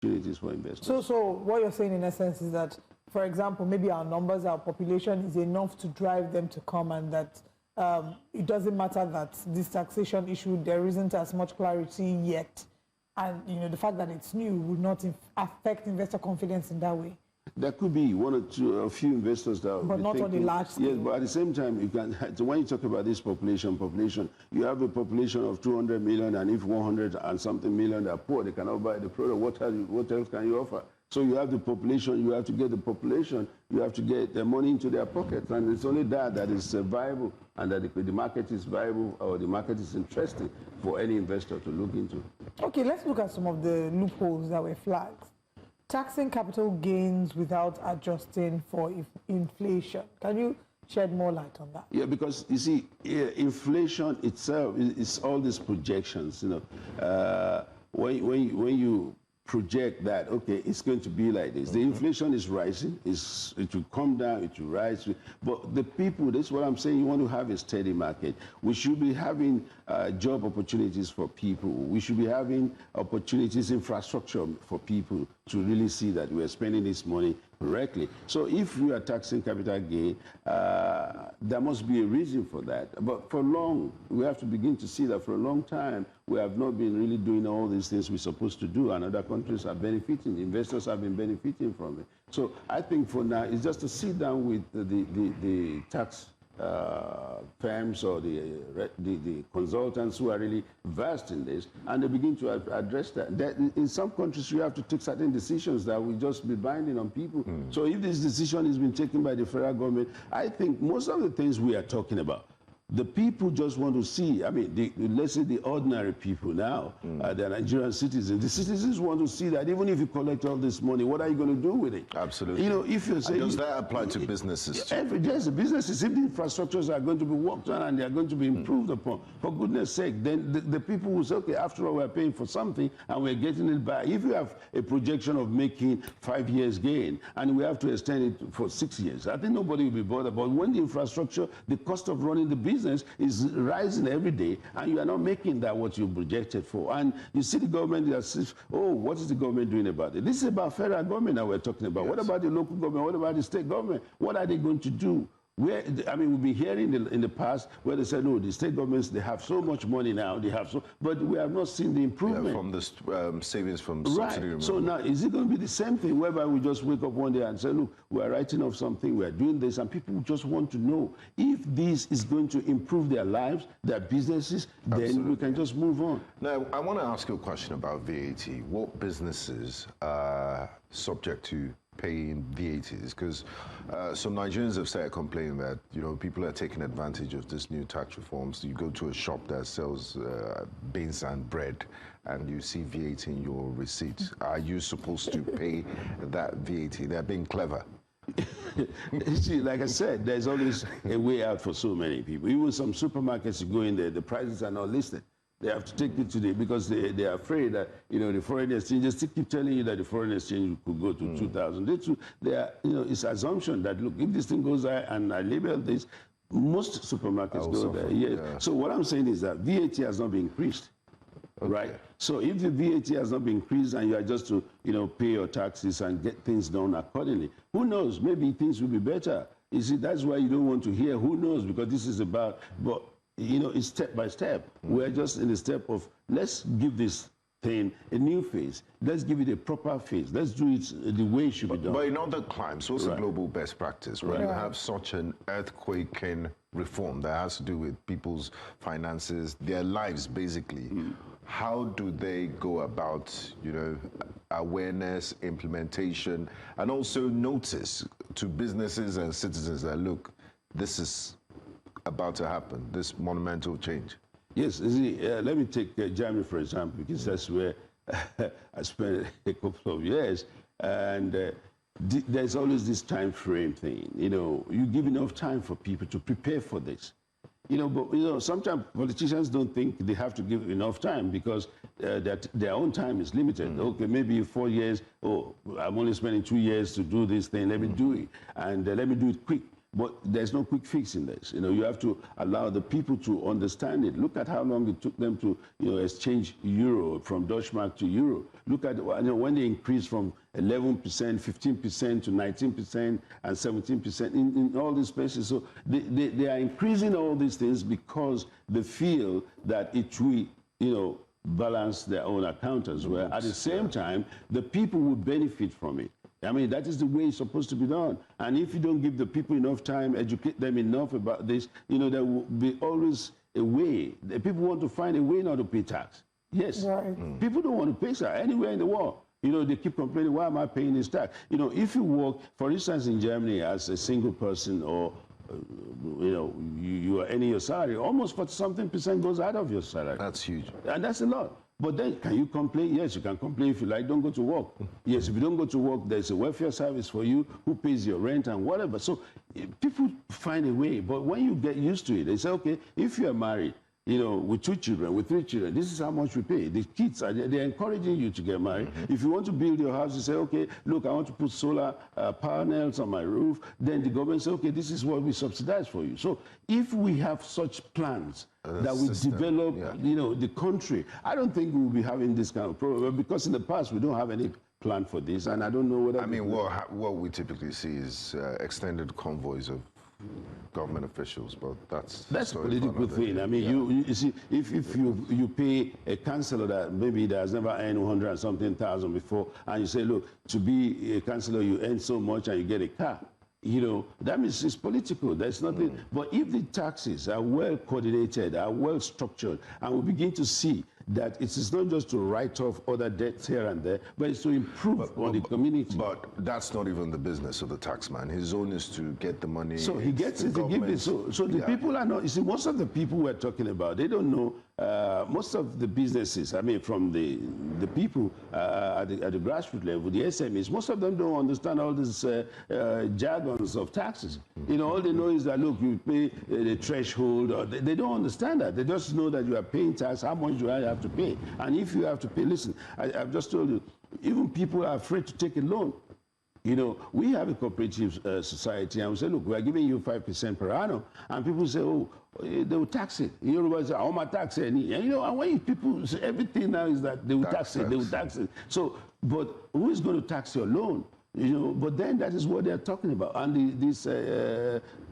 opportunities for investors. So what you're saying in essence is that, for example, maybe our numbers, our population is enough to drive them to come, and that it doesn't matter that this taxation issue, there isn't as much clarity yet. And, the fact that it's new would not affect investor confidence in that way. There could be one or two, a few investors that but not on the large scale. Yes, but at the same time, you can. So when you talk about this population, you have a population of 200 million, and if 100 and something million are poor, they cannot buy the product. What else can you offer? So you have the population. You have to get the population. You have to get the money into their pockets, and it's only that is viable, and that the market is viable, or the market is interesting for any investor to look into. Okay, let's look at some of the loopholes that were flagged. Taxing capital gains without adjusting for inflation. Can you shed more light on that? Yeah, because you see, inflation itself is all these projections. When you project that, okay, it's going to be like this. The inflation is rising. It will come down. It will rise. But the people, this is what I'm saying. You want to have a steady market. We should be having job opportunities for people. We should be having opportunities, infrastructure for people to really see that we're spending this money correctly. So if we are taxing capital gain, there must be a reason for that. But for long, we have to begin to see that for a long time, we have not been really doing all these things we're supposed to do, and other countries are benefiting. Investors have been benefiting from it. So I think for now, it's just to sit down with the tax firms or the consultants who are really versed in this, and they begin to address that. In some countries, you have to take certain decisions that will just be binding on people. So if this decision has been taken by the federal government, I think most of the things we are talking about, the people just want to see, I mean, let's say the ordinary people now, the Nigerian citizens, the citizens want to see that even if you collect all this money, what are you going to do with it? Absolutely. If you say... Does that apply to businesses too? Yes, the businesses, if the infrastructures are going to be worked on and they are going to be improved upon, for goodness sake, then the people will say, okay, after all, we're paying for something and we're getting it back. If you have a projection of making 5 years gain and we have to extend it for 6 years, I think nobody will be bothered. But when the infrastructure, the cost of running the business is rising every day, and you are not making that what you projected for. And you see the government as, oh, what is the government doing about it? This is about federal government that we're talking about. Yes. What about the local government? What about the state government? What are they going to do? I mean, we've been hearing in the past where they said, no, the state governments, they have so much money now, but we have not seen the improvement. Yeah, from the savings from subsidy. Right. So now, is it going to be the same thing whereby we just wake up one day and say, look, we're writing off something, we're doing this, and people just want to know if this is going to improve their lives, their businesses, then we can just move on. Now, I want to ask you a question about VAT. What businesses are subject to paying VATs? Because some Nigerians have started complaining that people are taking advantage of this new tax reforms. You go to a shop that sells beans and bread, and you see VAT in your receipt. Are you supposed to pay that VAT? They're being clever. See, like I said, there's always a way out for so many people. Even some supermarkets, you go in there, the prices are not listed. They have to take it today because they are afraid that the foreign exchange. They still keep telling you that the foreign exchange could go to 2,000. They are it's assumption that look, if this thing goes there and I label this, most supermarkets go there. Yeah. So what I'm saying is that VAT has not been increased, right? So if the VAT has not been increased and you are just to pay your taxes and get things done accordingly, who knows? Maybe things will be better. You see, that's why you don't want to hear who knows, because this is about it's step by step. We're just in the step of, let's give this thing a new phase. Let's give it a proper phase. Let's do it the way it should be done. But in other climes, what's a global best practice? When you have such an earthquaking reform that has to do with people's finances, their lives, basically, how do they go about, awareness, implementation, and also notice to businesses and citizens that, look, this is about to happen, this monumental change? Yes, let me take Germany, for example, because that's where I spent a couple of years, and there's always this time frame thing. You give enough time for people to prepare for this. But sometimes politicians don't think they have to give enough time because their own time is limited. Okay, maybe 4 years, I'm only spending 2 years to do this thing, let me do it, and let me do it quick. But there's no quick fix in this. You have to allow the people to understand it. Look at how long it took them to, exchange euro from Dutch mark to euro. Look at when they increased from 11%, 15% to 19% and 17% in all these places. So they are increasing all these things because they feel that it will, balance their own account as well. At the same time, the people will benefit from it. I mean, that is the way it's supposed to be done. And if you don't give the people enough time, educate them enough about this, there will be always a way. The people want to find a way not to pay tax. Yes. Right. People don't want to pay tax anywhere in the world. They keep complaining, why am I paying this tax? If you work, for instance, in Germany as a single person or you are earning your salary, almost 40-something% goes out of your salary. That's huge. And that's a lot. But then, can you complain? Yes, you can complain if you like. Don't go to work. Yes, if you don't go to work, there's a welfare service for you who pays your rent and whatever. So people find a way. But when you get used to it, they say, okay, if you're married, with 2 children, with 3 children, this is how much we pay. The kids, they're encouraging you to get married. If you want to build your house, you say, okay, look, I want to put solar panels on my roof. Then the government says, okay, this is what we subsidize for you. So if we have such plans that we develop, the country, I don't think we'll be having this kind of problem because in the past we don't have any plan for this, and I don't know whether... I mean, what we typically see is extended convoys of government officials, but that's a political thing. I mean, you see, if you pay a councillor that maybe that has never earned 100 and something thousand before, and you say, look, to be a councillor you earn so much and you get a car, that means it's political. There's nothing. But if the taxes are well coordinated, are well structured, and we begin to see that it is not just to write off other debts here and there, but it's to improve on the community. But that's not even the business of the taxman. His own is to get the money. So he gets it, he gives it. So the people are not, you see, most of the people we're talking about, they don't know, most of the businesses, I mean, from the people at the grassroots level, the SMEs, most of them don't understand all these jargons of taxes. All they know is that, look, you pay the threshold, or they don't understand that. They just know that you are paying tax, how much do I have to pay? And if you have to pay, listen, I've just told you, even people are afraid to take a loan. We have a cooperative society, and we say, look, we are giving you 5% per annum, and people say, oh, they will tax it. Everybody say, how much tax it? And when people say everything now is that they will tax it, they will tax it. So, but who is going to tax your loan? But then that is what they are talking about. And this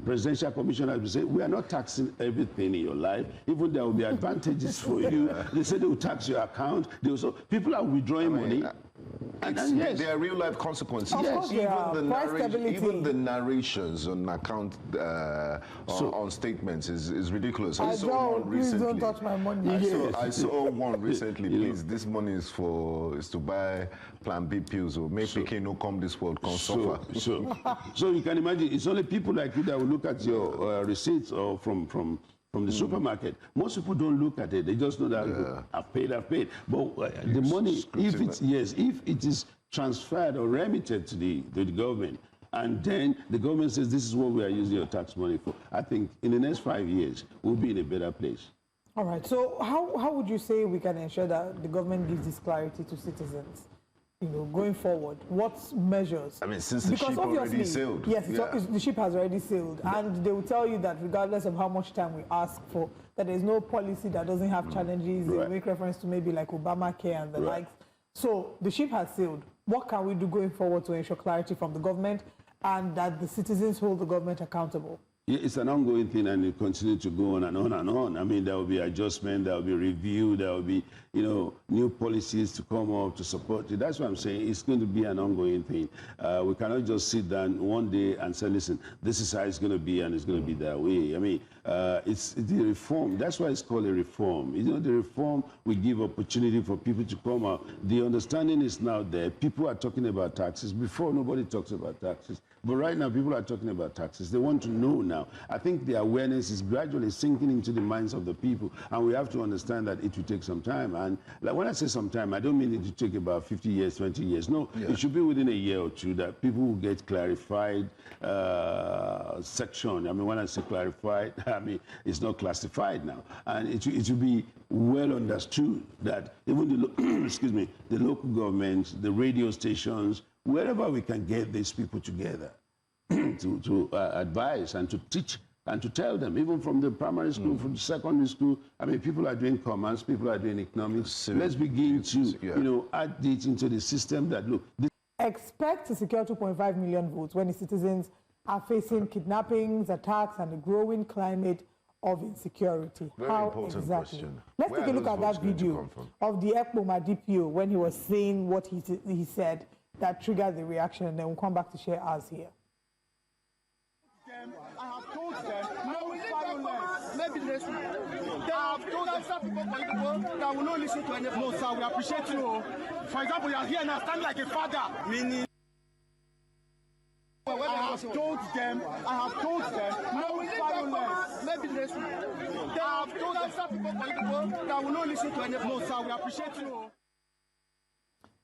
presidential commission, as we say, we are not taxing everything in your life. Even there will be advantages for you. They say they will tax your account. People are withdrawing money. Yes. There are real life consequences. Yes. Even the narrations on account on statements is ridiculous. I saw one recently. Please don't touch my money. I saw one recently. Please, this money is to buy Plan B pills or make PK no come this world come suffer. So you can imagine it's only people like you that will look at your receipts or from the supermarket. Most people don't look at it. They just know that I've paid. But the money, if it is transferred or remitted to the government, and then the government says this is what we are using your tax money for, I think in the next 5 years we'll be in a better place. All right. So how would you say we can ensure that the government gives this clarity to citizens? Going forward, what measures? I mean, since the ship already sailed. Yes, the ship has already sailed. And they will tell you that regardless of how much time we ask for, that there's no policy that doesn't have challenges. They make reference to maybe like Obamacare and the likes. So the ship has sailed. What can we do going forward to ensure clarity from the government and that the citizens hold the government accountable? It's an ongoing thing, and it continues to go on and on and on. I mean, there will be adjustment, there will be review, there will be, new policies to come up to support it. That's what I'm saying. It's going to be an ongoing thing. We cannot just sit down one day and say, listen, this is how it's going to be, and it's going to be that way. I mean, it's the reform. That's why it's called a reform. The reform will give opportunity for people to come out. The understanding is now there. People are talking about taxes. Before, nobody talks about taxes. But right now, people are talking about taxes. They want to know now. I think the awareness is gradually sinking into the minds of the people, and we have to understand that it will take some time. And like when I say some time, I don't mean it to take about 50 years, 20 years. No, it should be within a year or two that people will get clarified section. I mean, when I say clarified, I mean, it's not classified now. And it will be well understood that even the local governments, the radio stations, wherever we can get these people together, to advise and to teach and to tell them, even from the primary school, from the secondary school. I mean, people are doing commerce, people are doing economics. Let's begin to, add it into the system that, look. Expect to secure 2.5 million votes when the citizens are facing kidnappings, attacks, and a growing climate of insecurity. Very important question. Let's take a look at that video of the Ekpoma DPO when he was saying what he said that triggered the reaction, and then we'll come back to share ours here. I have told them no violence. Maybe this one. I have told them some people that will not listen to anything. No, sir, we appreciate you. For example, you are here now standing like a father. Meaning. I have told them no violence. Maybe this one. I have told them some people that will not listen to anything. No, sir, we appreciate you.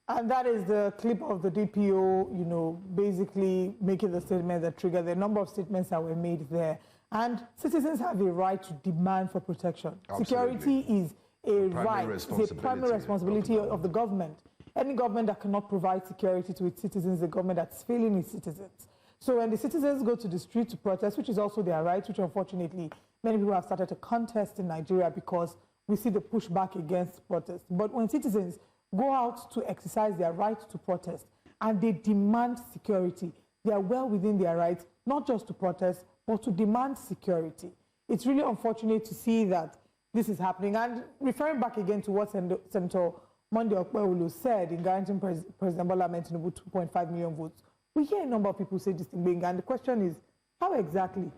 And that is the clip of the DPO, basically making the statement that triggered the number of statements that were made there. And citizens have a right to demand for protection. Absolutely. Security is a right, it's a primary responsibility of the government. Any government that cannot provide security to its citizens is a government that's failing its citizens. So when the citizens go to the street to protest, which is also their right, which unfortunately many people have started to contest in Nigeria because we see the pushback against protest. But when citizens go out to exercise their right to protest and they demand security, they are well within their rights, not just to protest, but to demand security. It's really unfortunate to see that this is happening. And referring back again to what Senator Monday Okpewulu said in guaranteeing President Bola Tinubu 2.5 million votes, we hear a number of people say this thing, and the question is, how exactly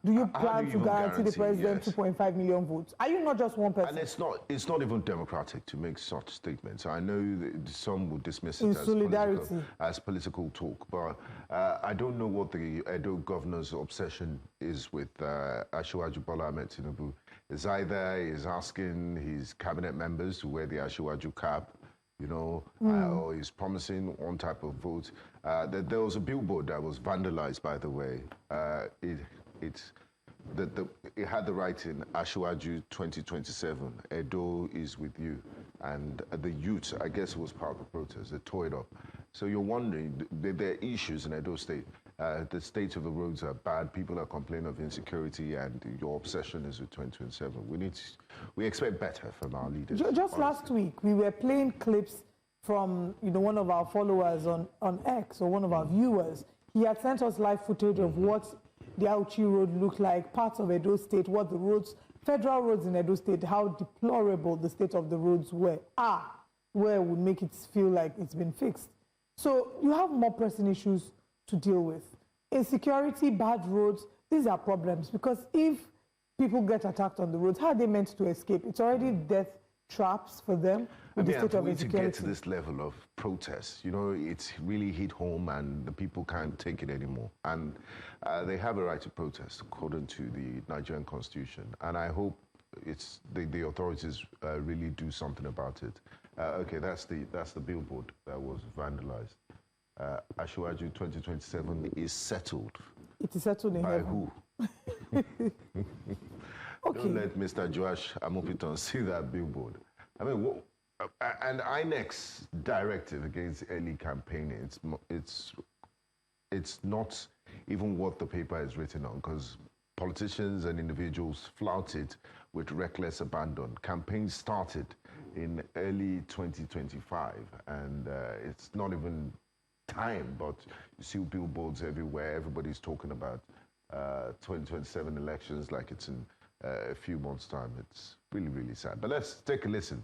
do you plan to guarantee the president 2.5 million votes? Are you not just one person? And it's not even democratic to make such statements. I know that some would dismiss it as political talk, but I don't know what the Edo governor's obsession is with Asiwaju Bola Tinubu. It's either he's asking his cabinet members to wear the Asiwaju cap, or he's promising one type of vote. There was a billboard that was vandalized, by the way. It had the writing, Asiwaju 2027, Edo is with you. And the youth, I guess, was part of the protest. They tore it up. So you're wondering, there are issues in Edo State. The state of the roads are bad. People are complaining of insecurity, and your obsession is with 2027. We expect better from our leaders. Just last week, we were playing clips from one of our followers on X, or one of our viewers. He had sent us live footage of what the Auchi Road looked like, parts of Edo State, what the roads, federal roads in Edo State, how deplorable the state of the roads where it would make it feel like it's been fixed. So you have more pressing issues to deal with. Insecurity, bad roads, these are problems, because if people get attacked on the roads, how are they meant to escape? It's already death traps for them with the state of insecurity. To get to this level of protest, it's really hit home, and the people can't take it anymore. And they have a right to protest according to the Nigerian Constitution. And I hope the authorities really do something about it. Okay, that's the billboard that was vandalized. Asiwaju 2027 is settled. It is settled in by heaven. Who? Okay. Don't let Mr. Joash Amopiton see that billboard. I mean, and INEC's directive against early campaigning, it's not even what the paper is written on, because politicians and individuals flout it with reckless abandon. Campaigns started in early 2025, and it's not even time, but you see billboards everywhere. Everybody's talking about 2027 elections like it's in a few months' time. It's really, really sad. But let's take a listen.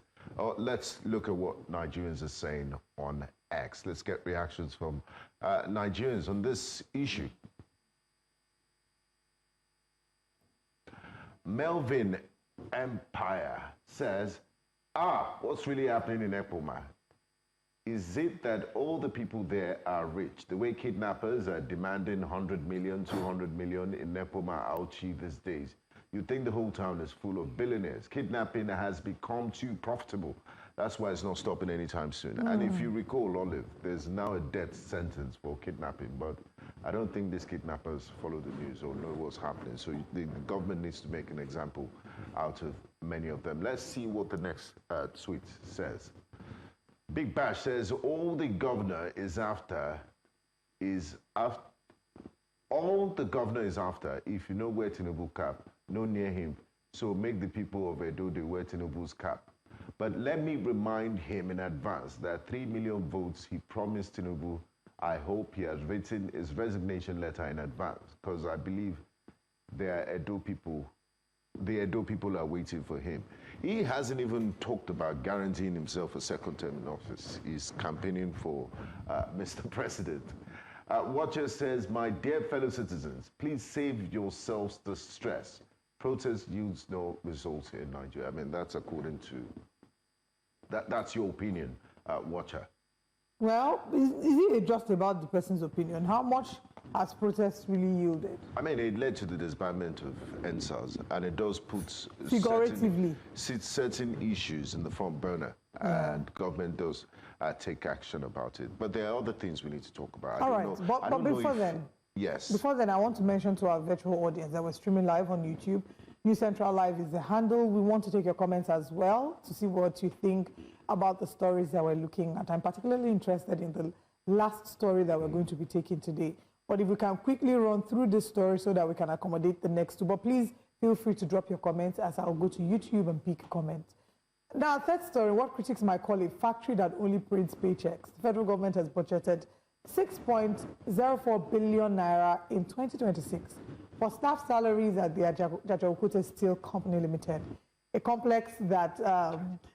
Let's look at what Nigerians are saying on X. Let's get reactions from Nigerians on this issue. Melvin Empire says, what's really happening in Ekpoma? Is it that all the people there are rich? The way kidnappers are demanding 100 million, 200 million in Ekpoma Auchi these days. You think the whole town is full of billionaires. Kidnapping has become too profitable. That's why it's not stopping anytime soon. And if you recall, Olive, there's now a death sentence for kidnapping, but I don't think these kidnappers follow the news or know what's happening. So the government needs to make an example out of many of them. Let's see what the next tweet says. Big Bash says, all the governor is after all the governor is after, if you know where Tinubu cap, no near him. So make the people of Edo they wear Tinubu's cap. But let me remind him in advance that 3 million votes he promised Tinubu, I hope he has written his resignation letter in advance, because I believe the Edo people are waiting for him. He hasn't even talked about guaranteeing himself a second term in office. He's campaigning for Mr. President. Watcher says, my dear fellow citizens, please save yourselves the stress. Protest yields no results here in Nigeria. I mean, that's according to, that's your opinion, Watcher. Well, is it just about the person's opinion? How much has protests really yielded? I mean, it led to the disbandment of NSAS, and it does put figuratively certain issues in the front burner, and government does take action about it. But there are other things we need to talk about. All right, but before then, yes. Before then, I want to mention to our virtual audience that we're streaming live on YouTube. New Central Live is the handle. We want to take your comments as well to see what you think about the stories that we're looking at. I'm particularly interested in the last story that we're going to be taking today. But if we can quickly run through this story so that we can accommodate the next two. But please feel free to drop your comments as I'll go to YouTube and pick a comment. Now, third story, what critics might call a factory that only prints paychecks. The federal government has budgeted 6.04 billion naira in 2026 for staff salaries at the Ajaokuta Steel Company Limited, a complex that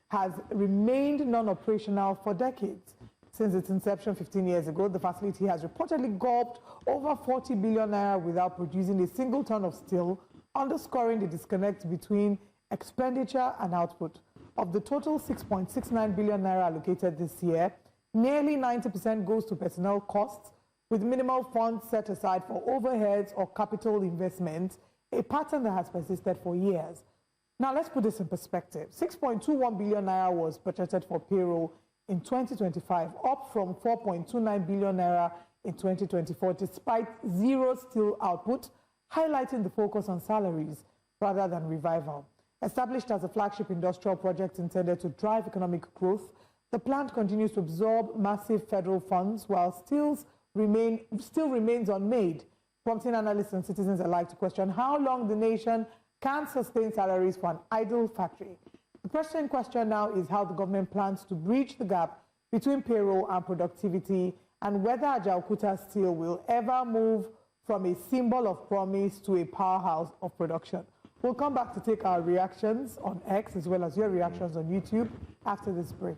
has remained non-operational for decades. Since its inception 15 years ago, the facility has reportedly gulped over 40 billion naira without producing a single ton of steel, underscoring the disconnect between expenditure and output. Of the total 6.69 billion naira allocated this year, nearly 90% goes to personnel costs, with minimal funds set aside for overheads or capital investments, a pattern that has persisted for years. Now, let's put this in perspective. 6.21 billion naira was budgeted for payroll in 2025, up from 4.29 billion naira in 2024, despite zero steel output, highlighting the focus on salaries rather than revival. Established as a flagship industrial project intended to drive economic growth, the plant continues to absorb massive federal funds while still remains unmade, prompting analysts and citizens alike to question how long the nation can sustain salaries for an idle factory. The pressing question now is how the government plans to bridge the gap between payroll and productivity, and whether Ajaokuta Steel will ever move from a symbol of promise to a powerhouse of production. We'll come back to take our reactions on X as well as your reactions on YouTube after this break.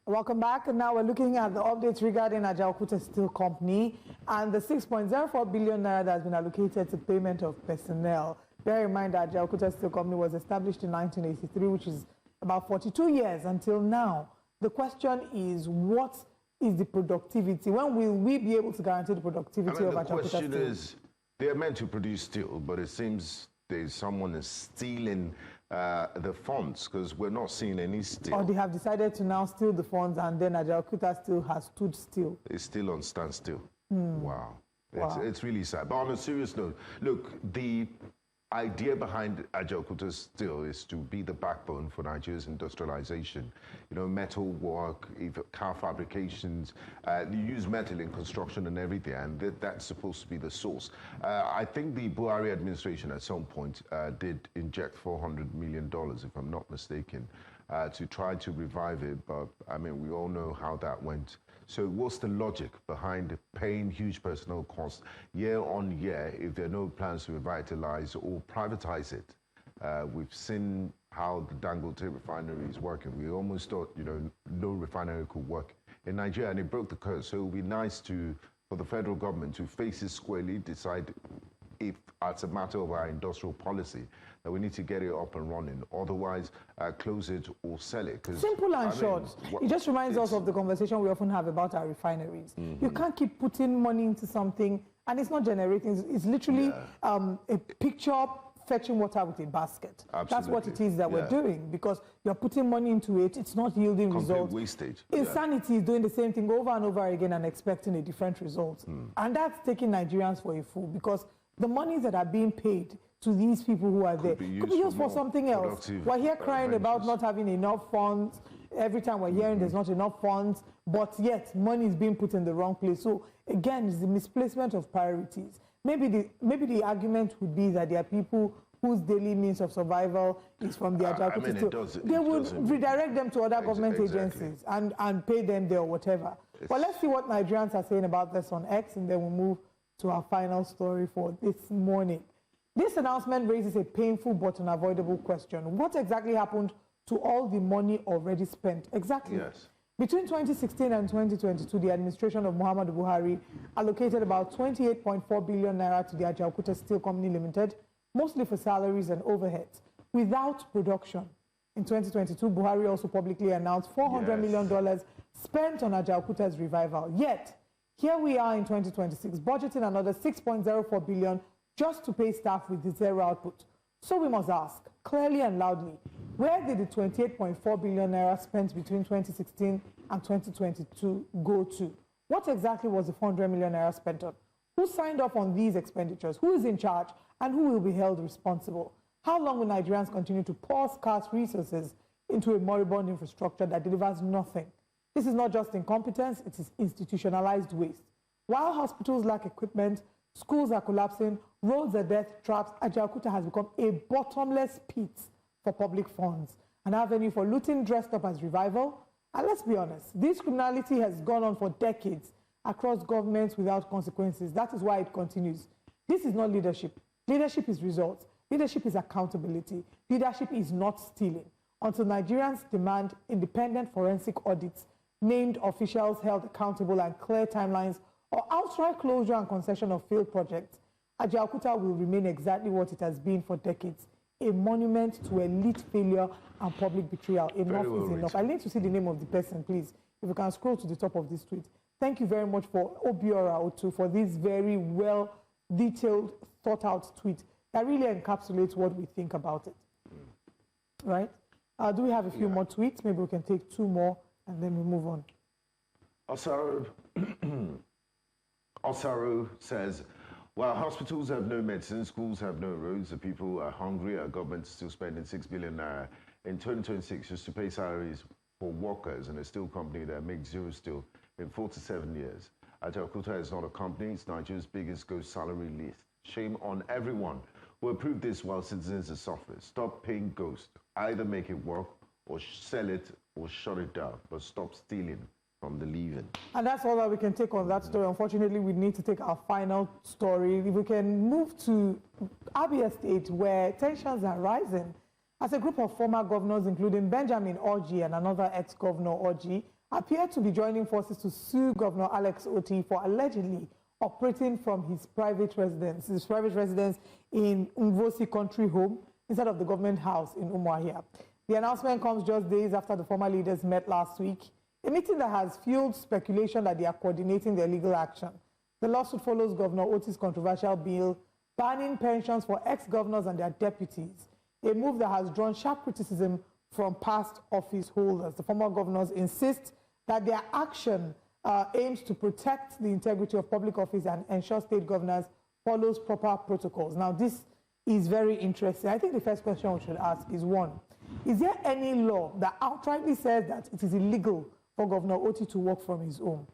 Welcome back. And now we're looking at the updates regarding Ajaokuta Steel Company and the 6.04 billion naira that has been allocated to payment of personnel. Bear in mind that Ajaokuta Steel Company was established in 1983, which is about 42 years until now. The question is, what is the productivity? When will we be able to guarantee the productivity of Ajaokuta Steel? The question is, they're meant to produce steel, but it seems someone is stealing the funds, because we're not seeing any steel. Or they have decided to now steal the funds, and then Ajaokuta Steel has stood still. It's still on standstill. Wow. It's really sad. But on a serious note, look, the idea behind Ajaokuta Steel is to be the backbone for Nigeria's industrialization. You know, metal work, car fabrications, you use metal in construction and everything, and that's supposed to be the source. I think the Buhari administration at some point did inject $400 million, if I'm not mistaken, to try to revive it, but I mean, we all know how that went. So what's the logic behind paying huge personnel costs year on year if there are no plans to revitalize or privatize it? We've seen how the Dangote refinery is working. We almost thought, you know, no refinery could work in Nigeria, and it broke the curse. So it would be nice for the federal government to face it squarely, decide if, as a matter of our industrial policy, that we need to get it up and running. Otherwise, close it or sell it. Simple and short. It just reminds us of the conversation we often have about our refineries. You can't keep putting money into something and it's not generating. It's literally a picture fetching water with a basket. Absolutely. That's what it is that we're doing, because you're putting money into it, it's not yielding results. Wastage. Insanity is doing the same thing over and over again and expecting a different result. And that's taking Nigerians for a fool, because the monies that are being paid to these people who are there could be used for something else. We're here crying about not having enough funds, Every time we're hearing there's not enough funds, but yet money is being put in the wrong place. So again, it's the misplacement of priorities. Maybe the argument would be that there are people whose daily means of survival is from the Ajaokuta Steel. They would redirect them to other government agencies and pay them there or whatever. But let's see what Nigerians are saying about this on X, and then we'll move to our final story for this morning. This announcement raises a painful but unavoidable question. What exactly happened to all the money already spent? Exactly. Yes. Between 2016 and 2022, the administration of Muhammadu Buhari allocated about 28.4 billion naira to the Ajaokuta Steel Company Limited, mostly for salaries and overheads, without production. In 2022, Buhari also publicly announced $400 million spent on Ajaokuta's revival. Yet, here we are in 2026, budgeting another 6.04 billion just to pay staff with zero output. So we must ask, clearly and loudly, where did the 28.4 billion naira spent between 2016 and 2022 go to? What exactly was the 400 million naira spent on? Who signed off on these expenditures? Who is in charge? And who will be held responsible? How long will Nigerians continue to pour scarce resources into a moribund infrastructure that delivers nothing? This is not just incompetence, it is institutionalized waste. While hospitals lack equipment, schools are collapsing, roads are death traps, Ajaokuta has become a bottomless pit for public funds, an avenue for looting dressed up as revival. And let's be honest, this criminality has gone on for decades across governments without consequences. That is why it continues. This is not leadership. Leadership is results. Leadership is accountability. Leadership is not stealing. Until Nigerians demand independent forensic audits, named officials held accountable and clear timelines, or outright closure and concession of failed projects, Ajaokuta will remain exactly what it has been for decades, a monument to elite failure and public betrayal. Enough is enough. I need to see the name of the person, please. If you can scroll to the top of this tweet. Thank you very much for Obiora Otu for this very well detailed, thought out tweet that really encapsulates what we think about it. Right? Do we have a few more tweets? Maybe we can take two more and then we move on. Osaru says, while hospitals have no medicine, schools have no roads, the people are hungry, our government is still spending 6 billion naira in 2026 just to pay salaries for workers in a steel company that makes zero steel in 47 years. Ajaokuta is not a company, it's Nigeria's biggest ghost salary list. Shame on everyone who approved this while citizens are suffering. Stop paying ghost. Either make it work or sell it or shut it down, but stop stealing from the leaving. And that's all that we can take on that story. Unfortunately, we need to take our final story. If we can move to Abia State, where tensions are rising, as a group of former governors, including Benjamin Orji and another ex-governor Orji, appear to be joining forces to sue Governor Alex Otti for allegedly operating from his private residence in Mvosi Country Home instead of the government house in Umuahia. The announcement comes just days after the former leaders met last week, a meeting that has fueled speculation that they are coordinating their legal action. The lawsuit follows Governor Otti's controversial bill banning pensions for ex-governors and their deputies, a move that has drawn sharp criticism from past office holders. The former governors insist that their action aims to protect the integrity of public office and ensure state governance follows proper protocols. Now, this is very interesting. I think the first question we should ask is, one, is there any law that outrightly says that it is illegal for Governor Otti to work from his home?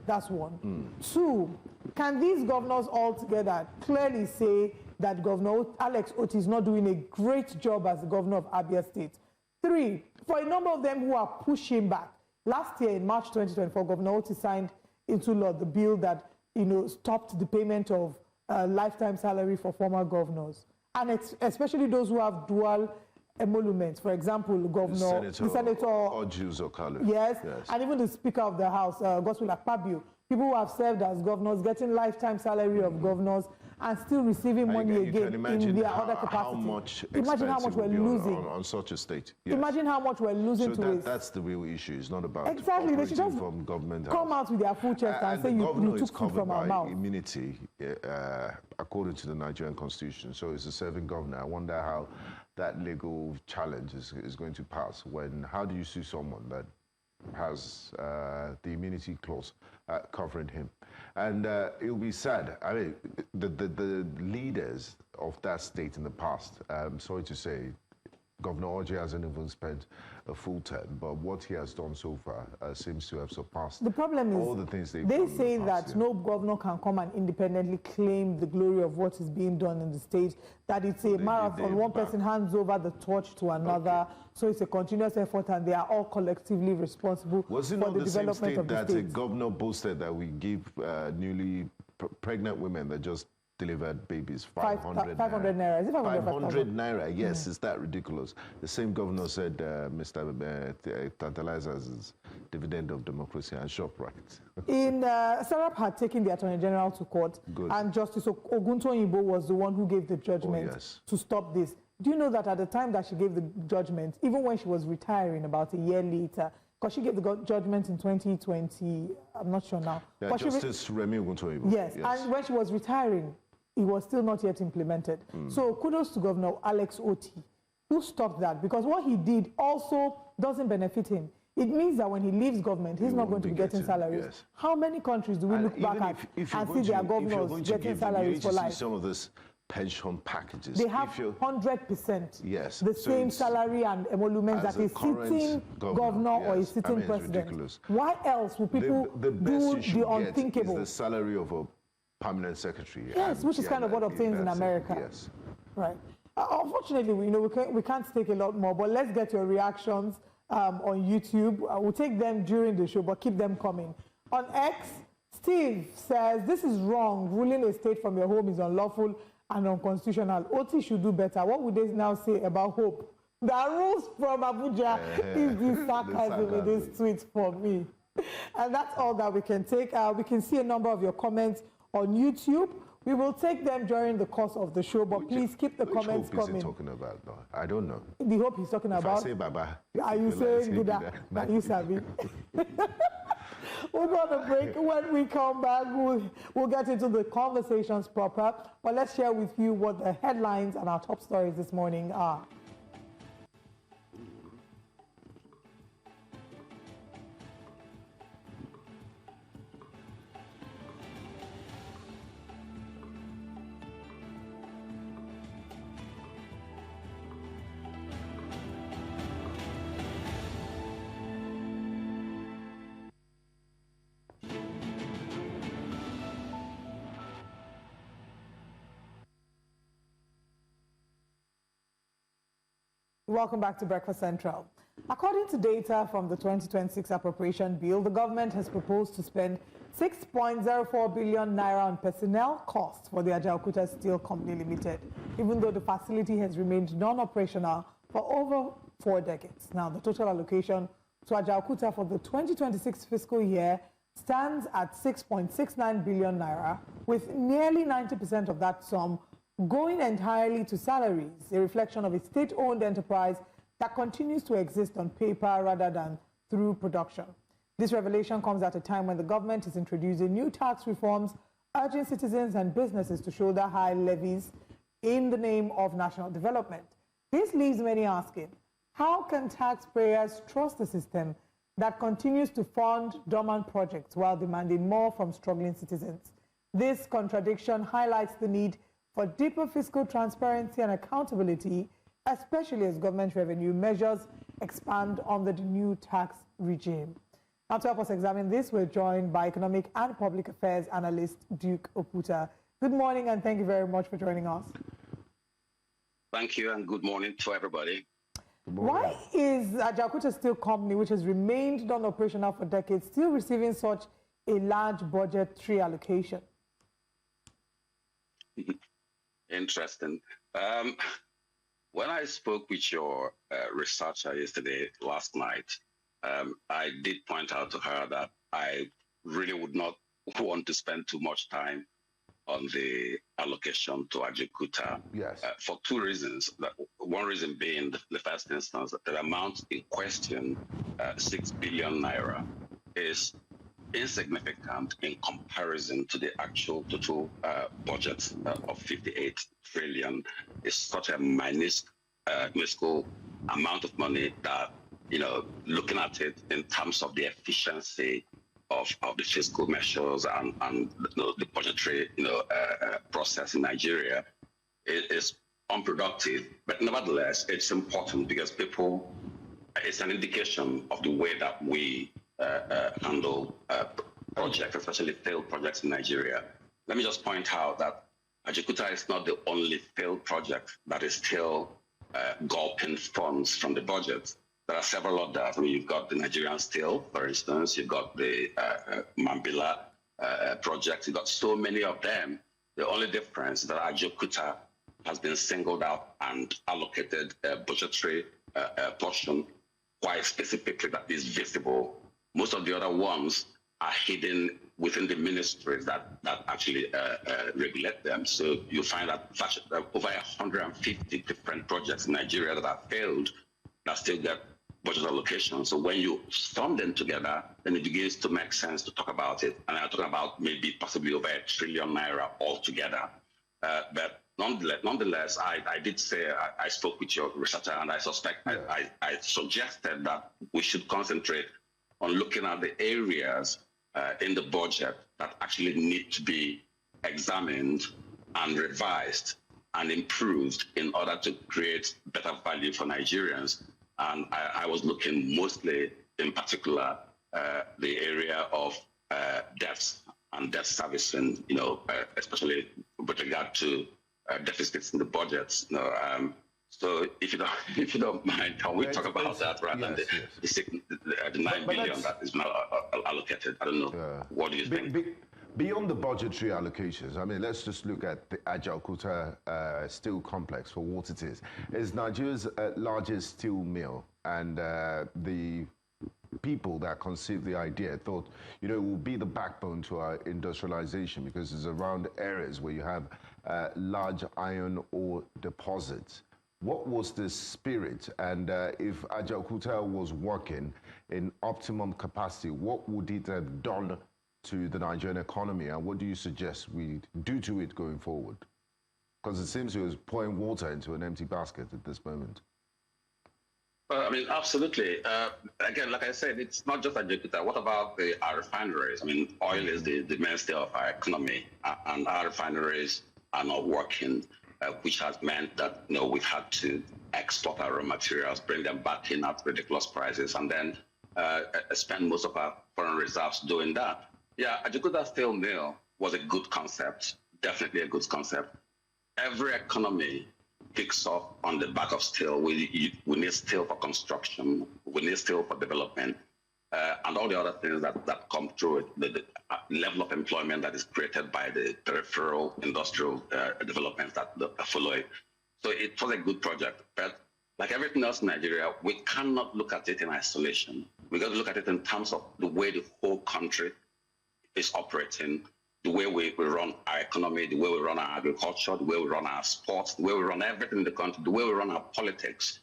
That's one. Two, can these governors all together clearly say that Governor Alex Otti is not doing a great job as the governor of Abia State? Three, for a number of them who are pushing back, last year in March 2024, Governor Otti signed into law the bill that stopped the payment of lifetime salary for former governors, and especially those who have dual emoluments. For example, the Senator Ojuzokalu. Yes, and even the Speaker of the House, Godswill Akpabio, people who have served as governors, getting lifetime salary of governors, and still receiving money again in their other capacity. Imagine how much we're losing on such a state. Yes. Imagine how much we're losing to it. That's the real issue. It's not about exactly. They should just from government come out with their full chest and say you took food from our mouth. Immunity, according to the Nigerian Constitution. So it's a serving governor. I wonder how that legal challenge is going to pass. How do you sue someone that has the immunity clause covering him? And it will be sad. I mean, the leaders of that state in the past, I'm sorry to say, Governor Orji hasn't even spent a full term, but what he has done so far seems to have surpassed the problem is all the things they done say in the that past, no governor can come and independently claim the glory of what is being done in the state, that it's a marathon. One person hands over the torch to another, so it's a continuous effort, and they are all collectively responsible for the development of the state. Was it not the same state that a governor boasted that we give newly pregnant women that just delivered babies 500 naira. Is it 500 naira? Yes, is that ridiculous? The same governor said Mr. Tantalizer's dividend of democracy and ShopRite. Sarap had taken the Attorney General to court, and Justice Oguntoyinbo was the one who gave the judgment to stop this. Do you know that at the time that she gave the judgment, even when she was retiring about a year later, because she gave the judgment in 2020, I'm not sure now. Yeah, Justice Remi Oguntoyinbo. Yes, and when she was retiring, it was still not yet implemented. So kudos to Governor Alex Oti, who stopped that, because what he did also doesn't benefit him. It means that when he leaves government, he's not going to be getting salaries. Yes. How many countries do we look back at and see their governors getting salaries for life? Some of this pension packages. They have 100% the same salary and emoluments that a sitting governor or a sitting president. Why else would people do the unthinkable? Is the salary of a permanent secretary. Yes, which is kind of what obtains in America. Yes. Right. Unfortunately, we can't take a lot more, but let's get your reactions on YouTube. We'll take them during the show, but keep them coming. On X, Steve says, this is wrong. Ruling a state from your home is unlawful and unconstitutional. Oti should do better. What would they now say about hope? The rules from Abuja is the sarcasm in this tweet for me. And that's all that we can take. We can see a number of your comments on YouTube. We will take them during the course of the show, but please keep the comments coming. Which hope is he talking about, though? I don't know. The hope he's talking about? If I say Baba. Are you saying Buddha? Are you Sabi? We're going to break. When we come back, we'll get into the conversations proper. But let's share with you what the headlines and our top stories this morning are. Welcome back to Breakfast Central. According to data from the 2026 appropriation bill, the government has proposed to spend 6.04 billion naira on personnel costs for the Ajaokuta Steel Company Limited, even though the facility has remained non-operational for over 4 decades. Now, the total allocation to Ajaokuta for the 2026 fiscal year stands at 6.69 billion naira, with nearly 90% of that sum going entirely to salaries, a reflection of a state-owned enterprise that continues to exist on paper rather than through production. This revelation comes at a time when the government is introducing new tax reforms, urging citizens and businesses to shoulder high levies in the name of national development. This leaves many asking, how can taxpayers trust a system that continues to fund dormant projects while demanding more from struggling citizens? This contradiction highlights the need for deeper fiscal transparency and accountability, especially as government revenue measures expand under the new tax regime. Now, to help us examine this, we're joined by Economic and Public Affairs Analyst Duke Oputa. Good morning, and thank you very much for joining us. Thank you, and good morning to everybody. Why is Ajaokuta Steel Company, which has remained non-operational for decades, still receiving such a large budgetary allocation? Interesting. When I spoke with your researcher last night, I did point out to her that I really would not want to spend too much time on the allocation to Ajaokuta for 2 reasons. One reason being, the first instance, that the amount in question, 6 billion naira, is insignificant in comparison to the actual total budget of 58 trillion. It's such a minuscule amount of money that, looking at it in terms of the efficiency of the fiscal measures and the budgetary process in Nigeria, it is unproductive, but nevertheless, it's important because it's an indication of the way that we handle projects, especially failed projects in Nigeria. Let me just point out that Ajaokuta is not the only failed project that is still gulping funds from the budget. There are several others. I mean, you've got the Nigerian Steel, for instance. You've got the Mambila project. You've got so many of them. The only difference is that Ajaokuta has been singled out and allocated a budgetary portion quite specifically that is visible. Most of the other ones are hidden within the ministries that actually regulate them. So you find that over 150 different projects in Nigeria that have failed that still get budget allocation. So when you sum them together, then it begins to make sense to talk about it. And I'm talking about maybe possibly over ₦1 trillion altogether. But nonetheless, I did say I spoke with your researcher, and I suspect I suggested that we should concentrate on looking at the areas in the budget that actually need to be examined and revised and improved in order to create better value for Nigerians. And I was looking mostly, in particular, the area of debts and debt servicing, especially with regard to deficits in the budgets. So if you don't mind, can we talk about that rather than the 9 billion that is now allocated? I don't know. What do you think? Beyond the budgetary allocations, I mean, let's just look at the Ajaokuta Steel Complex for what it is. It's Nigeria's largest steel mill, and the people that conceived the idea thought, it will be the backbone to our industrialization because it's around areas where you have large iron ore deposits. What was the spirit? And if Ajaokuta was working in optimum capacity, what would it have done to the Nigerian economy? And what do you suggest we do to it going forward? Because it seems it was pouring water into an empty basket at this moment. Well, I mean, absolutely. Again, like I said, it's not just Ajaokuta. What about our refineries? I mean, oil is the mainstay of our economy, and our refineries are not working, which has meant that we've had to export our raw materials, bring them back in at ridiculous prices, and then spend most of our foreign reserves doing that. Yeah, Ajaokuta Steel Mill was a good concept, definitely a good concept. Every economy picks up on the back of steel. We need steel for construction, we need steel for development, and all the other things that come through it, the level of employment that is created by the peripheral industrial developments that follow it. So it was a good project, but like everything else in Nigeria, we cannot look at it in isolation. We got to look at it in terms of the way the whole country is operating, the way we run our economy, the way we run our agriculture, the way we run our sports, the way we run everything in the country, the way we run our politics.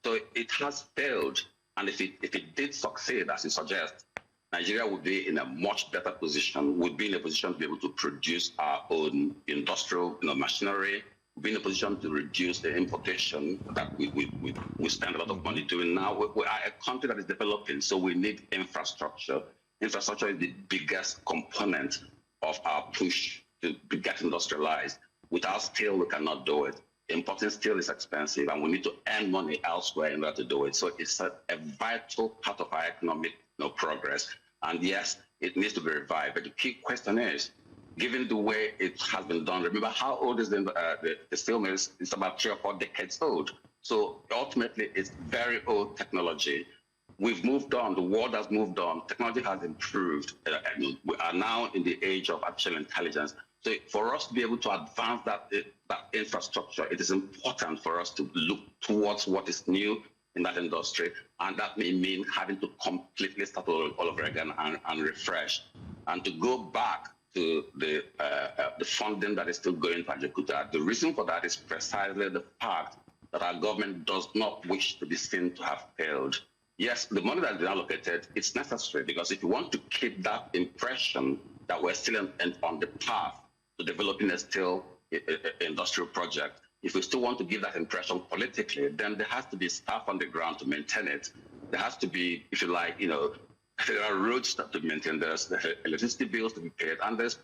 So it has failed. And if it did succeed, as you suggest, Nigeria would be in a much better position, would be in a position to be able to produce our own industrial machinery, would be in a position to reduce the importation that we spend a lot of money doing now. We are a country that is developing, so we need infrastructure. Infrastructure is the biggest component of our push to get industrialized. Without steel, we cannot do it. Importing steel is expensive, and we need to earn money elsewhere in order to do it. So it's a vital part of our economic progress. And yes, it needs to be revived. But the key question is, given the way it has been done, remember how old is the steel mill? It's about 3 or 4 decades old. So ultimately, it's very old technology. We've moved on. The world has moved on. Technology has improved. We are now in the age of artificial intelligence. So for us to be able to advance that infrastructure, it is important for us to look towards what is new in that industry. And that may mean having to completely start all over again and refresh. And to go back to the funding that is still going to Ajaokuta, the reason for that is precisely the fact that our government does not wish to be seen to have failed. Yes, the money that has been allocated, it's necessary, because if you want to keep that impression that we're still on the path to developing a steel industrial project, if we still want to give that impression politically, then there has to be staff on the ground to maintain it. There has to be, if you like, there are roads that to maintain, there's electricity bills to be paid, and there's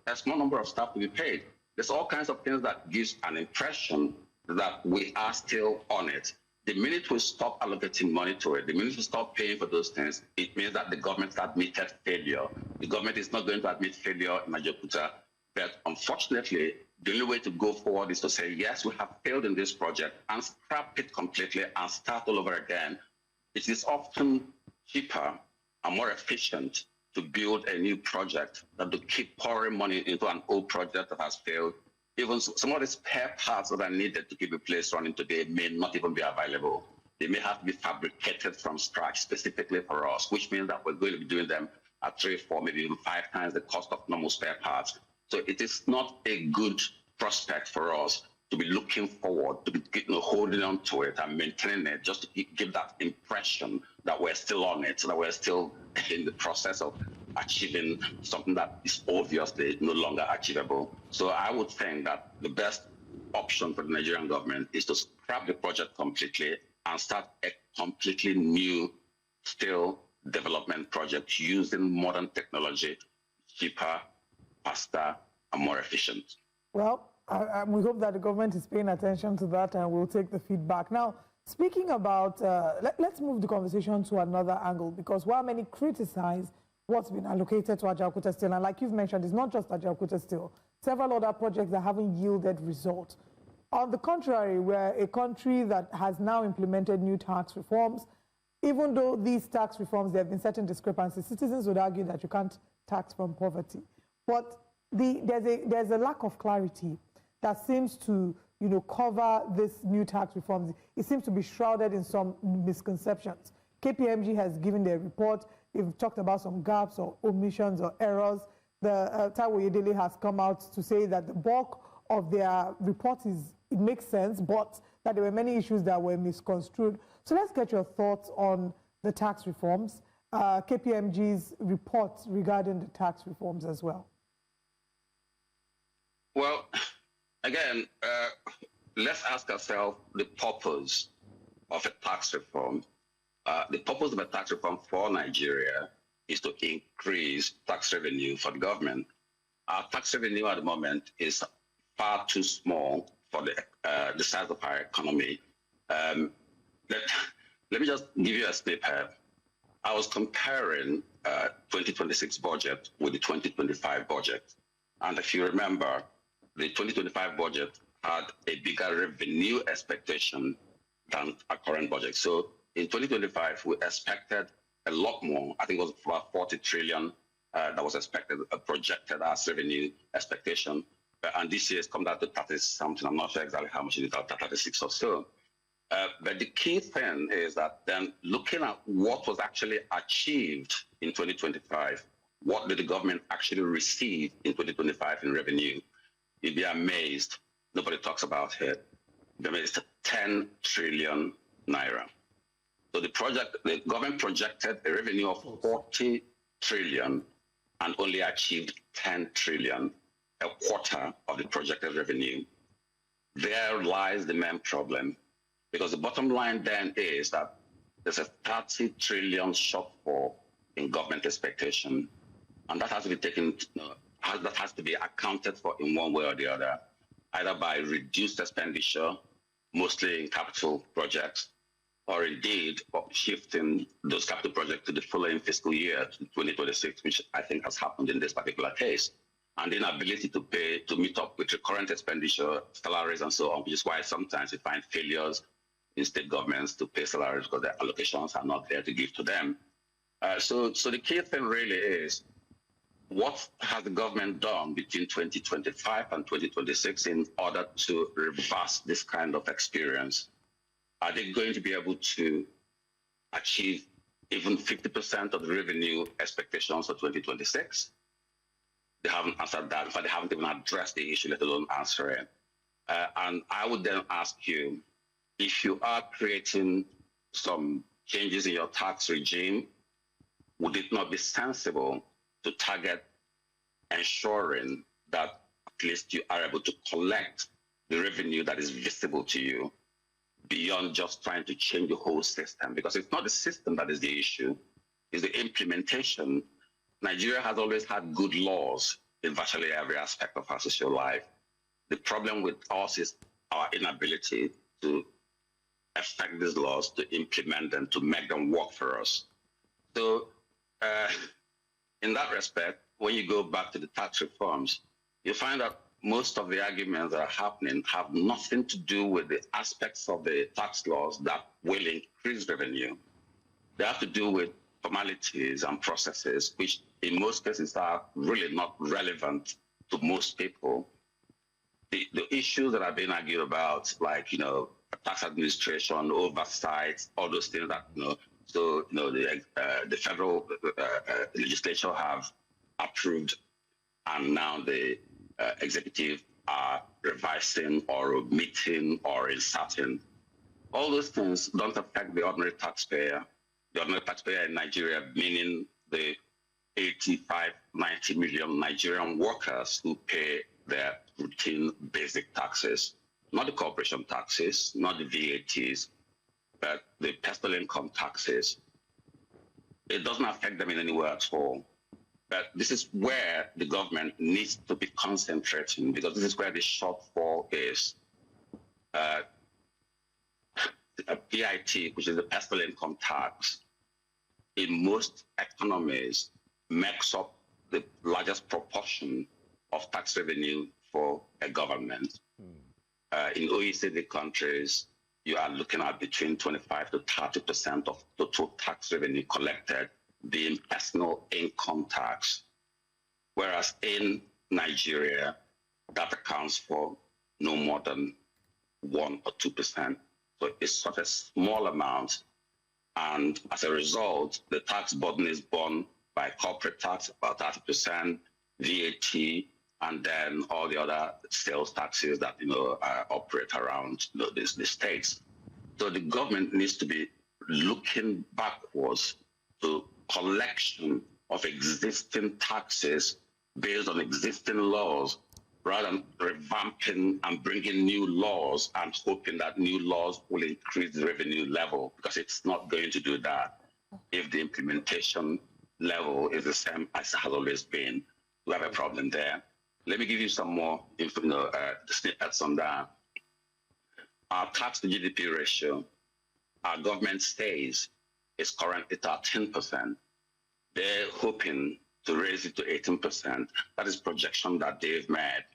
a small number of staff to be paid. There's all kinds of things that gives an impression that we are still on it. The minute we stop allocating money to it, the minute we stop paying for those things, it means that the government has admitted failure. The government is not going to admit failure in Ajaokuta, but unfortunately, the only way to go forward is to say, yes, we have failed in this project, and scrap it completely and start all over again. It is often cheaper and more efficient to build a new project than to keep pouring money into an old project that has failed. Even some of the spare parts that are needed to keep a place running today may not even be available. They may have to be fabricated from scratch specifically for us, which means that we're going to be doing them at 3, 4, maybe even 5 times the cost of normal spare parts. So it is not a good prospect for us to be looking forward, to be holding on to it and maintaining it, just to give that impression that we're still on it, that we're still in the process of achieving something that is obviously no longer achievable. So I would think that the best option for the Nigerian government is to scrap the project completely and start a completely new steel development project using modern technology, cheaper, faster, and more efficient. Well, we hope that the government is paying attention to that and we'll take the feedback. Now, speaking about, let's move the conversation to another angle, because while many criticize what's been allocated to Ajaokuta Steel, and like you've mentioned, it's not just Ajaokuta Steel, several other projects that haven't yielded results. On the contrary, we're a country that has now implemented new tax reforms. Even though these tax reforms, there have been certain discrepancies, citizens would argue that you can't tax from poverty. But there's a lack of clarity that seems to cover this new tax reforms. It seems to be shrouded in some misconceptions. KPMG has given their report. They've talked about some gaps or omissions or errors. The Taiwo Oyedele has come out to say that the bulk of their report it makes sense, but that there were many issues that were misconstrued. So let's get your thoughts on the tax reforms, KPMG's report regarding the tax reforms as well. Well, again, let's ask ourselves the purpose of a tax reform. The purpose of a tax reform for Nigeria is to increase tax revenue for the government. Our tax revenue at the moment is far too small for the size of our economy. Let me just give you a snippet. I was comparing 2026 budget with the 2025 budget. And if you remember, the 2025 budget had a bigger revenue expectation than our current budget. So in 2025, we expected a lot more. I think it was about 40 trillion that was expected, projected as revenue expectation. And this year it's come down to 30 something. I'm not sure exactly how much it is, 36 or so. But the key thing is that then looking at what was actually achieved in 2025, what did the government actually receive in 2025 in revenue? You'd be amazed. Nobody talks about it. It's 10 trillion naira. So the government projected a revenue of 40 trillion and only achieved 10 trillion, a quarter of the projected revenue. There lies the main problem, because the bottom line then is that there's a 30 trillion shortfall in government expectation, and that has to be taken, that has to be accounted for in one way or the other, either by reduced expenditure, mostly in capital projects, or indeed shifting those capital projects to the following fiscal year, 2026, which I think has happened in this particular case. And the inability to pay, to meet up with recurrent expenditure, salaries and so on, which is why sometimes you find failures in state governments to pay salaries because their allocations are not there to give to them. So the key thing really is, what has the government done between 2025 and 2026 in order to reverse this kind of experience? Are they going to be able to achieve even 50% of the revenue expectations for 2026? They haven't answered that. In fact, they haven't even addressed the issue, let alone answer it. And I would then ask you, if you are creating some changes in your tax regime, would it not be sensible to target ensuring that at least you are able to collect the revenue that is visible to you beyond just trying to change the whole system? Because it's not the system that is the issue, it's the implementation. Nigeria has always had good laws in virtually every aspect of our social life. The problem with us is our inability to affect these laws, to implement them, to make them work for us. So in that respect, when you go back to the tax reforms, you find that most of the arguments that are happening have nothing to do with the aspects of the tax laws that will increase revenue. They have to do with formalities and processes, which in most cases are really not relevant to most people. The issues that are being argued about, like, tax administration, oversight, all those things that, the federal legislature have approved, and now the executive are revising or omitting or inserting. All those things don't affect the ordinary taxpayer. The ordinary taxpayer in Nigeria, meaning the 85, 90 million Nigerian workers who pay their routine basic taxes, not the corporation taxes, not the VATs, but the personal income taxes. It doesn't affect them in any way at all. But this is where the government needs to be concentrating, because this is where the shortfall is. A PIT, which is the personal income tax, in most economies makes up the largest proportion of tax revenue for a government. In OECD countries, you are looking at between 25 to 30% of total tax revenue collected being personal income tax, whereas in Nigeria, that accounts for no more than 1 or 2%. So it's such a small amount, and as a result, the tax burden is borne by corporate tax, about 30%, VAT, and then all the other sales taxes that operate around the states. So the government needs to be looking backwards to collection of existing taxes based on existing laws, rather than revamping and bringing new laws and hoping that new laws will increase the revenue level, because it's not going to do that if the implementation level is the same as it has always been. We have a problem there. Let me give you some more snippets on that. Our tax to GDP ratio, our government says, is currently 13%. They're hoping to raise it to 18%. That is projection that they've made.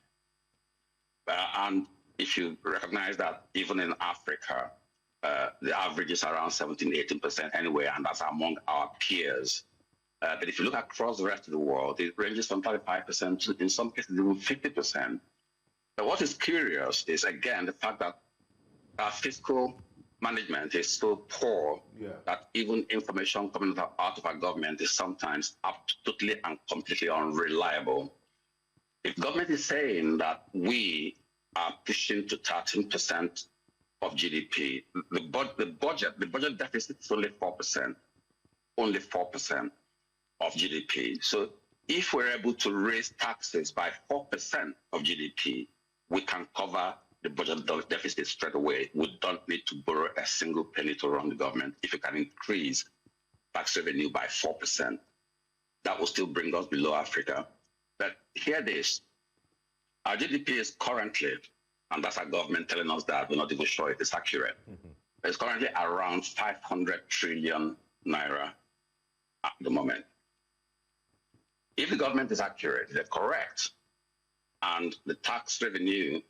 And if you recognize that even in Africa, the average is around 17, 18% anyway, and that's among our peers. But if you look across the rest of the world, it ranges from 35% to, in some cases, even 50%. But what is curious is, again, the fact that our fiscal management is so poor that even information coming out of our government is sometimes totally and completely unreliable. If government is saying that we are pushing to 13% of GDP, the budget deficit is only 4%, only 4% of GDP. So if we're able to raise taxes by 4% of GDP, we can cover the budget deficit straight away. We don't need to borrow a single penny to run the government. If you can increase tax revenue by 4%, that will still bring us below Africa. But hear this, our GDP is currently, and that's our government telling us that, we're not even sure it is accurate, it's currently around 500 trillion naira at the moment. If the government is accurate, they're correct, and the tax revenue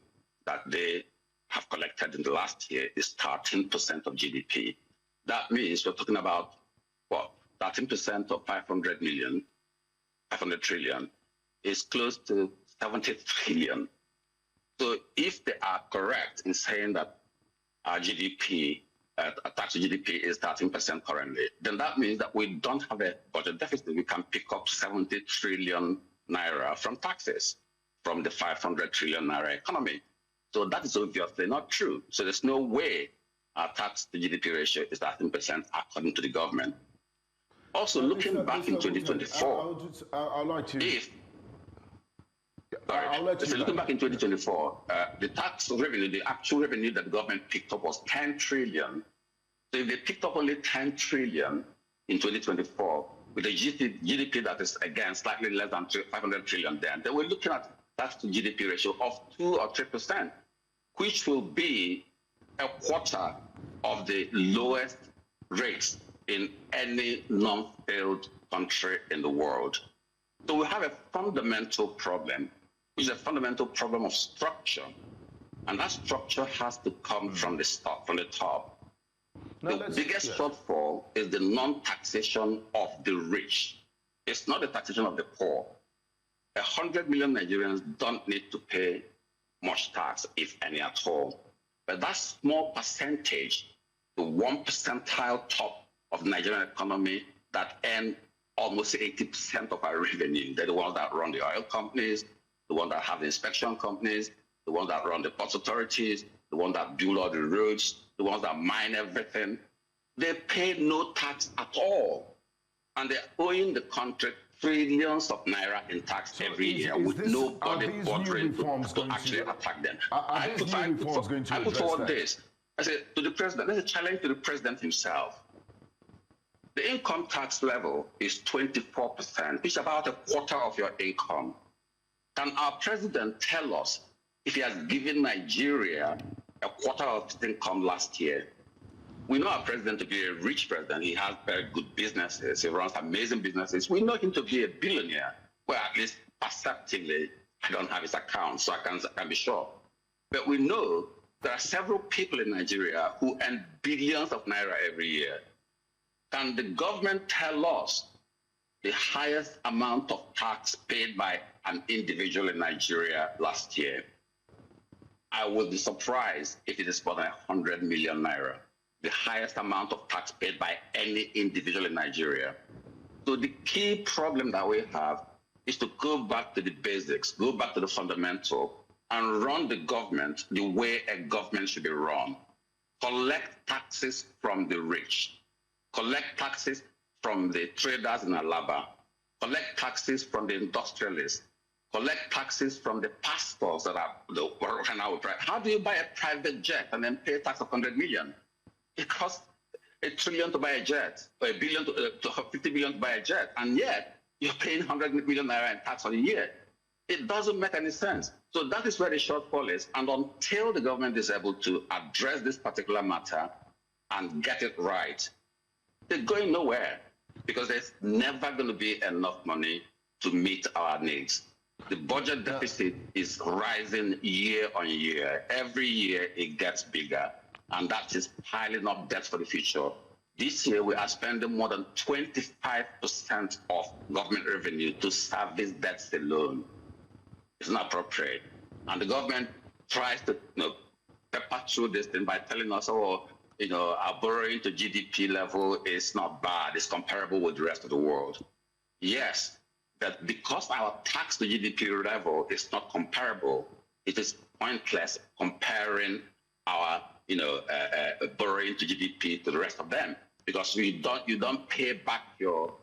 that they have collected in the last year is 13% of GDP, that means we're talking about, what, 13% of 500 trillion is close to 70 trillion. So if they are correct in saying that our GDP, tax to GDP is 13% currently, then that means that we don't have a budget deficit. We can pick up 70 trillion naira from taxes from the 500 trillion naira economy. So that is obviously not true. So there's no way our tax to GDP ratio is 13% according to the government. Also, looking back in 2024, I'd like to... looking back in 2024, the tax revenue, the actual revenue that the government picked up was 10 trillion. So if they picked up only 10 trillion in 2024, with a GDP that is, again, slightly less than 500 trillion then, they were looking at tax to GDP ratio of 2 or 3%. which will be a quarter of the lowest rates in any non-failed country in the world. So we have a fundamental problem, which is a fundamental problem of structure. And that structure has to come from the top. The biggest shortfall is the non-taxation of the rich. It's not the taxation of the poor. 100 million Nigerians don't need to pay much tax, if any at all. But that small percentage, the 1 percentile top of the Nigerian economy that earn almost 80% of our revenue, they're the ones that run the oil companies, the ones that have the inspection companies, the ones that run the port authorities, the ones that build all the roads, the ones that mine everything. They pay no tax at all. And they're owing the country trillions of naira in tax every year with nobody bothering to actually attack them. I put forward this. I said to the president, there's a challenge to the president himself. The income tax level is 24%, which is about a quarter of your income. Can our president tell us if he has given Nigeria a quarter of his income last year? We know our president to be a rich president. He has very good businesses. He runs amazing businesses. We know him to be a billionaire. Well, at least perceptively, I don't have his account, so I can be sure. But we know there are several people in Nigeria who earn billions of naira every year. Can the government tell us the highest amount of tax paid by an individual in Nigeria last year? I would be surprised if it is more than 100 million naira, the highest amount of tax paid by any individual in Nigeria. So the key problem that we have is to go back to the basics, go back to the fundamental, and run the government the way a government should be run. Collect taxes from the rich. Collect taxes from the traders in Alaba. Collect taxes from the industrialists. Collect taxes from the pastors that are working out. How do you buy a private jet and then pay a tax of 100 million? It costs $1 trillion to buy a jet, or $1 billion to 50 billion to buy a jet, and yet you're paying 100 million naira in tax on a year. It doesn't make any sense. So that is where the shortfall is. And until the government is able to address this particular matter and get it right, they're going nowhere, because there's never going to be enough money to meet our needs. The budget deficit is rising year on year. Every year it gets bigger, and that is piling up debt for the future. This year we are spending more than 25% of government revenue to service debts alone. It's not appropriate. And the government tries to pepper through this thing by telling us, oh, our borrowing to GDP level is not bad. It's comparable with the rest of the world. Yes, but because our tax to GDP level is not comparable, it is pointless comparing our borrowing to GDP to the rest of them, because you don't pay back your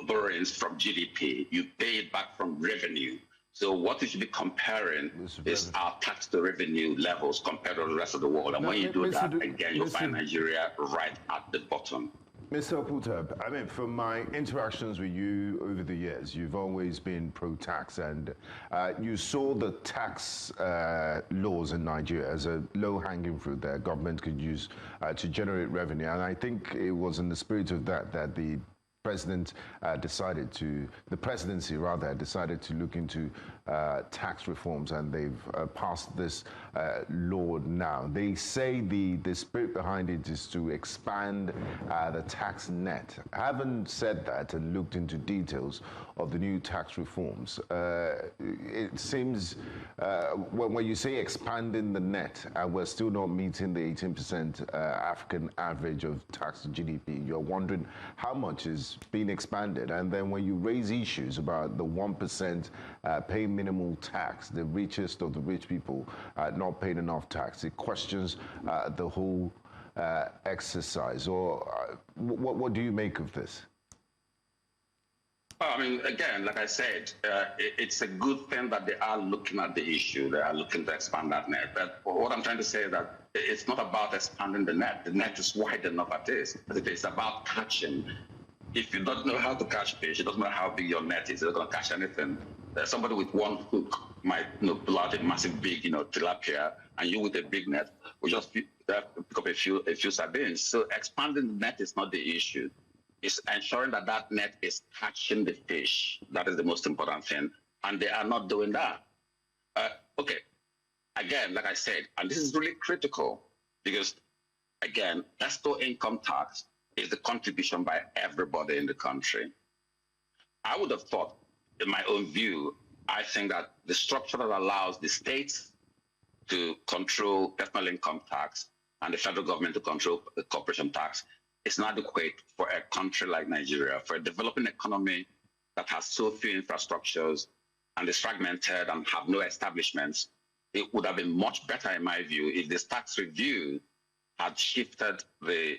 borrowings from GDP. You pay it back from revenue. So what you should be comparing is our tax to revenue levels compared to the rest of the world. And when you do that, again, you'll find Nigeria right at the bottom. Mr. Oputa, I mean, from my interactions with you over the years, you've always been pro-tax, and you saw the tax laws in Nigeria as a low-hanging fruit that government could use to generate revenue. And I think it was in the spirit of that the presidency decided to look into tax reforms, and they've passed this law now. They say the spirit behind it is to expand the tax net. I haven't said that and looked into details of the new tax reforms. It seems when you say expanding the net, and we're still not meeting the 18% African average of tax to GDP, you're wondering how much is being expanded. And then when you raise issues about the 1% pay minimal tax, the richest of the rich people not paying enough tax, it questions the whole exercise. Or what do you make of this? I mean, again, like I said, it's a good thing that they are looking at the issue. They are looking to expand that net. But what I'm trying to say is that it's not about expanding the net. The net is wide enough as it is. It's about catching. If you don't know how to catch fish, it doesn't matter how big your net is, you're not going to catch anything. Somebody with one hook might pull out a massive, big, tilapia, and you with a big net will just pick up a few sardines. So expanding the net is not the issue. It's ensuring that that net is catching the fish. That is the most important thing. And they are not doing that. Okay, again, like I said, and this is really critical because, again, personal income tax is the contribution by everybody in the country. I would have thought, in my own view, I think that the structure that allows the states to control personal income tax and the federal government to control the corporation tax is not adequate for a country like Nigeria, for a developing economy that has so few infrastructures and is fragmented and have no establishments. It would have been much better, in my view, if this tax review had shifted the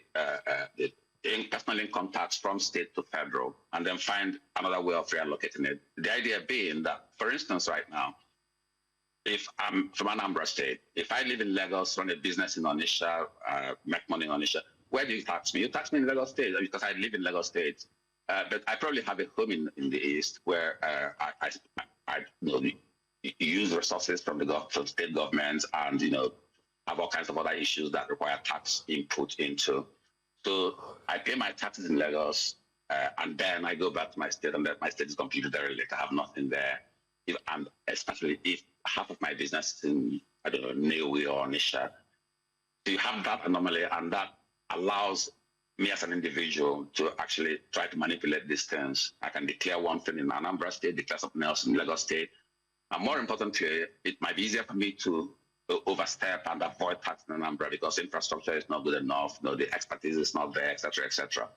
personal income tax from state to federal and then find another way of reallocating it. The idea being that, for instance, right now, if I'm from Anambra State, if I live in Lagos, run a business in Onitsha, make money in Onitsha, where do you tax me? You tax me in Lagos State because I live in Lagos State. But I probably have a home in the East where I use resources from from state governments and, have all kinds of other issues that require tax input into. So I pay my taxes in Lagos, and then I go back to my state, and then my state is completely derelict. I have nothing there. And especially if half of my business is in, I don't know, Newi or Nisha. So you have that anomaly, and that allows me as an individual to actually try to manipulate these things. I can declare one thing in Anambra State, declare something else in Lagos State. And more importantly, it might be easier for me to overstep and avoid tax in Anambra because infrastructure is not good enough, the expertise is not there, et cetera, et cetera.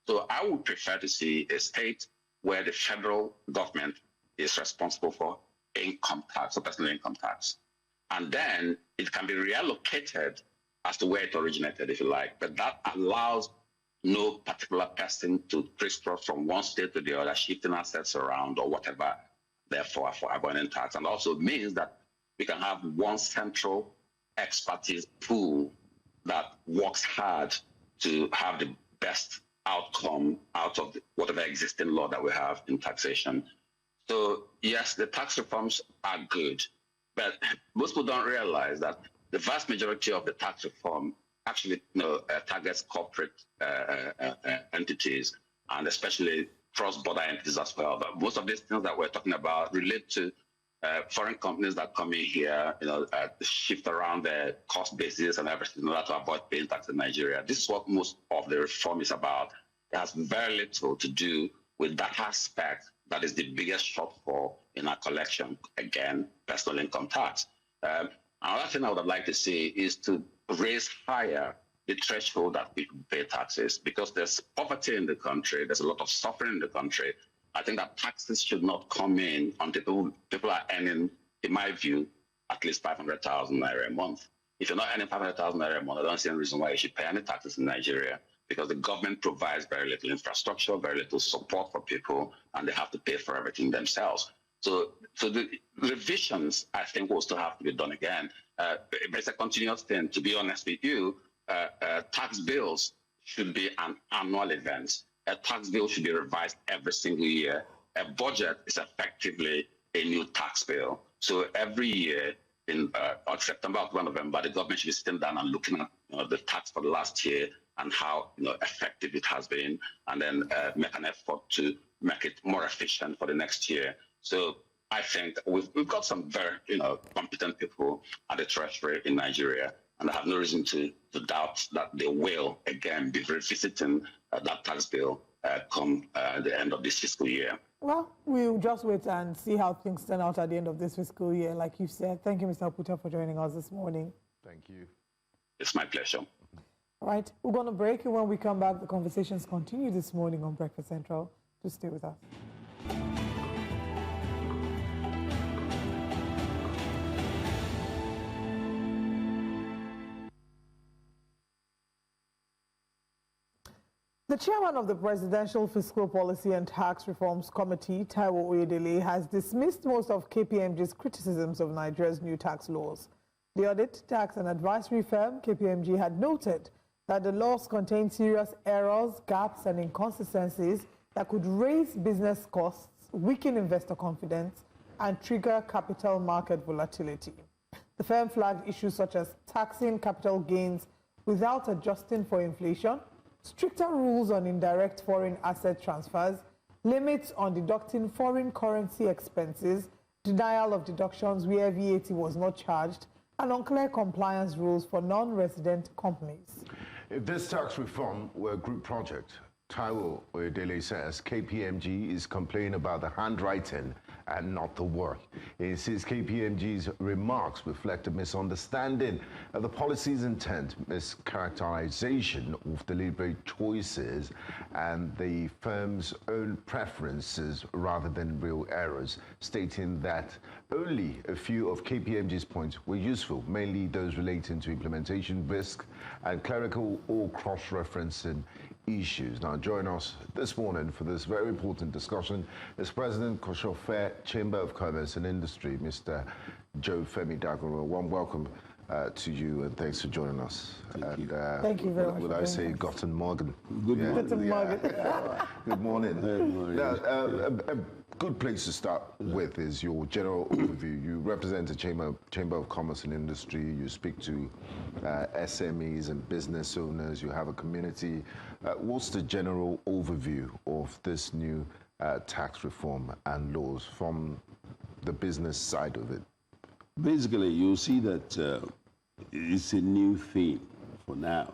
So I would prefer to see a state where the federal government is responsible for income tax, or personal income tax. And then it can be reallocated as to where it originated, if you like. But that allows no particular person to crisscross from one state to the other, shifting assets around or whatever, therefore, for avoiding tax. And also means that we can have one central expertise pool that works hard to have the best outcome out of whatever existing law that we have in taxation. So yes, the tax reforms are good, but most people don't realize that the vast majority of the tax reform actually targets corporate entities, and especially cross-border entities as well. But most of these things that we're talking about relate to foreign companies that come in here, shift around their cost basis and everything in order to avoid paying tax in Nigeria. This is what most of the reform is about. It has very little to do with that aspect that is the biggest shortfall in our collection, again, personal income tax. Another thing I would have liked to see is to raise higher the threshold that people pay taxes, because there's poverty in the country, there's a lot of suffering in the country. I think that taxes should not come in until people are earning, in my view, at least 500,000 naira a month. If you're not earning 500,000 naira a month, I don't see any reason why you should pay any taxes in Nigeria, because the government provides very little infrastructure, very little support for people, and they have to pay for everything themselves. So the revisions, I think, will still have to be done again. But it's a continuous thing. To be honest with you, tax bills should be an annual event. A tax bill should be revised every single year. A budget is effectively a new tax bill. So every year, in September, October, November, the government should be sitting down and looking at the tax for the last year and how effective it has been, and then make an effort to make it more efficient for the next year. So I think we've got some very competent people at the Treasury in Nigeria, and I have no reason to doubt that they will again be revisiting that tax bill come the end of this fiscal year. Well, we'll just wait and see how things turn out at the end of this fiscal year, like you said. Thank you, Mr. Oputa, for joining us this morning. Thank you. It's my pleasure. All right, we're going to break, and when we come back, the conversations continue this morning on Breakfast Central. Just stay with us. The chairman of the Presidential Fiscal Policy and Tax Reforms Committee, Taiwo Oyedele, has dismissed most of KPMG's criticisms of Nigeria's new tax laws. The audit, tax and advisory firm, KPMG, had noted that the laws contain serious errors, gaps and inconsistencies that could raise business costs, weaken investor confidence, and trigger capital market volatility. The firm flagged issues such as taxing capital gains without adjusting for inflation, stricter rules on indirect foreign asset transfers, limits on deducting foreign currency expenses, denial of deductions where VAT was not charged, and unclear compliance rules for non-resident companies. If this tax reform were a group project, Taiwo Oyedele says KPMG is complaining about the handwriting and not the work. He says KPMG's remarks reflect a misunderstanding of the policy's intent, mischaracterization of deliberate choices, and the firm's own preferences rather than real errors, stating that only a few of KPMG's points were useful, mainly those relating to implementation risk and clerical or cross-referencing issues. Now, join us this morning for this very important discussion is President Koshofe Chamber of Commerce and Industry, Mr. Joe Femi Dagoro. Warm welcome to you, and thanks for joining us. Thank you very much. Would I say Guten Morgen? Good morning. Guten Morgen. Good morning. Good morning. Now, a good place to start with is your general overview. You represent the Chamber of Commerce and Industry. You speak to SMEs and business owners. You have a community. What's the general overview of this new tax reform and laws from the business side of it? Basically, you see that it's a new thing for now.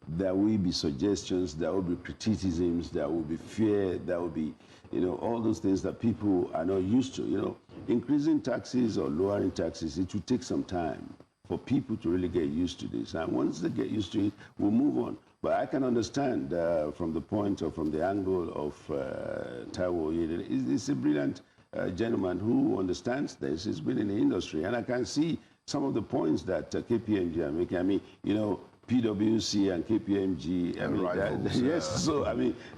There will be suggestions, there will be criticisms, there will be fear, there will be, all those things that people are not used to. Increasing taxes or lowering taxes, it will take some time for people to really get used to this. And once they get used to it, we'll move on. But I can understand from the point or from the angle of Taiwo Oyedele. He's a brilliant gentleman who understands this. He's been in the industry. And I can see some of the points that KPMG are making. I mean, PwC and KPMG. Yes, so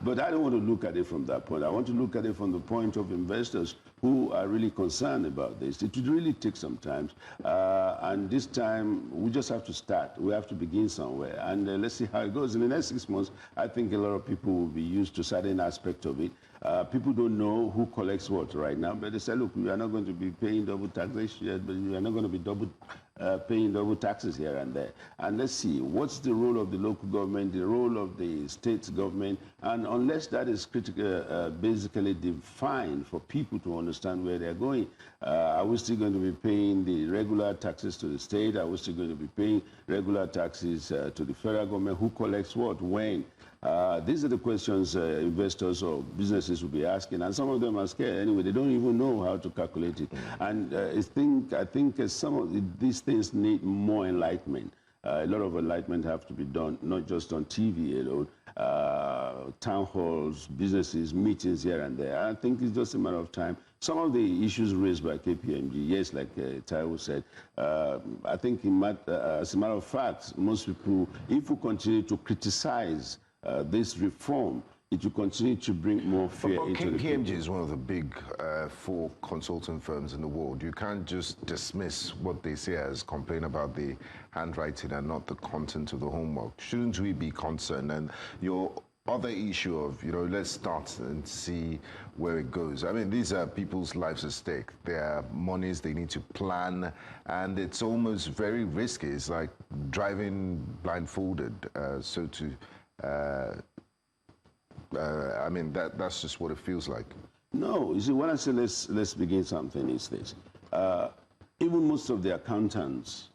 but I don't want to look at it from that point. I want to look at it from the point of investors who are really concerned about this. It would really take some time. And this time, we just have to start. We have to begin somewhere. And let's see how it goes. In the next 6 months, I think a lot of people will be used to certain aspects of it. People don't know who collects what right now, but they say, look, we are not going to be paying double taxation, but we are not going to be paying double taxes here and there. And let's see, what's the role of the local government, the role of the state government, and unless that is basically defined for people to understand where they're going, are we still going to be paying the regular taxes to the state? Are we still going to be paying regular taxes to the federal government? Who collects what, when? These are the questions investors or businesses will be asking, and some of them are scared anyway. They don't even know how to calculate it. And I think some of these things need more enlightenment. A lot of enlightenment have to be done, not just on TV alone. Town halls, businesses, meetings here and there. I think it's just a matter of time. Some of the issues raised by KPMG, yes, like Taiwo said, I think as a matter of fact, most people, if we continue to criticize this reform, it will continue to bring more fear into the people. KPMG is one of the big 4 consulting firms in the world. You can't just dismiss what they say as complain about the handwriting and not the content of the homework. Shouldn't we be concerned? And your other issue of, let's start and see where it goes. I mean, these are people's lives at stake. Their monies, they need to plan, and it's almost very risky. It's like driving blindfolded, that's just what it feels like. No, you see, when I say let's begin something, is this. Even most of the accountants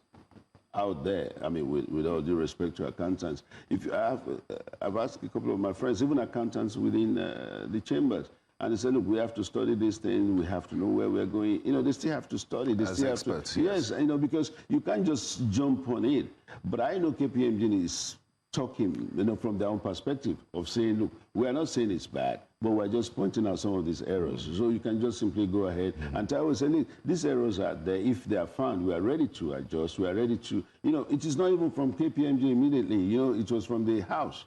out there, with all due respect to accountants, I've asked a couple of my friends, even accountants within the chambers, and they say, look, we have to study this thing, we have to know where we're going. They still have to study. They As still experts, have to, yes. Yes, because you can't just jump on it. But I know KPMG is talking, from their own perspective of saying, look, we are not saying it's bad, but we're just pointing out some of these errors. So you can just simply go ahead and tell us, these errors are there. If they are found, we are ready to adjust. We are ready to, it is not even from KPMG immediately. It was from the House.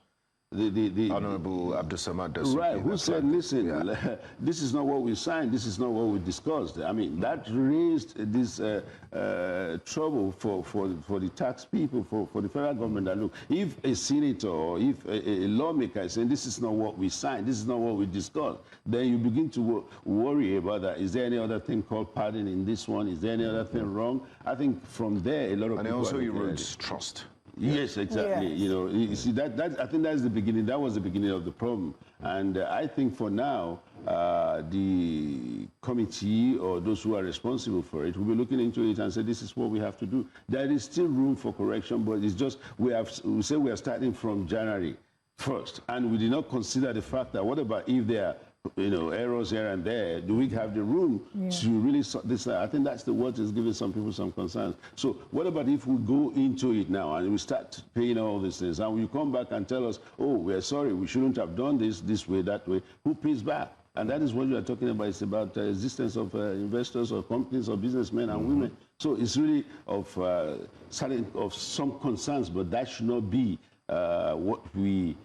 Honorable Abdulsamad Dasuki. Right, who said, listen, this is not what we signed, this is not what we discussed. I mean, that raised this trouble for the tax people, for the federal government. That look, if a senator or if a lawmaker is saying this is not what we signed, this is not what we discussed, then you begin to worry about that. Is there any other thing called pardon in this one? Is there any other thing wrong? I think from there, a lot of people... And also erodes trust. Yes, exactly. Yes. You know, you see, I think that's the beginning. That was the beginning of the problem. And I think for now, the committee or those who are responsible for it will be looking into it and say, this is what we have to do. There is still room for correction, but it's just, we say we are starting from January 1st. And we did not consider the fact that what about if there are, you know, errors here and there? Do we have the room to really sort this out? I think that's the word is giving some people some concerns. So what about if we go into it now and we start paying all these things and you come back and tell us, oh, we're sorry, we shouldn't have done this way, that way? Who pays back? And that is what you are talking about. It's about the existence of investors or companies or businessmen and women. So it's really of some concerns, but that should not be what we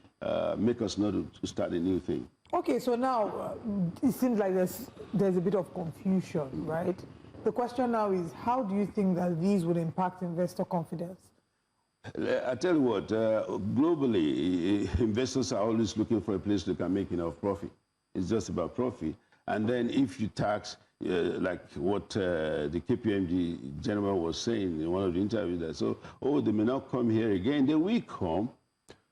make us not to start a new thing. Okay, so now it seems like there's a bit of confusion, right? The question now is, how do you think that these would impact investor confidence? I tell you what, globally, investors are always looking for a place they can make enough profit. It's just about profit. And then if you tax, like what the KPMG gentleman was saying in one of the interviews, that so, oh, they may not come here again. They will come.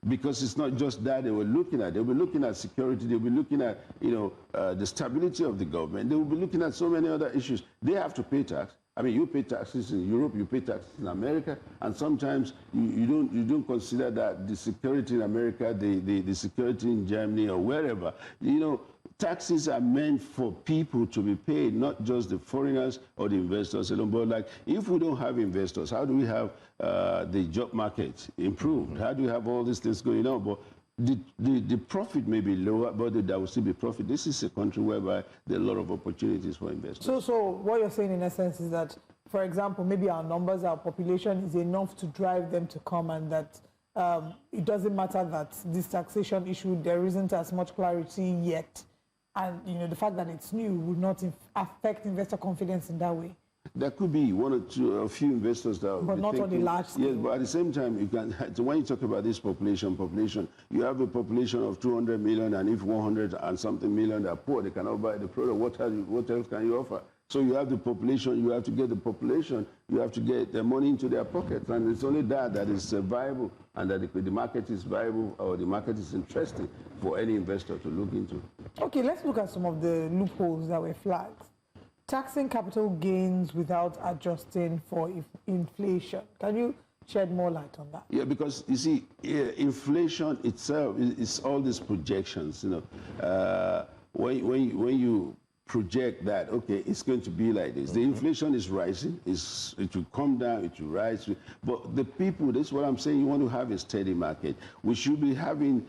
Because it's not just that they were looking at. They'll be looking at security. They'll be looking at, you know, the stability of the government. They will be looking at so many other issues. They have to pay tax. I mean, you pay taxes in Europe, you pay taxes in America, and sometimes you don't consider that the security in America, the security in Germany or wherever, you know, taxes are meant for people to be paid, not just the foreigners or the investors alone. But like, if we don't have investors, how do we have the job market improved? How do we have all these things going on? But the profit may be lower, but there will still be profit. This is a country whereby there are a lot of opportunities for investors. So what you're saying in essence is that, for example, maybe our numbers, our population is enough to drive them to come, and that it doesn't matter that this taxation issue, there isn't as much clarity yet. And, you know, the fact that it's new would not affect investor confidence in that way. There could be one or two, a few investors that but not thinking, on the large scale. Yes, but at the same time, you can. When you talk about this population, you have a population of 200 million, and if 100 and something million are poor, they cannot buy the product. What else can you offer? So you have the population. You have to get the population. You have to get the money into their pockets, and it's only that is viable, and that the market is viable, or the market is interesting for any investor to look into. Okay, let's look at some of the loopholes that were flagged. Taxing capital gains without adjusting for inflation. Can you shed more light on that? Yeah, because you see, inflation itself is all these projections. You know, when you project that, okay, it's going to be like this. The inflation is rising. It will come down, it will rise. But the people, that's what I'm saying, you want to have a steady market. We should be having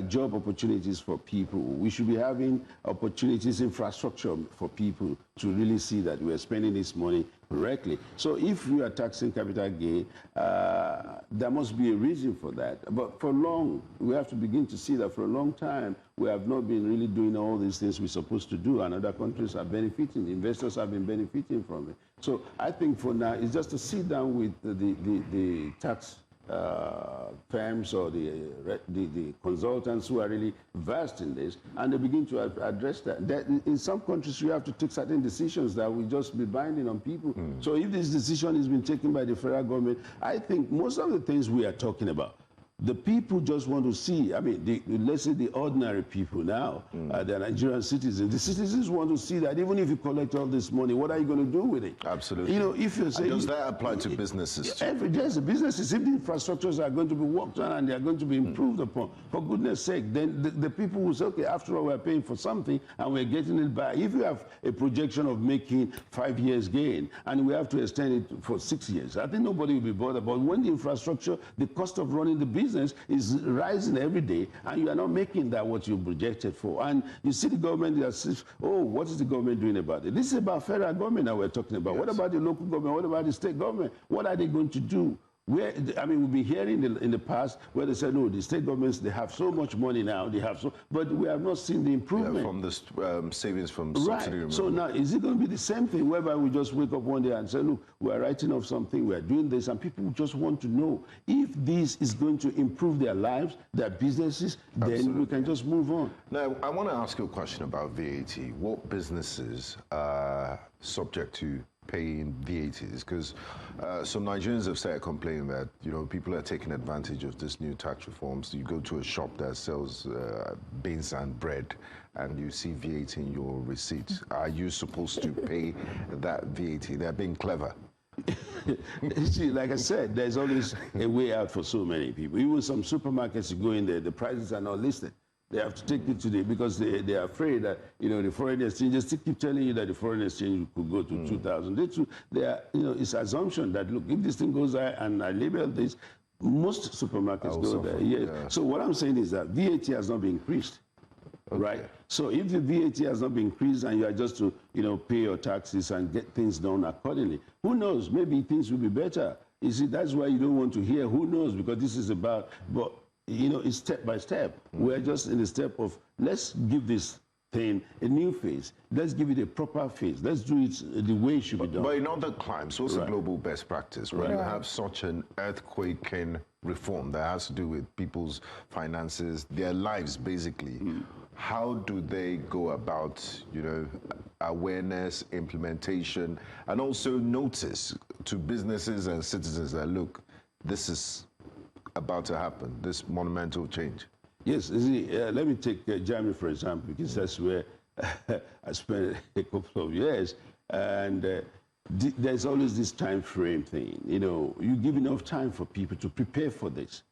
job opportunities for people. We should be having opportunities, infrastructure for people to really see that we are spending this money correctly. So if we are taxing capital gain, there must be a reason for that. But for long, we have to begin to see that for a long time, we have not been really doing all these things we're supposed to do, and other countries are benefiting. Investors have been benefiting from it. So I think for now, it's just to sit down with the tax firms or the consultants who are really versed in this, and they begin to address that. In some countries, you have to take certain decisions that will just be binding on people. So if this decision has been taken by the federal government, I think most of the things we are talking about, the people just want to see, I mean, let's say the ordinary people now, the Nigerian citizens, the citizens want to see that even if you collect all this money, what are you going to do with it? Absolutely. You know, if you say... Does that apply to businesses too? Yes, the businesses, if the infrastructures are going to be worked on and they are going to be improved upon, for goodness sake, then the people will say, okay, after all, we're paying for something and we're getting it back. If you have a projection of making 5 years gain and we have to extend it for 6 years, I think nobody will be bothered. But when the infrastructure, the cost of running the business is rising every day, and you are not making that what you projected for. And you see the government that says, oh, what is the government doing about it? This is about federal government that we're talking about. Yes. What about the local government? What about the state government? What are they going to do I mean, we've been hearing in the past where they said, no, the state governments, they have so much money now, but we have not seen the improvement. Yeah, from the savings from subsidy. Right. So now, is it going to be the same thing whereby we just wake up one day and say, look, we're writing off something, we're doing this, and people just want to know if this is going to improve their lives, their businesses, then we can just move on. Now, I want to ask you a question about VAT. What businesses are subject to paying VATs? Because some Nigerians have started complaining that, you know, people are taking advantage of this new tax reforms. You go to a shop that sells beans and bread and you see VAT in your receipt. Are you supposed to pay that VAT? They're being clever. See, like I said, there's always a way out for so many people. Even some supermarkets, you go in there, the prices are not listed. They have to take it today because they are afraid that, you know, the foreign exchange, they still keep telling you that the foreign exchange could go to 2,000. They are, you know, it's assumption that, look, if this thing goes high and I label this, most supermarkets go there. Yeah. So what I'm saying is that VAT has not been increased, right? So if the VAT has not been increased and you are just to, you know, pay your taxes and get things done accordingly, who knows? Maybe things will be better. You see, that's why you don't want to hear who knows, because this is about, but you know, it's step by step. We're just in the step of, let's give this thing a new phase. Let's give it a proper phase. Let's do it the way it should be done. But in other climes, what's a global best practice? When you have such an earthquaking reform that has to do with people's finances, their lives, basically, how do they go about, you know, awareness, implementation, and also notice to businesses and citizens that, look, this is about to happen, this monumental change? Yes, see, let me take Germany, for example, because that's where I spent a couple of years, and there's always this time frame thing. You know, you give enough time for people to prepare for this.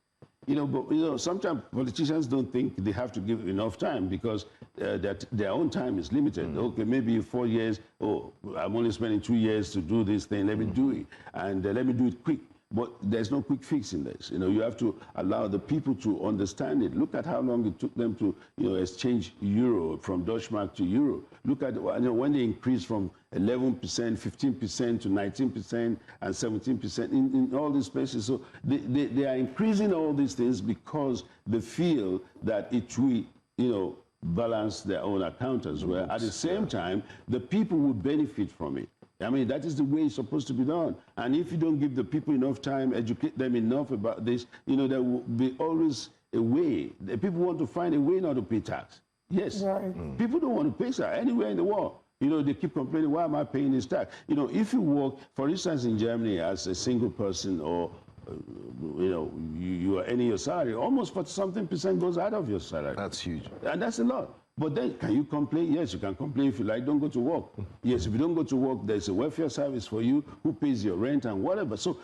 You know, but, you know, sometimes politicians don't think they have to give enough time because that their own time is limited. Okay, maybe 4 years, oh, I'm only spending 2 years to do this thing, let me do it, and let me do it quick. But there's no quick fix in this. You know, you have to allow the people to understand it. Look at how long it took them to, you know, exchange euro from Deutschmark to euro. Look at, you know, when they increased from 11%, 15% to 19% and 17% in all these places. So they are increasing all these things because they feel that it will, you know, balance their own account as well. At the same time, the people will benefit from it. I mean, that is the way it's supposed to be done. And if you don't give the people enough time, educate them enough about this, you know, there will be always a way. The people want to find a way not to pay tax. Yes. Right. People don't want to pay tax anywhere in the world. You know, they keep complaining, why am I paying this tax? You know, if you work, for instance, in Germany as a single person or, you know, you are earning your salary, almost 40-something% goes out of your salary. That's huge. And that's a lot. But then, can you complain? Yes, you can complain if you like. Don't go to work. Yes, if you don't go to work, there's a welfare service for you who pays your rent and whatever. So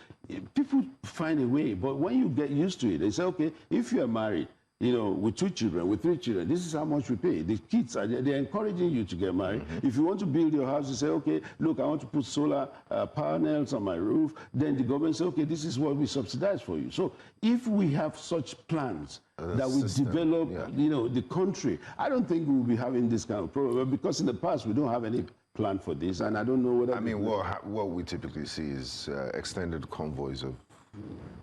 people find a way. But when you get used to it, they say, okay, if you are married, you know, with 2 children, with 3 children, this is how much we pay. The kids, they're encouraging you to get married. If you want to build your house, you say, okay, look, I want to put solar panels on my roof. Then the government says, okay, this is what we subsidize for you. So if we have such plans that we develop, you know, the country, I don't think we'll be having this kind of problem because in the past we don't have any plan for this, and I don't know whether... I mean, what we typically see is extended convoys of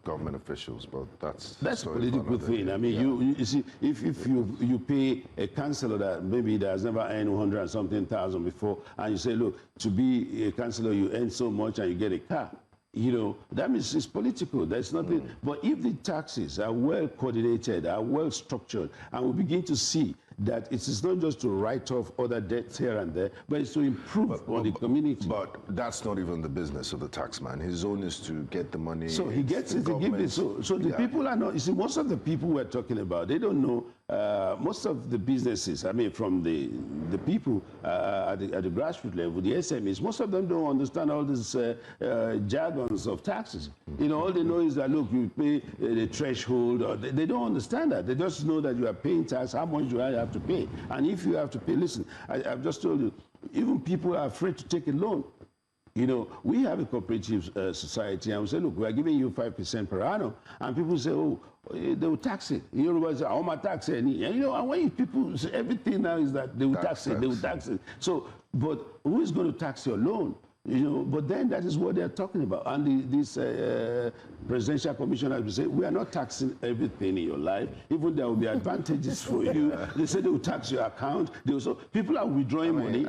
government officials, but that's a political thing. I mean, you see, if you pay a councillor that maybe that has never earned 100 and something thousand before, and you say, look, to be a councillor you earn so much and you get a car, you know, that means it's political. There's nothing. But if the taxes are well coordinated, are well structured, and we begin to see that it is not just to write off other debts here and there, but it's to improve on the community. But that's not even the business of the taxman. His own is to get the money. So he gets it to give it. So the people are not, you see, most of the people we're talking about, they don't know, most of the businesses, I mean, from the people at the grassroots level, the SMEs, most of them don't understand all these jargons of taxes. You know, all they know is that, look, you pay the threshold, or they don't understand that. They just know that you are paying tax, how much do I have to pay? And if you have to pay, listen, I've just told you, even people are afraid to take a loan. You know, we have a cooperative society, and we say, look, we are giving you 5% per annum. And people say, oh, they will tax it. You know, say, how much tax it? And you know, and when people say everything now is that they will tax it, they will tax it. So, but who is going to tax your loan? You know, but then that is what they're talking about. And this presidential commission, as we say, we are not taxing everything in your life. Even there will be advantages for you. They say they will tax your account. They also, people are withdrawing money.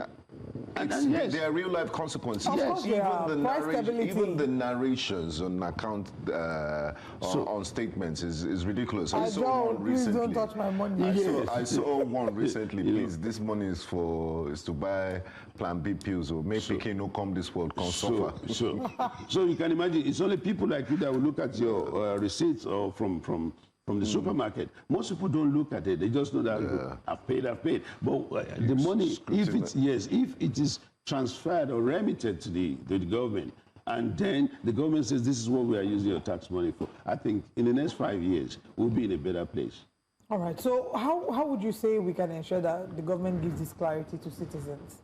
And yes, there are real life consequences. Of course, even the narrations on account on statements is ridiculous. I saw one recently. Please don't touch my money. I saw one recently. Please, this money is to buy Plan B pills or make Peking no come this world come suffer. So you can imagine it's only people like you that will look at your receipts or from the supermarket. Most people don't look at it. They just know that I've paid. But the money, if it is transferred or remitted to the government, and then the government says this is what we are using your tax money for, I think in the next 5 years we'll be in a better place. All right. So how would you say we can ensure that the government gives this clarity to citizens?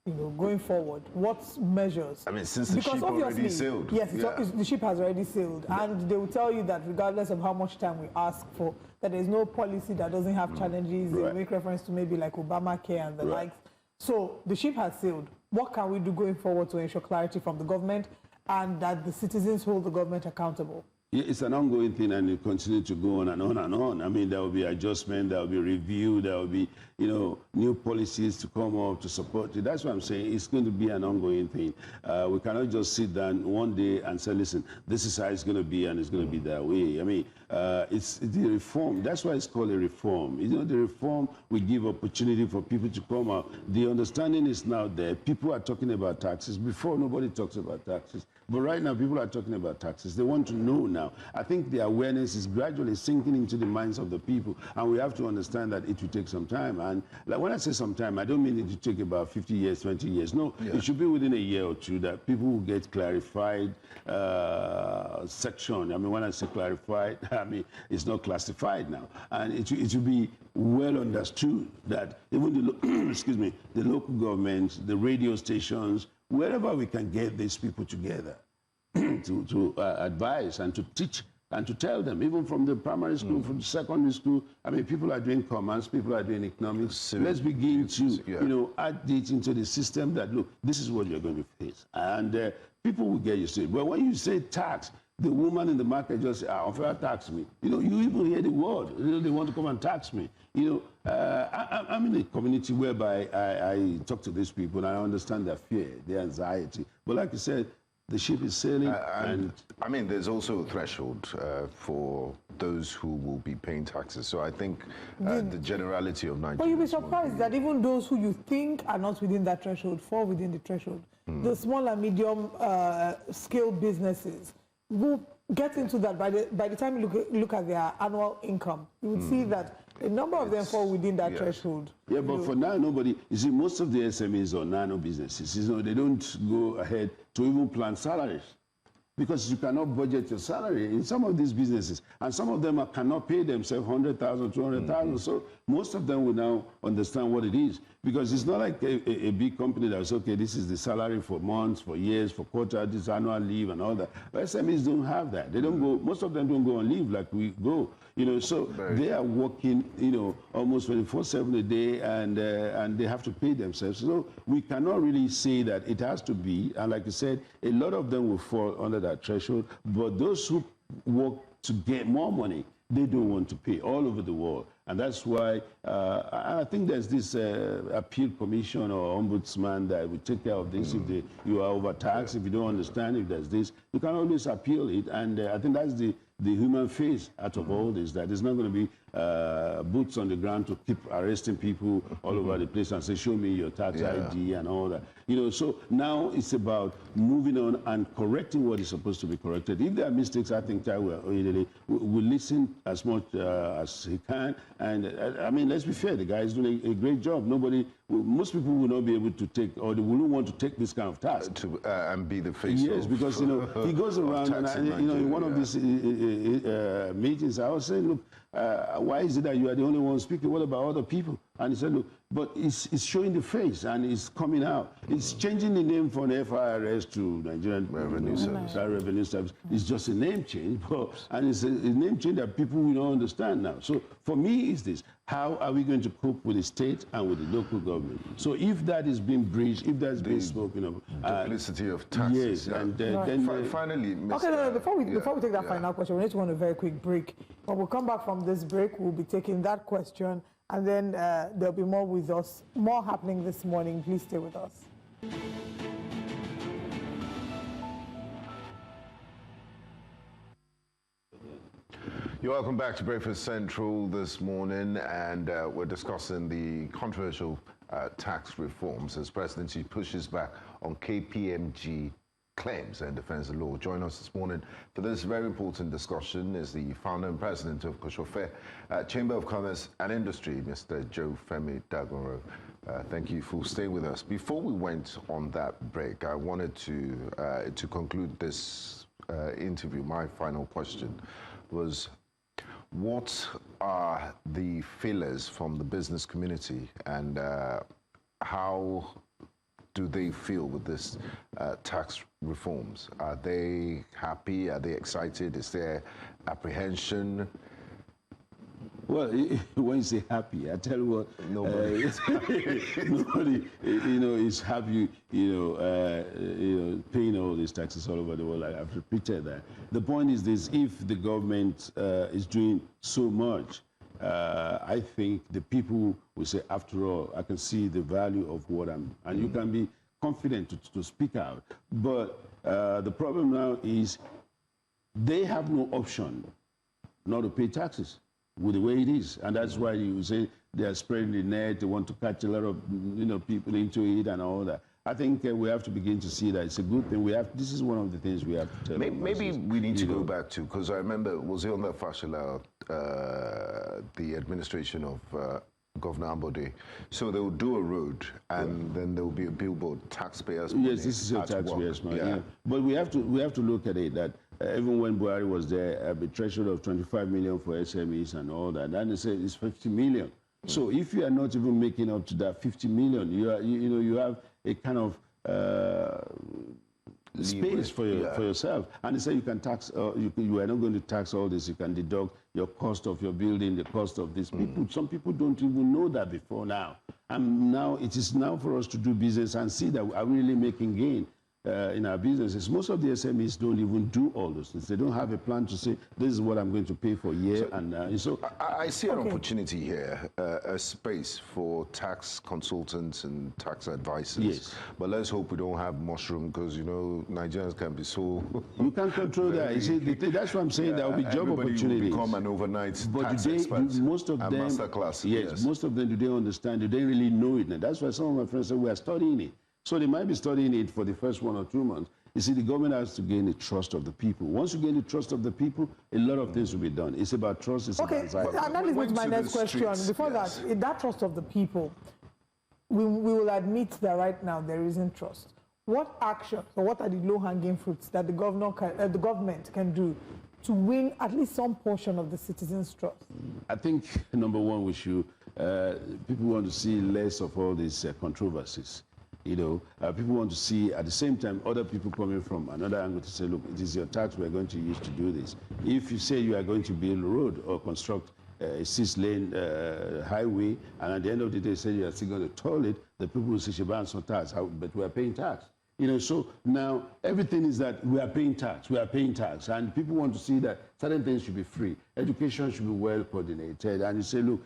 You know, going forward, what measures? I mean, since the ship already sailed. Yes, the ship has already sailed. And they will tell you that regardless of how much time we ask for, that there's no policy that doesn't have challenges. They make reference to maybe like Obamacare and the likes. So the ship has sailed. What can we do going forward to ensure clarity from the government and that the citizens hold the government accountable? It's an ongoing thing, and it continue to go on and on and on. I mean, there will be adjustment, there will be review, there will be, you know, new policies to come up to support it. That's what I'm saying. It's going to be an ongoing thing. We cannot just sit down one day and say, listen, this is how it's going to be, and it's going to be that way. I mean, it's the reform. That's why it's called a reform. You know, the reform will give opportunity for people to come out. The understanding is now there. People are talking about taxes. Before, nobody talks about taxes. But right now, people are talking about taxes. They want to know now. I think the awareness is gradually sinking into the minds of the people, and we have to understand that it will take some time. And like when I say some time, I don't mean it to take about 50 years, 20 years. No, it should be within a year or two that people will get clarified section. I mean, when I say clarified, I mean, it's not classified now. And it will be well understood that even the, excuse me, the local governments, the radio stations, wherever we can get these people together to advise and to teach and to tell them, even from the primary school, from the secondary school. I mean, people are doing commerce, people are doing economics. Let's begin to, you know, add it into the system that, look, this is what you're going to face. And people will get used to it. But when you say tax, the woman in the market just say, unfair tax me. You know, you even hear the word. You know, they want to come and tax me. You know, I'm in a community whereby I talk to these people and I understand their fear, their anxiety. But like you said, the ship is sailing. And I mean, there's also a threshold for those who will be paying taxes. So I think the generality of Nigeria. But you'll be surprised that even those who you think are not within that threshold fall within the threshold. The small and medium scale businesses will get into that by the time you look at their annual income. You would see that a number of them fall within that threshold. Yeah, but for now, nobody, you see, most of the SMEs or nano businesses, you know, they don't go ahead to even plan salaries because you cannot budget your salary in some of these businesses. And some of them cannot pay themselves 100,000, 200,000. So most of them will now understand what it is. Because it's not like a big company that says, okay, this is the salary for months, for years, for quarter, this annual leave and all that. But SMEs don't have that. They don't go, most of them don't go on leave like we go. You know, so they are working, you know, almost 24/7 a day, and they have to pay themselves. So we cannot really say that it has to be, and like you said, a lot of them will fall under that threshold, but those who work to get more money, they don't want to pay all over the world. And that's why I think there's this appeal commission or ombudsman that will take care of this. If you are overtaxed, if you don't understand, if there's this, you can always appeal it. And I think that's the human face out of all this, that there's not going to be boots on the ground to keep arresting people all over the place and say, show me your tax ID and all that. You know, so now it's about moving on and correcting what is supposed to be corrected. If there are mistakes, I think Taiwo Oyedele will listen as much as he can. And I mean, let's be fair, the guy is doing a great job. Most people will not be able to take, or they wouldn't want to take this kind of task. And be the face of, because, you know, he goes around and, you know, in one of these meetings, I was saying, look, why is it that you are the only one speaking? What about other people? And he said, look, but it's showing the face and it's coming out. It's changing the name from FIRS to Nigerian Revenue Service. It's just a name change, and it's a name change that people will not understand now. So for me, it's this. how are we going to cope with the state and with the local government? So if that is being breached, if that's being spoken of, duplicity of taxes. yes, and finally, Mr. Okay, no, before we take that final question, we need to go on a very quick break. But we'll come back from this break. We'll be taking that question, and then there'll be more with us, more happening this morning. Please stay with us. You're welcome back to Breakfast Central this morning, and we're discussing the controversial tax reforms as Presidency pushes back on KPMG claims and defends the law. Join us this morning for this very important discussion is the founder and president of Koshofe Chamber of Commerce and Industry, Mr. Joe Femi Dagunro. Thank you for staying with us. Before we went on that break, I wanted to conclude this interview. My final question was, what are the feelers from the business community, and how do they feel with this tax reforms? Are they happy? Are they excited? Is there apprehension? Well, when you say happy, I tell you what, nobody, is happy, paying all these taxes all over the world. I've repeated that. The point is this: if the government is doing so much, I think the people will say, after all, I can see the value of what I'm, and you can be confident to speak out. But the problem now is they have no option not to pay taxes with the way it is, and that's why you say they are spreading the net. They want to catch a lot of people into it and all that. I think we have to begin to see that it's a good thing. This is one of the things we have to tell. Maybe we need to go back to, because I remember, was it on that Fashola, the administration of Governor Ambode? So they will do a road, and then there will be a billboard, taxpayers' money. Yes, this is your taxpayers' money. Yeah. But we have to look at it that even when Buhari was there, a threshold of 25 million for SMEs and all that, and they say it's 50 million. So if you are not even making up to that 50 million, you have a kind of space for yourself. And they say you can tax, you are not going to tax all this. You can deduct your cost of your building, the cost of this. Some people don't even know that before now. And now it is now for us to do business and see that we are really making gain in our businesses. Most of the SMEs don't even do all those things. They don't have a plan to say, this is what I'm going to pay for a year. I see an opportunity here, a space for tax consultants and tax advisors. Yes. But let's hope we don't have mushroom, because, Nigerians can be so... You can't control that. You see, that's what I'm saying. There will be job opportunities. Become an overnight tax expert. Most of them, masterclass. Yes, most of them, do they understand? Do they really know it? And that's why some of my friends say, we are studying it. So they might be studying it for the first 1 or 2 months. You see, the government has to gain the trust of the people. Once you gain the trust of the people, a lot of things will be done. It's about trust. It's about anxiety. And that leads me to my next question. Before that trust of the people, we will admit that right now there isn't trust. What actions, or what are the low-hanging fruits that the government can do to win at least some portion of the citizens' trust? I think, number one, we should, people want to see less of all these controversies. People want to see, at the same time, other people coming from another angle to say, look, it is your tax we're going to use to do this. If you say you are going to build a road or construct a 6-lane highway, and at the end of the day say you are still going to toll it, the people will say, Shaban, some tax, but we are paying tax. So now everything is that we are paying tax, and people want to see that certain things should be free. Education should be well coordinated, and you say, look,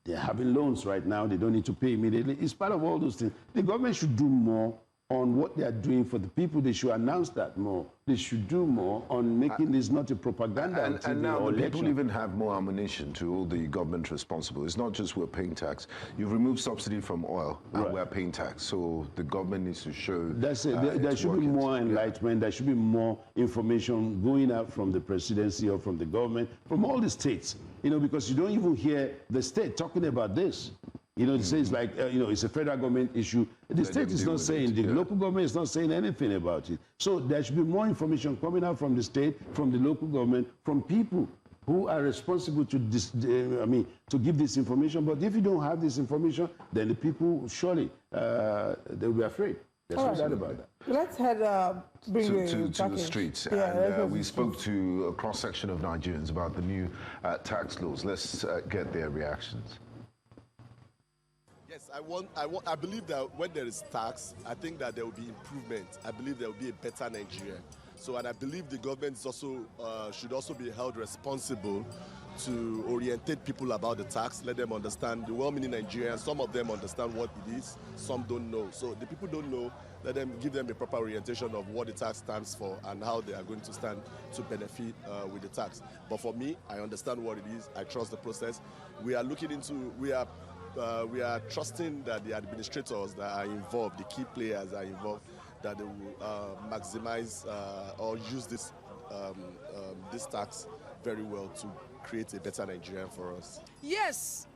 they're having loans right now. They don't need to pay immediately. It's part of all those things. The government should do more on what they are doing for the people. They should announce that more. They should do more on making this not a propaganda. And now the people even have more ammunition to hold the government responsible. It's not just we're paying tax. You've removed subsidy from oil, and we're paying tax. So the government needs to show. That's it. There should be more enlightenment. There should be more information going out from the presidency or from the government, from all the states. Because you don't even hear the state talking about this. It says like, it's a federal government issue. The state is not saying, the local government is not saying anything about it. So there should be more information coming out from the state, from the local government, from people who are responsible to give this information. But if you don't have this information, then the people surely they'll be afraid. There's no doubt about that. Let's head to the streets. Yeah, and we spoke to a cross-section of Nigerians about the new tax laws. Let's get their reactions. Yes, I believe that when there is tax, I think that there will be improvement. I believe there will be a better Nigeria. So, and I believe the government is also should also be held responsible to orientate people about the tax, let them understand, the well-meaning Nigerians, some of them understand what it is, some don't know. So the people don't know, let them give them a proper orientation of what the tax stands for and how they are going to stand to benefit with the tax. But for me, I understand what it is. I trust the process. We are looking into, we are trusting that the administrators that are involved, the key players are involved, that they will maximize or use this tax very well to create a better Nigeria for us. Yes,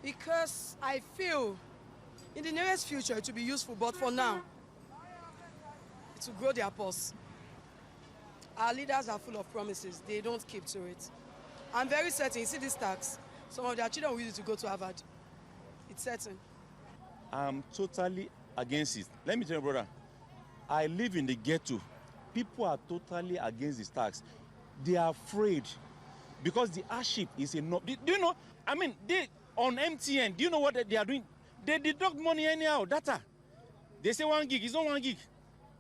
because I feel in the nearest future it will be useful, but for now, it will grow their purse. Our leaders are full of promises. They don't keep to it. I'm very certain, you see this tax, some of their children will use it to go to Harvard. It's certain. I'm totally against it. Let me tell you, brother, I live in the ghetto. People are totally against this tax. They are afraid because the hardship is enough. Do you know? I mean, they on MTN, do you know what they are doing? They deduct money anyhow, data. They say 1 gig, it's not 1 gig.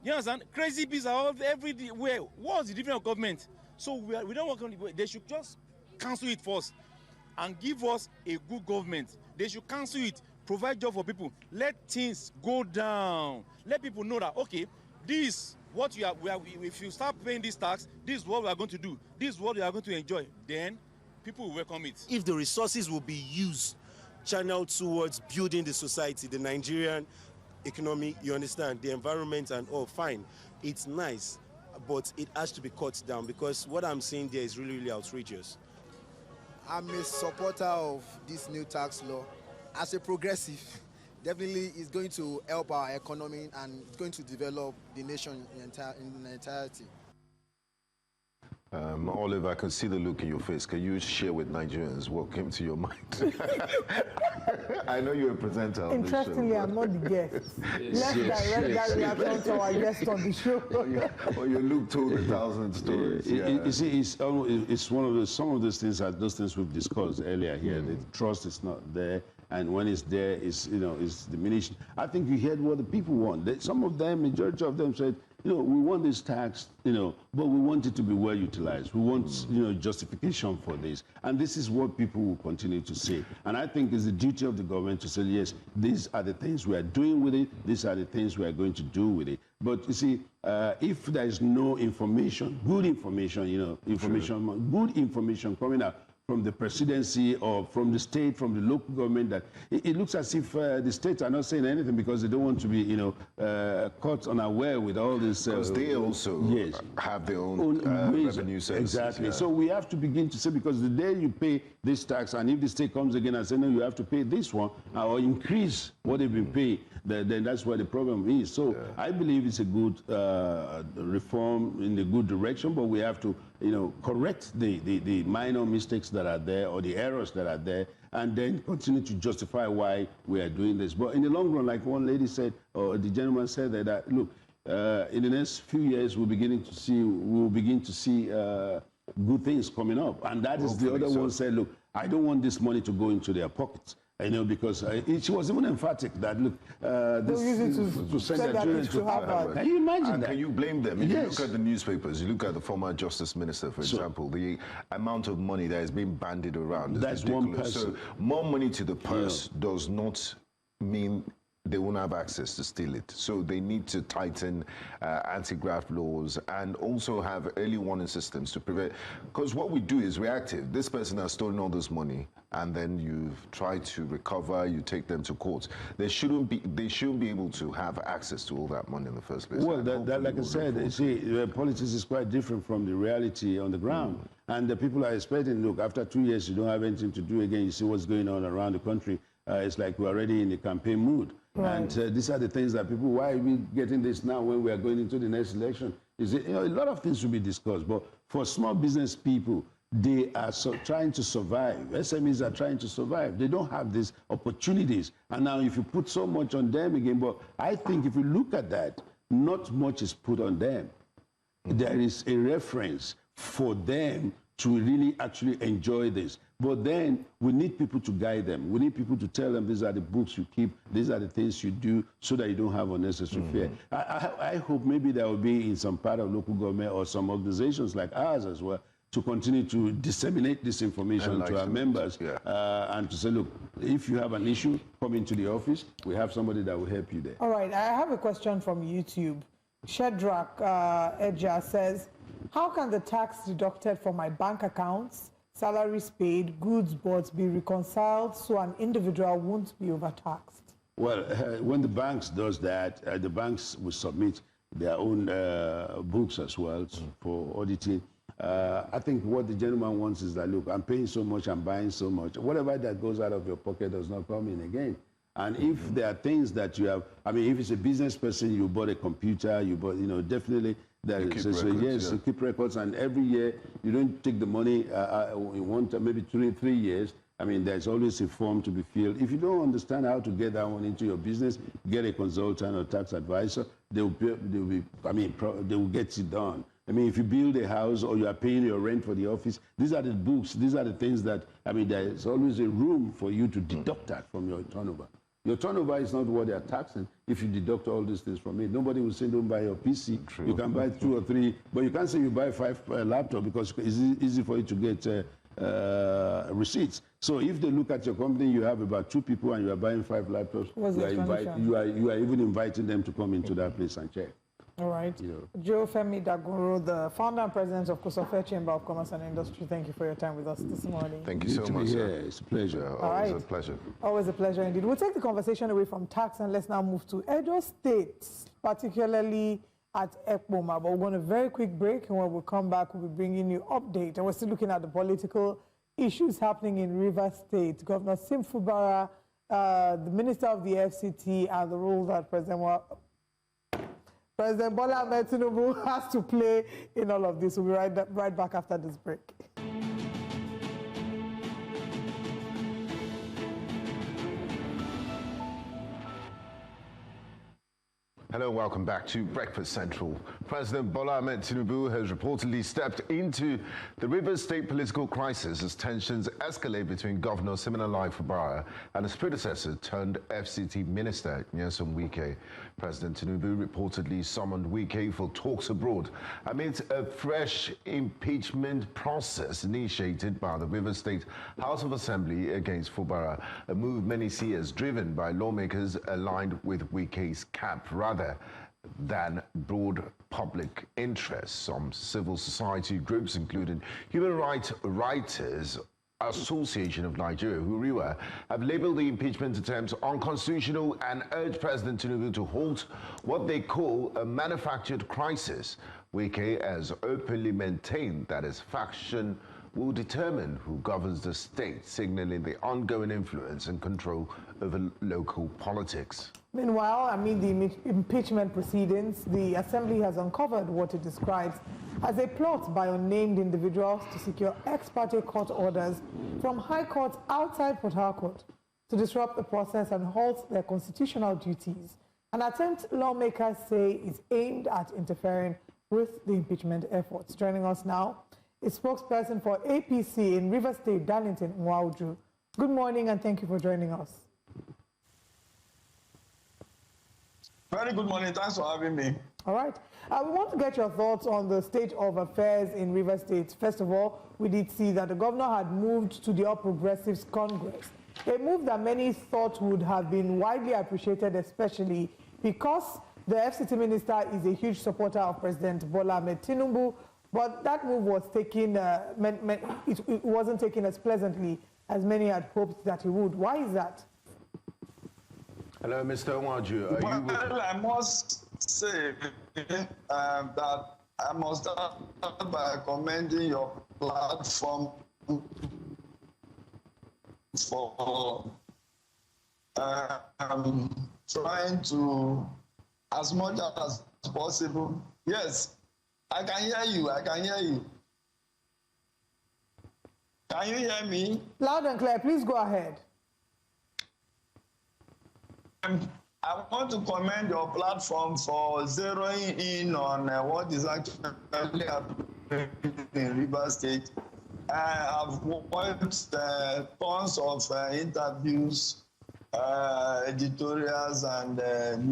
You understand? Crazy bees are all everywhere. What's the difference of government? So we don't work on it. They should just cancel it first and give us a good government. They should cancel it, provide job for people. Let things go down. Let people know that, okay, this, what you are, if you start paying this tax, this is what we are going to do. This is what we are going to enjoy. Then people will welcome it. If the resources will be used, channeled towards building the society, the Nigerian economy, you understand, the environment and all, fine. It's nice, but it has to be cut down because what I'm seeing there is really, really outrageous. I'm a supporter of this new tax law. As a progressive, definitely it's going to help our economy and it's going to develop the nation in entirety. Oliver, I can see the look in your face. Can you share with Nigerians what came to your mind? I know you're a presenter on the show. Interestingly, I'm not the guest. Let's direct that reaction to our guest on the show. Well, your look told 1,000 stories. You see, it's one of the, some of those things are those things we've discussed earlier here. The trust is not there, and when it's there, it's it's diminished. I think you heard what the people want. Some of them, majority of them said, we want this tax, but we want it to be well utilized. We want, justification for this. And this is what people will continue to say. And I think it's the duty of the government to say, yes, these are the things we are doing with it. These are the things we are going to do with it. But you see, if there is no information, good information, good information coming out from the presidency or from the state, from the local government, that it looks as if the states are not saying anything because they don't want to be, caught unaware with all this. Because they also have their own revenue services. Exactly. Yeah. So we have to begin to say, because the day you pay this tax, and if the state comes again and says, no, you have to pay this one, or increase what they've been paying, then that's where the problem is. So I believe it's a good reform in the good direction, but we have to, correct the minor mistakes that are there or the errors that are there, and then continue to justify why we are doing this. But in the long run, like one lady said, or the gentleman said, that look, in the next few years, we'll begin to see good things coming up, and that is the other one said, look, I don't want this money to go into their pockets. Because she was even emphatic that, look, this to send their children to Harvard. Can you imagine that? Can you blame them? If you look at the newspapers, you look at the former Justice Minister, for example, the amount of money that is being bandied around is ridiculous. One person. So more money to the purse does not mean they won't have access to steal it. So they need to tighten anti-graft laws and also have early warning systems to prevent. Because what we do is reactive. This person has stolen all this money, and then you've tried to recover, you take them to court. They shouldn't be able to have access to all that money in the first place. Well, like I said, you see, politics is quite different from the reality on the ground. And the people are expecting, look, after 2 years, you don't have anything to do again. You see what's going on around the country. It's like we're already in the campaign mood. Right. And these are the things that people, why are we getting this now when we are going into the next election? Is it, a lot of things should be discussed. But for small business people, they are trying to survive. SMEs are trying to survive. They don't have these opportunities. And now if you put so much on them again, but I think if you look at that, not much is put on them. There is a reference for them to really actually enjoy this. But then we need people to guide them. We need people to tell them these are the books you keep, these are the things you do so that you don't have unnecessary fear. I hope maybe there will be in some part of local government or some organizations like ours as well to continue to disseminate this information to our members and to say, look, if you have an issue, come into the office. We have somebody that will help you there. All right, I have a question from YouTube. Shedrack Edja says, how can the tax deducted from my bank accounts, salaries paid, goods bought be reconciled so an individual won't be overtaxed? Well, when the banks does that, the banks will submit their own books as well for auditing. I think what the gentleman wants is that, look, I'm paying so much, I'm buying so much. Whatever that goes out of your pocket does not come in again. And if there are things that you have, I mean, if it's a business person, you bought a computer, you bought, you know, definitely there is. So yes, you keep records, and every year you don't take the money. You want maybe 3 years. I mean, there's always a form to be filled. If you don't understand how to get that one into your business, get a consultant or tax advisor. They will get it done. I mean, if you build a house or you are paying your rent for the office, these are the books, these are the things that, I mean, there's always a room for you to deduct that from your turnover. Your turnover is not what they are taxing if you deduct all these things from it. Nobody will say don't buy your PC. True. You can buy 2 or 3, but you can't say you buy 5 laptops because it's easy for you to get receipts. So if they look at your company, you have about 2 people and you are buying 5 laptops, you are even inviting them to come into that place and check. All right. Joe Femi Dagoro, the founder and president of Kosofe Chamber of Commerce and Industry, thank you for your time with us this morning. Thank you so much. Yeah, it's a pleasure. Always a pleasure. Always a pleasure indeed. We'll take the conversation away from tax and let's now move to Edo State, particularly at Ekpoma. But we're going to a very quick break, and when we come back, we'll be bringing you update. And we're still looking at the political issues happening in Rivers State. Governor Siminalayi Fubara, the minister of the FCT, and the role that President Bola Tinubu has to play in all of this. We'll be right back after this break. Hello, welcome back to Breakfast Central. President Bola Tinubu has reportedly stepped into the Rivers State political crisis as tensions escalate between Governor Siminalayi Fubara and his predecessor turned FCT Minister Nyesom Wike. President Tinubu reportedly summoned Wike for talks abroad amid a fresh impeachment process initiated by the Rivers State House of Assembly against Fubara, a move many see as driven by lawmakers aligned with Wike's camp rather than broad public interest. Some civil society groups, including Human Rights Writers Association of Nigeria, HURIWA, have labeled the impeachment attempts unconstitutional and urged President Tinubu to halt what they call a manufactured crisis. Wike has openly maintained that his faction will determine who governs the state, signaling the ongoing influence and control over local politics. Meanwhile, amid the impeachment proceedings, the Assembly has uncovered what it describes as a plot by unnamed individuals to secure ex parte court orders from high courts outside Port Harcourt to disrupt the process and halt their constitutional duties. An attempt lawmakers say is aimed at interfering with the impeachment efforts. Joining us now is spokesperson for APC in Rivers State, Darlington Nwauju. Good morning and thank you for joining us. Very good morning. Thanks for having me. All right. We want to get your thoughts on the state of affairs in Rivers State. First of all, we did see that the governor had moved to the All Progressives Congress, a move that many thought would have been widely appreciated, especially because the FCT minister is a huge supporter of President Bola Tinubu. But that move was taken, it wasn't taken as pleasantly as many had hoped that he would. Why is that? Hello, Mr. Nwauju. Well, I must say that I must start by commending your platform for trying to, as much as possible. Yes, I can hear you. I can hear you. Can you hear me? Loud and clear. Please go ahead. I want to commend your platform for zeroing in on what is actually happening in Rivers State. I have watched tons of interviews, editorials, and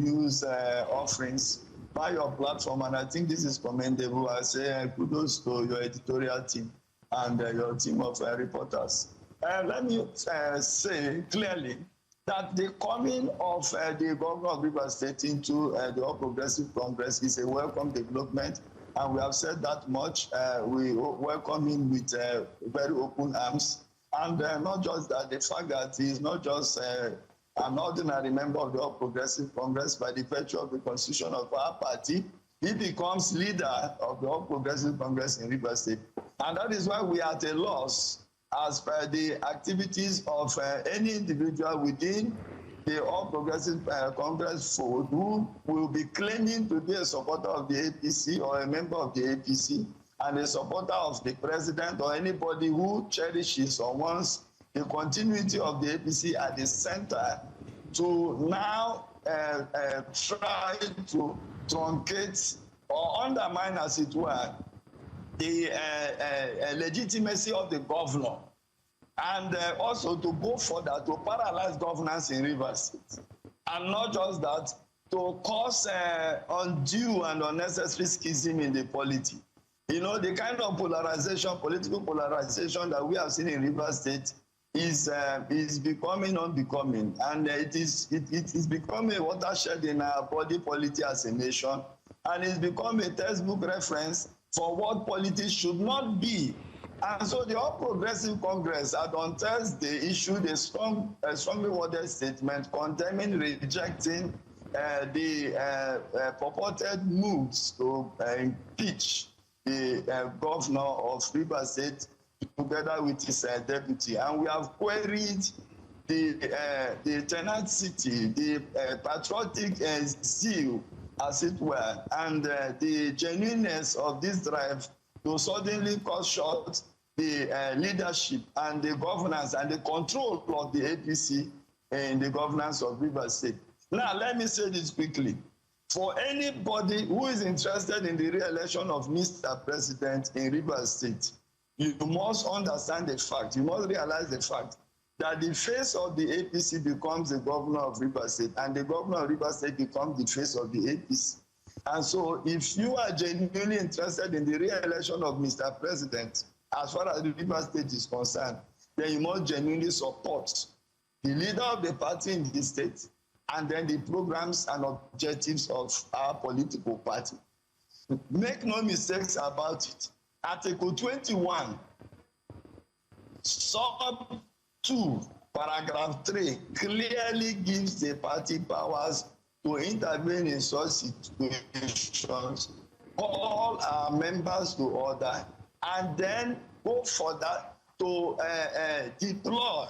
news offerings by your platform, and I think this is commendable. I say kudos to your editorial team and your team of reporters. Let me say clearly that the coming of the governor of Rivers State into the All Progressive Congress is a welcome development, and we have said that much. We welcome him with very open arms, and not just that, the fact that he is not just an ordinary member of the All Progressive Congress by the virtue of the constitution of our party, he becomes leader of the All Progressive Congress in Rivers State. And that is why we are at a loss as per the activities of any individual within the All Progressive Congress fold who will be claiming to be a supporter of the APC or a member of the APC and a supporter of the president or anybody who cherishes or wants the continuity of the APC at the center to now try to truncate or undermine, as it were, the legitimacy of the governor, and also to go further to paralyze governance in Rivers State. And not just that, to cause undue and unnecessary schism in the polity. You know, the kind of polarization, political polarization that we have seen in Rivers State is becoming unbecoming, and it is becoming a watershed in our body politic as a nation, and it's become a textbook reference for what politics should not be. And so the All Progressive Congress had on Thursday issued a strongly worded statement condemning, rejecting the purported moves to impeach the governor of Rivers State together with his deputy. And we have queried the tenacity, the patriotic zeal, as it were, and the genuineness of this drive to suddenly cut short the leadership and the governance and the control of the APC in the governance of Rivers State. Now, let me say this quickly. For anybody who is interested in the re-election of Mr. President in Rivers State, you must understand the fact, you must realize the fact that the face of the APC becomes the governor of Rivers State, and the governor of Rivers State becomes the face of the APC. And so if you are genuinely interested in the re-election of Mr. President, as far as the Rivers State is concerned, then you must genuinely support the leader of the party in the state and then the programs and objectives of our political party. Make no mistakes about it. Article 21, sub 2, paragraph 3, clearly gives the party powers to intervene in such situations, call our members to order, and then go further to deploy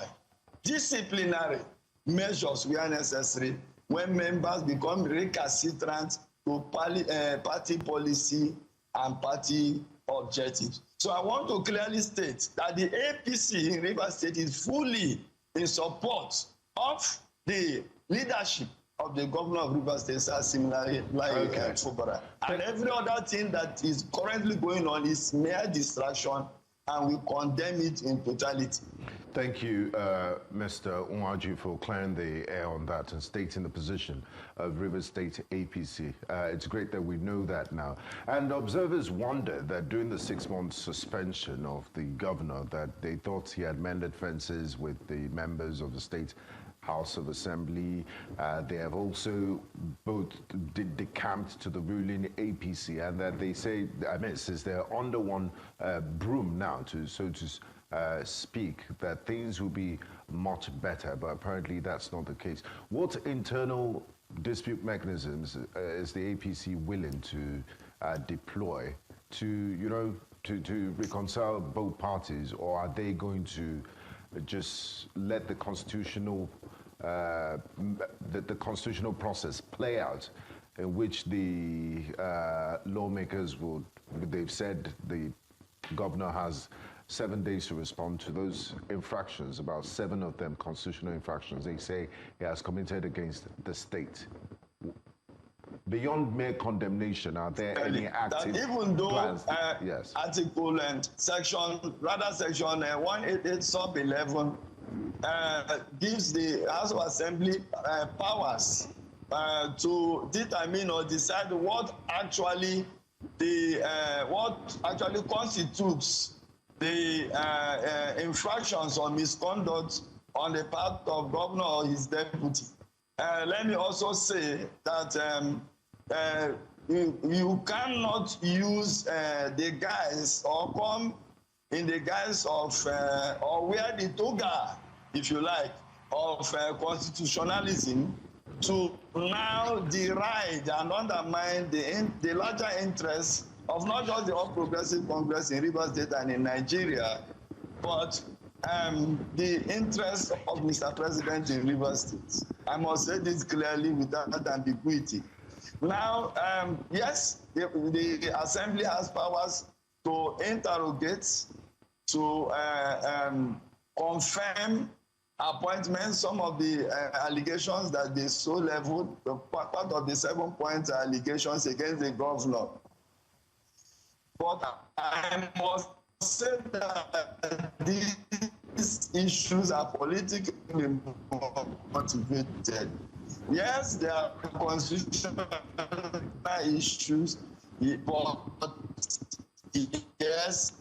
disciplinary measures where necessary when members become recalcitrant to party policy and party objectives. So I want to clearly state that the APC in Rivers State is fully in support of the leadership of the governor of Rivers State, czar Siminalayi Fubara. And every other thing that is currently going on is mere distraction, and we condemn it in totality. Thank you, Mr. Nwaju, for clearing the air on that and stating the position of Rivers State APC. It's great that we know that now. And observers wonder that during the 6-month suspension of the governor, that they thought he had mended fences with the members of the State House of Assembly. They have also both decamped to the ruling APC, and that they say, I mean, since they're under one broom now, so to speak, that things will be much better, but apparently that's not the case. What internal dispute mechanisms is the APC willing to deploy to, you know, to reconcile both parties, or are they going to just let the constitutional the constitutional process play out, in which the lawmakers would, they've said the governor has 7 days to respond to those infractions, about 7 of them constitutional infractions they say he has committed against the state. Beyond mere condemnation, are there any active even though plans? Yes. Article and section 188 sub 11 gives the House of Assembly powers to determine or decide what actually constitutes the infractions or misconduct on the part of governor or his deputy. Let me also say that you cannot use the guise or come in the guise of or wear the toga, if you like, of constitutionalism to now deride and undermine the larger interests of not just the All Progressive Congress in Rivers State and in Nigeria, but the interests of Mr. President in Rivers State. I must say this clearly without ambiguity. Now, yes, the Assembly has powers to interrogate, to confirm appointments, some of the allegations that they so leveled, part of the 7-point allegations against the governor. But I must say that these issues are politically motivated. Yes, there are constitutional issues, but yes,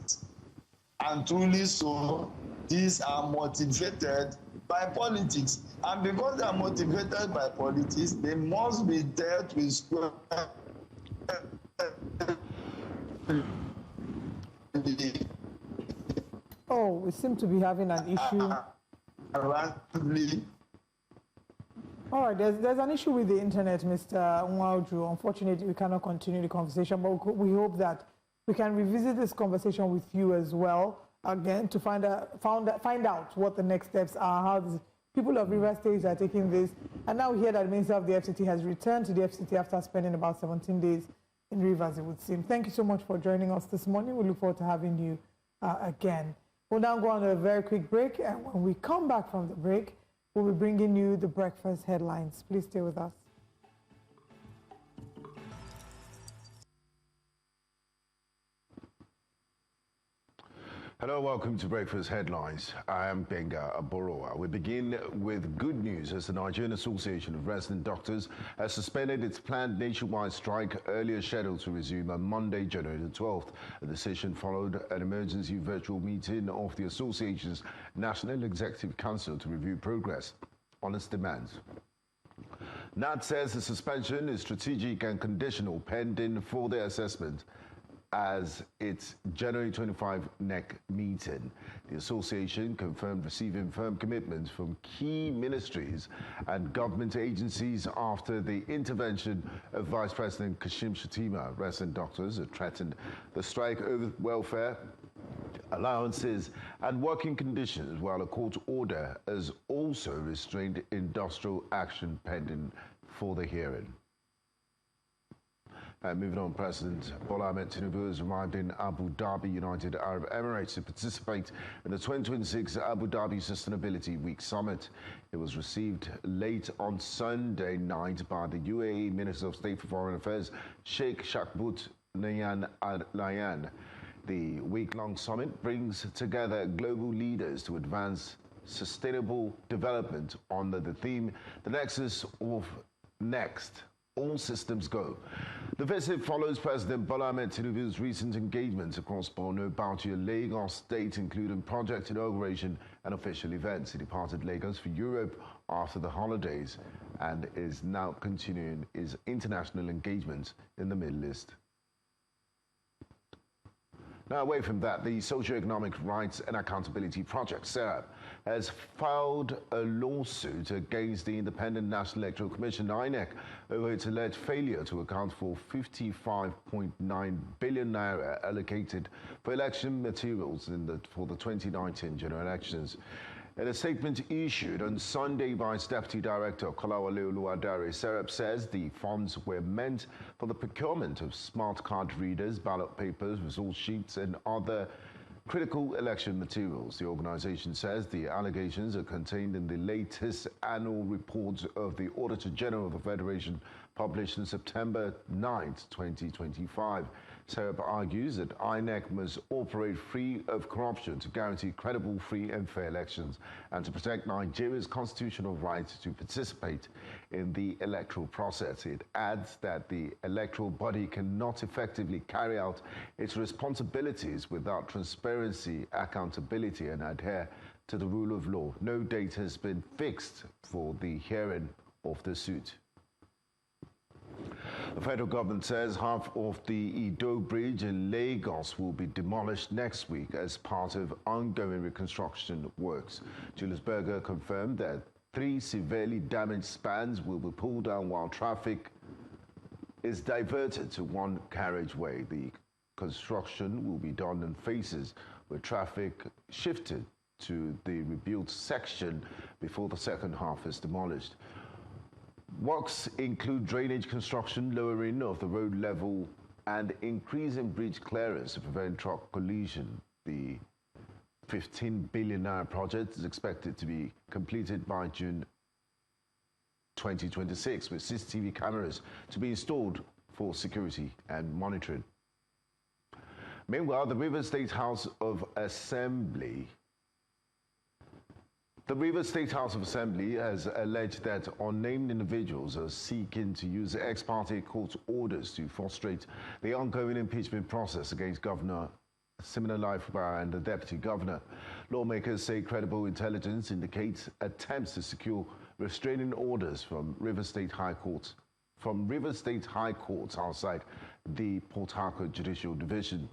and truly so, these are motivated by politics. And because they are motivated by politics, they must be dealt with square. Oh, we seem to be having an issue. All right, there's an issue with the internet, Mr. Nwauju. Unfortunately, we cannot continue the conversation, but we hope that we can revisit this conversation with you as well, again, to find out what the next steps are, how the people of Rivers State are taking this. And now we hear that the Minister of the FCT has returned to the FCT after spending about 17 days in Rivers, it would seem. Thank you so much for joining us this morning. We look forward to having you again. We'll now go on a very quick break, and when we come back from the break, we'll be bringing you the breakfast headlines. Please stay with us. Hello, welcome to Breakfast Headlines. I am Benga Aborowa. We begin with good news as the Nigerian Association of Resident Doctors has suspended its planned nationwide strike earlier scheduled to resume on Monday, January the 12th. The decision followed an emergency virtual meeting of the association's National Executive Council to review progress on its demands. NAT says the suspension is strategic and conditional pending further assessment as its January 25 NEC meeting. The association confirmed receiving firm commitments from key ministries and government agencies after the intervention of Vice President Kashim Shettima. Resident doctors have threatened the strike over welfare, allowances and working conditions, while a court order has also restrained industrial action pending for the hearing. Moving on, President Bola Tinubu has arrived in Abu Dhabi, United Arab Emirates, to participate in the 2026 Abu Dhabi Sustainability Week Summit. It was received late on Sunday night by the UAE Minister of State for Foreign Affairs, Sheikh Shakbut Nayan Al Layan. The week-long summit brings together global leaders to advance sustainable development under the theme, the nexus of next. All systems go. The visit follows President Bola Tinubu's recent engagements across Borno, Bauchi and Lagos State, including project inauguration and official events. He departed Lagos for Europe after the holidays and is now continuing his international engagements in the Middle East. Now, away from that, the Socio-Economic Rights and Accountability Project, SERAP, has filed a lawsuit against the Independent National Electoral Commission, INEC, over its alleged failure to account for 55.9 billion naira allocated for election materials for the 2019 general elections. In a statement issued on Sunday by its Deputy Director, Kolawole Oluwadare, SERAP says the funds were meant for the procurement of smart card readers, ballot papers, result sheets and other critical election materials. The organization says the allegations are contained in the latest annual report of the Auditor General of the Federation, published on September 9, 2025. SERP argues that INEC must operate free of corruption to guarantee credible, free and fair elections and to protect Nigeria's constitutional right to participate in the electoral process. It adds that the electoral body cannot effectively carry out its responsibilities without transparency, accountability and adhere to the rule of law. No date has been fixed for the hearing of the suit. The federal government says half of the Ido Bridge in Lagos will be demolished next week as part of ongoing reconstruction works. Julius Berger confirmed that 3 severely damaged spans will be pulled down while traffic is diverted to one carriageway. The construction will be done in phases with traffic shifted to the rebuilt section before the second half is demolished. Works include drainage construction, lowering of the road level, and increasing bridge clearance to prevent truck collision. The 15 billion naira project is expected to be completed by June 2026, with CCTV cameras to be installed for security and monitoring. Meanwhile, the Rivers State House of Assembly has alleged that unnamed individuals are seeking to use ex parte court orders to frustrate the ongoing impeachment process against Governor Siminalayi Fubara and the Deputy Governor. Lawmakers say credible intelligence indicates attempts to secure restraining orders from Rivers State High Court outside the Port Harcourt Judicial Division.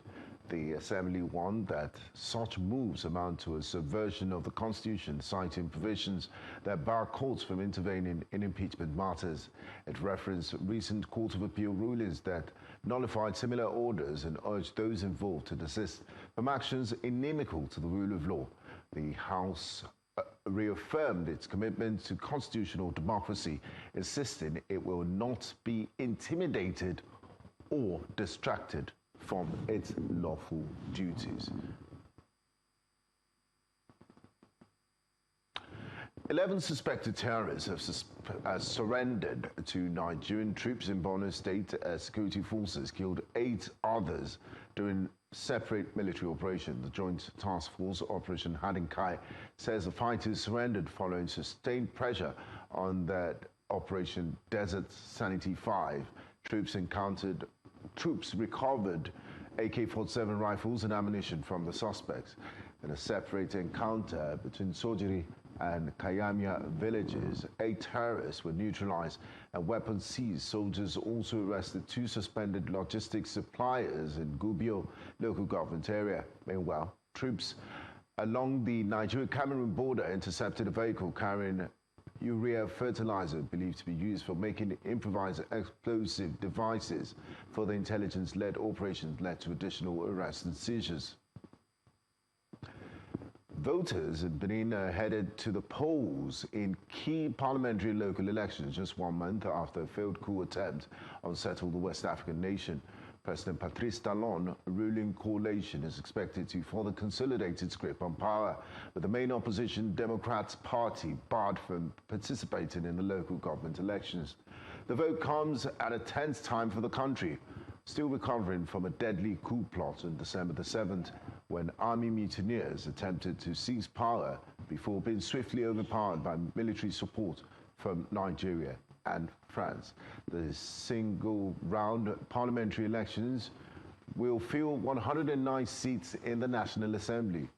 The Assembly warned that such moves amount to a subversion of the Constitution, citing provisions that bar courts from intervening in impeachment matters. It referenced recent Court of Appeal rulings that nullified similar orders and urged those involved to desist from actions inimical to the rule of law. The House reaffirmed its commitment to constitutional democracy, insisting it will not be intimidated or distracted from its lawful duties. 11 suspected terrorists have surrendered to Nigerian troops in Borno State. Security forces killed 8 others during separate military operation. The Joint Task Force Operation Hadinkai says the fighters surrendered following sustained pressure on that Operation Desert Sanity 5. Troops recovered AK-47 rifles and ammunition from the suspects. In a separate encounter between Sojiri and Kayamia villages, 8 terrorists were neutralized and weapons seized. Soldiers also arrested 2 suspended logistics suppliers in Gubio local government area. Meanwhile, troops along the Nigeria-Cameroon border intercepted a vehicle carrying urea fertilizer believed to be used for making improvised explosive devices. For the intelligence-led operations led to additional arrests and seizures. Voters in Benin are headed to the polls in key parliamentary local elections just 1 month after a failed coup attempt to settle the West African nation. President Patrice Talon ruling coalition is expected to further consolidate its grip on power, with the main opposition Democrats Party barred from participating in the local government elections. The vote comes at a tense time for the country, still recovering from a deadly coup plot on December the 7th, when army mutineers attempted to seize power before being swiftly overpowered by military support from Nigeria and France. The single-round parliamentary elections will fill 109 seats in the National Assembly.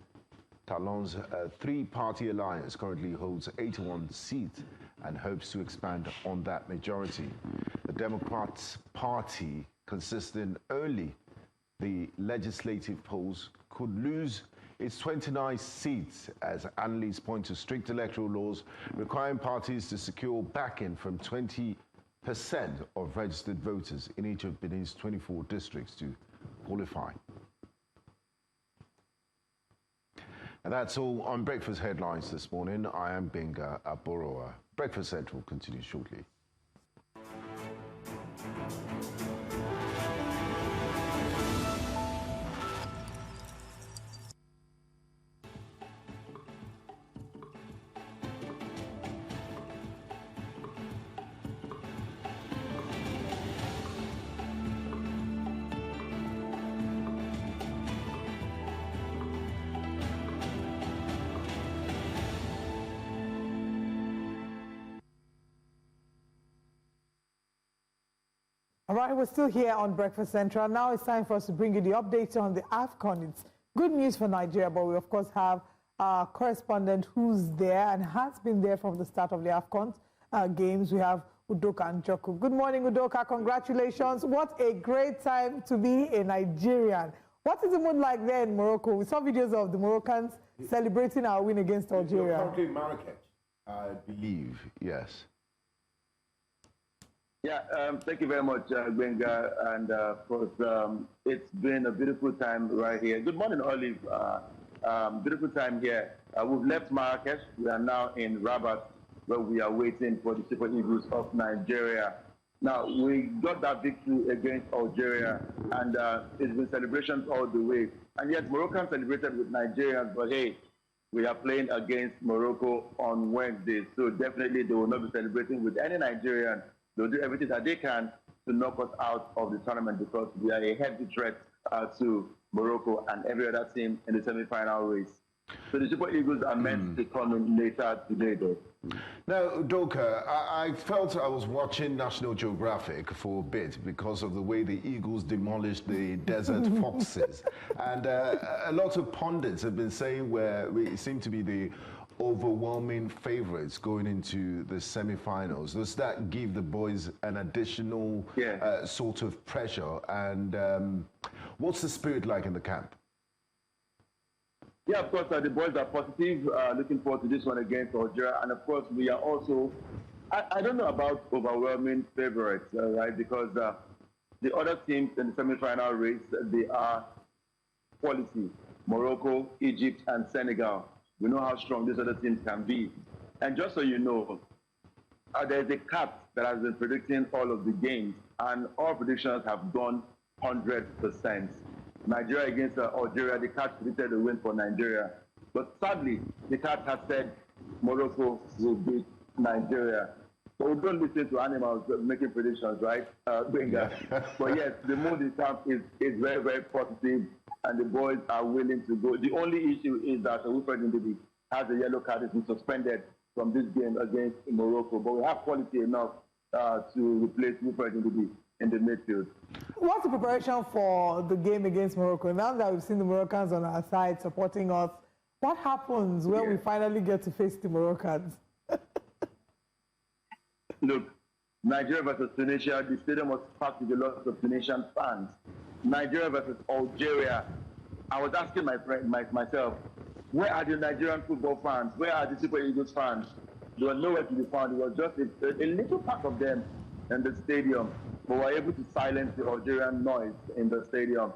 Talon's three-party alliance currently holds 81 seats and hopes to expand on that majority. The Democrats' party, consisting only the legislative polls, could lose its 29 seats as analysts point to strict electoral laws requiring parties to secure backing from 20% of registered voters in each of Benin's 24 districts to qualify. And that's all on Breakfast Headlines this morning. I am Benga Aboroa. Breakfast Central continues shortly. All right, we're still here on Breakfast Central. Now it's time for us to bring you the updates on the AFCON. It's good news for Nigeria, but we, of course, have our correspondent who's there and has been there from the start of the AFCON games. We have Udoka and Joku. Good morning, Udoka. Congratulations. What a great time to be a Nigerian. What is the mood like there in Morocco? We saw videos of the Moroccans celebrating our win against Algeria. You're currently in Marrakech, I believe, yes. Yeah, thank you very much, Benga. And of course, it's been a beautiful time right here. Good morning, Olive. Beautiful time here. We've left Marrakech. We are now in Rabat, where we are waiting for the Super Eagles of Nigeria. Now, we got that victory against Algeria, and it's been celebrations all the way. And yes, Moroccans celebrated with Nigerians, but hey, we are playing against Morocco on Wednesday, so definitely they will not be celebrating with any Nigerian. They'll do everything that they can to knock us out of the tournament because we are a heavy threat to Morocco and every other team in the semi-final race. So the Super Eagles are meant to come in later today, though. Now, Doka, I felt I was watching National Geographic for a bit because of the way the Eagles demolished the desert foxes. And a lot of pundits have been saying where we seem to be the overwhelming favorites going into the semi-finals. Does that give the boys an additional sort of pressure? And what's the spirit like in the camp? Yeah, of course, the boys are positive, looking forward to this one against Algeria. And of course, we are also, I don't know about overwhelming favorites, right? Because the other teams in the semi-final race, they are quality. Morocco, Egypt, and Senegal. We know how strong these other teams can be. And just so you know, there's a cat that has been predicting all of the games, and all predictions have gone 100%. Nigeria against Algeria, the cat predicted a win for Nigeria. But sadly, the cat has said Morocco will beat Nigeria. So we don't listen to animals making predictions, right, Benga? But yes, the mood in camp is very, very positive, and the boys are willing to go. The only issue is that Wilfred Ndidi has a yellow card, has been suspended from this game against Morocco. But we have quality enough to replace Wilfred Ndidi in the midfield. What's the preparation for the game against Morocco? Now that we've seen the Moroccans on our side supporting us, what happens when we finally get to face the Moroccans? Look, Nigeria versus Tunisia, the stadium was packed with a lot of Tunisian fans. Nigeria versus Algeria, I was asking myself, where are the Nigerian football fans? Where are the Super Eagles fans? They were nowhere to be found. It was just a little pack of them in the stadium, but we were able to silence the Algerian noise in the stadium.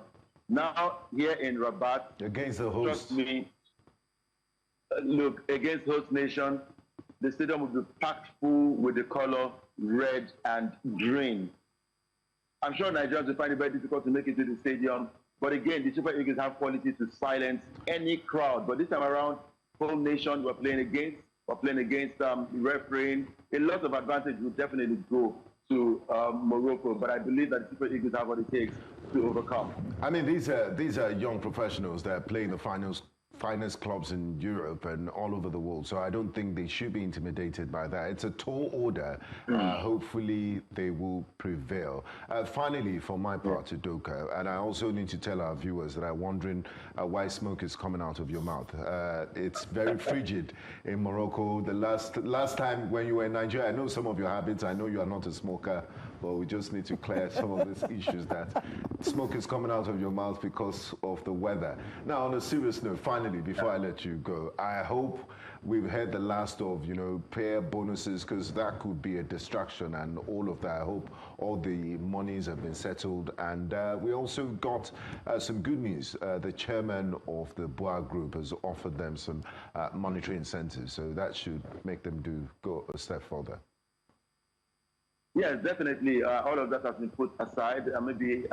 Now, here in Rabat, against the host, trust me, look, against host nation, the stadium will be packed full with the color red and green. I'm sure Nigerians will find it very difficult to make it to the stadium, but again, the Super Eagles have quality to silence any crowd. But this time around, home nation we're playing against refereeing. A lot of advantage will definitely go to Morocco, but I believe that the Super Eagles have what it takes to overcome. I mean, these are young professionals that are playing the finest clubs in Europe and all over the world, so I don't think they should be intimidated by that. It's a tall order. Hopefully they will prevail. Finally, for my part, Udoka, and I also need to tell our viewers that are wondering why smoke is coming out of your mouth. It's very frigid in Morocco. The last time when you were in Nigeria, I know some of your habits. I know you are not a smoker, but we just need to clear some of these issues that smoke is coming out of your mouth because of the weather. Now, on a serious note, finally, before I let you go, I hope we've heard the last of, pair bonuses, because that could be a distraction and all of that. I hope all the monies have been settled. And we also got some good news. The chairman of the Boa Group has offered them some monetary incentives, so that should make them go a step further. Yes, definitely. All of that has been put aside. Maybe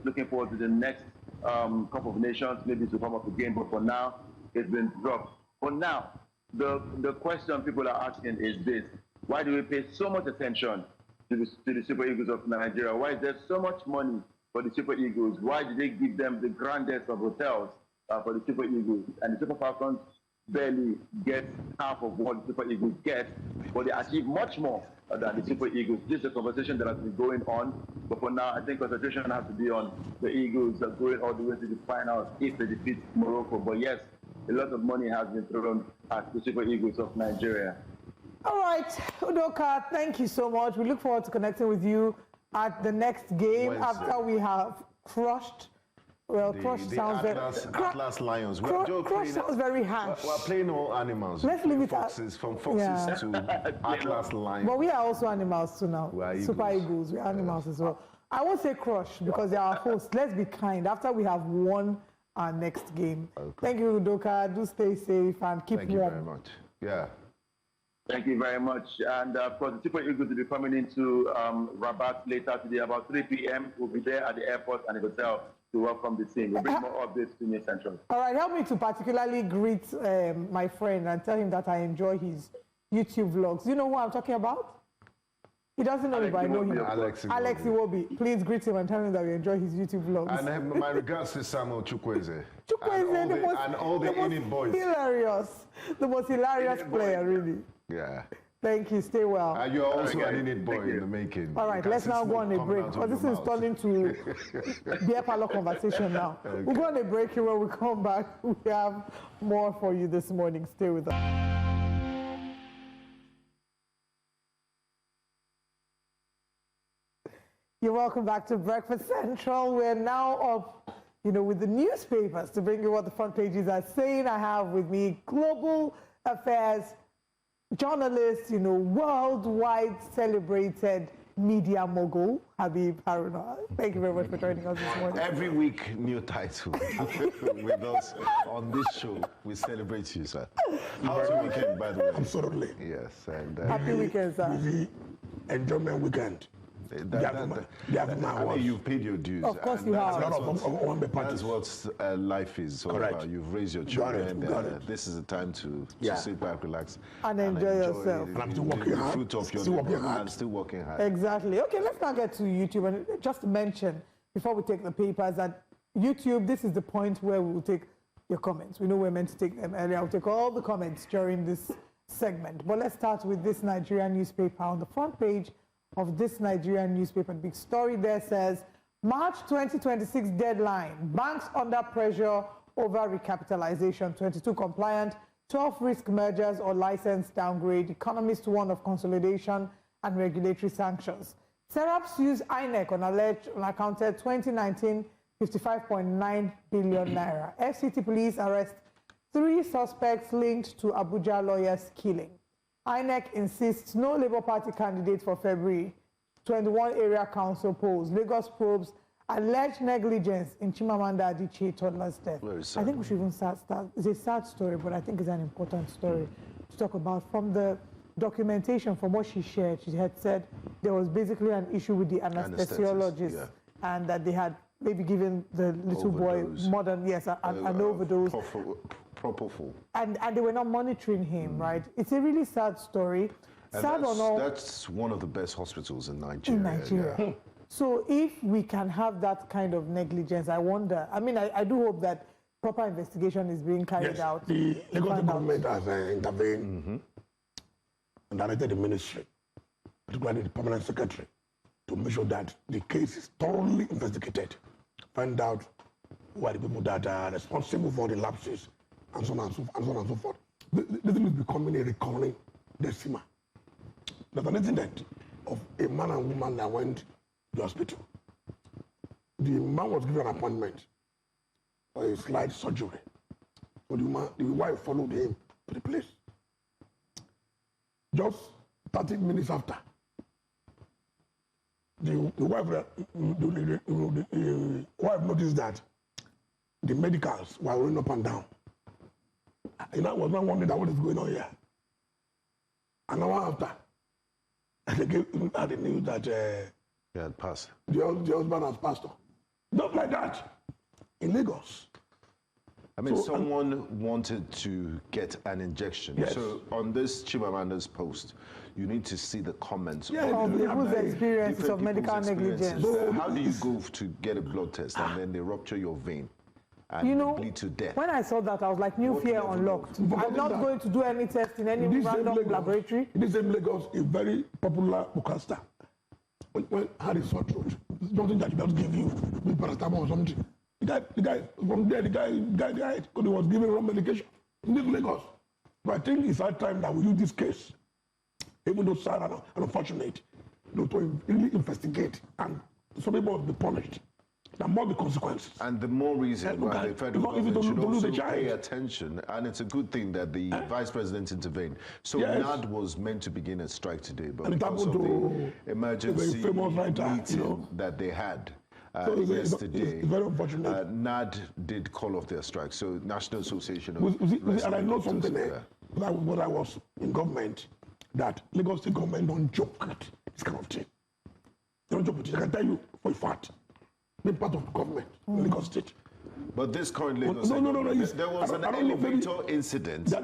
looking forward to the next Cup of Nations, maybe to come up again. But for now, it's been dropped. For now, the question people are asking is this: why do we pay so much attention to the Super Eagles of Nigeria? Why is there so much money for the Super Eagles? Why do they give them the grandest of hotels for the Super Eagles? And the Super Falcons barely get half of what the Super Eagles get, but they achieve much more than the Super Eagles. This is a conversation that has been going on, but for now, I think concentration has to be on the Eagles going all the way to the finals if they defeat Morocco. But yes, a lot of money has been thrown at the Super Eagles of Nigeria. All right, Udoka, thank you so much. We look forward to connecting with you at the next game after we have crushed. Well, crushed sounds Atlas Lions. Crush sounds very harsh. We're playing all animals. Let's leave it foxes, from foxes to Atlas Lions. But we are also animals too now. Super Eagles, we're animals as well. I won't say crush because they are our hosts. Let's be kind after we have won our next game. Okay. Thank you, Udoka. Do stay safe and keep warm. Thank you very much. Yeah. Thank you very much. And of course, the Super Eagles will be coming into Rabat later today, about 3 p.m. We'll be there at the airport and the hotel to welcome the team. We'll bring more updates to News Central. All right, help me to particularly greet my friend and tell him that I enjoy his YouTube vlogs. You know who I'm talking about? He doesn't know me, but I know him. Alex Iwobi. Please greet him and tell him that we enjoy his YouTube vlogs. And my regards to Samuel Chukwueze. And all the Init boys. Hilarious. The most hilarious player, really. Yeah. Thank you. Stay well. And you're also an Init boy in the making. All right, let's now go on a break. Because this is turning to beer parlor conversation now. Okay. We'll go on a break here. When we come back, we have more for you this morning. Stay with us. You're welcome back to Breakfast Central. We're now up, with the newspapers to bring you what the front pages are saying. I have with me global affairs journalist, worldwide celebrated media mogul, Habib Haruna. Thank you very much for joining us this morning. Every week, new title with us on this show. We celebrate you, sir. How's your weekend, by the way? Absolutely. Yes. And, happy weekend, sir. Busy enjoyment weekend. You've paid your dues. Of course you have. That's what life is all about. You've raised your children. This is the time to sit back, relax, and enjoy yourself. And I'm still working hard. Fruit of your labor and still working hard. Exactly. Okay, let's now get to YouTube. And just to mention, before we take the papers, that YouTube, this is the point where we will take your comments. We know we're meant to take them earlier. I'll take all the comments during this segment. But let's start with this Nigerian newspaper. On the front page of this Nigerian newspaper, big story there says, March 2026 deadline, banks under pressure over recapitalization, 22 compliant, 12 risk mergers or license downgrade, economists warn of consolidation and regulatory sanctions. Serap sues INEC on alleged unaccounted 2019 55.9 billion naira. FCT police arrest 3 suspects linked to Abuja lawyers' killing. INEC insists no Labour Party candidate for February 21 area council polls. Lagos probes alleged negligence in Chimamanda Adichie toddler's death. I think we should even start. It's a sad story, but I think it's an important story to talk about. From the documentation, from what she shared, she had said there was basically an issue with the anesthesiologist, and that they had maybe given the little boy an overdose. And they were not monitoring him, right? It's a really sad story. That's one of the best hospitals in Nigeria. Yeah. So if we can have that kind of negligence, I wonder. I mean, I do hope that proper investigation is being carried out. The Lagos government has intervened and directed the ministry, particularly the permanent secretary, to make sure that the case is thoroughly investigated, find out who are the people that are responsible for the lapses, and so on and so forth. This is becoming a recurring decima. There's an incident of a man and woman that went to the hospital. The man was given an appointment for a slight surgery. So the wife followed him to the place. Just 30 minutes after, the wife noticed that the medicals were running up and down. And I was not wondering what is going on here. An hour after, they gave the news that he had passed. The husband has passed on. Just like that, in Lagos. I mean, someone wanted to get an injection. Yes. So on this Chimamanda's post, you need to see the comments. Of people's experiences of medical negligence. How do you go to get a blood test and then they rupture your vein? and bleed to death. When I saw that, I was like, new fear unlocked. I'm not going to do any test in any random laboratory. In this same Lagos, a very popular broadcaster, when had his sore throat, something that he doesn't give you, with paracetamol or something. The guy from there, the guy died because he was given wrong medication in this Lagos. But I think it's high time that we use this case, even though sad and unfortunate, to really investigate, and some people will be punished. There must be consequences. And the more reason why the federal government should also pay attention, and it's a good thing that the vice president intervened. So NAD was meant to begin a strike today, but because of the emergency meeting that they had yesterday, it's very unfortunate. NAD did call off their strike. So National Association of and I know something when I was in government, that Lagos State government don't joke with this kind of thing. They don't joke with it. I can tell you for a fact. Being part of the government, Lagos State. But this current Lagos State there was an elevator incident. Till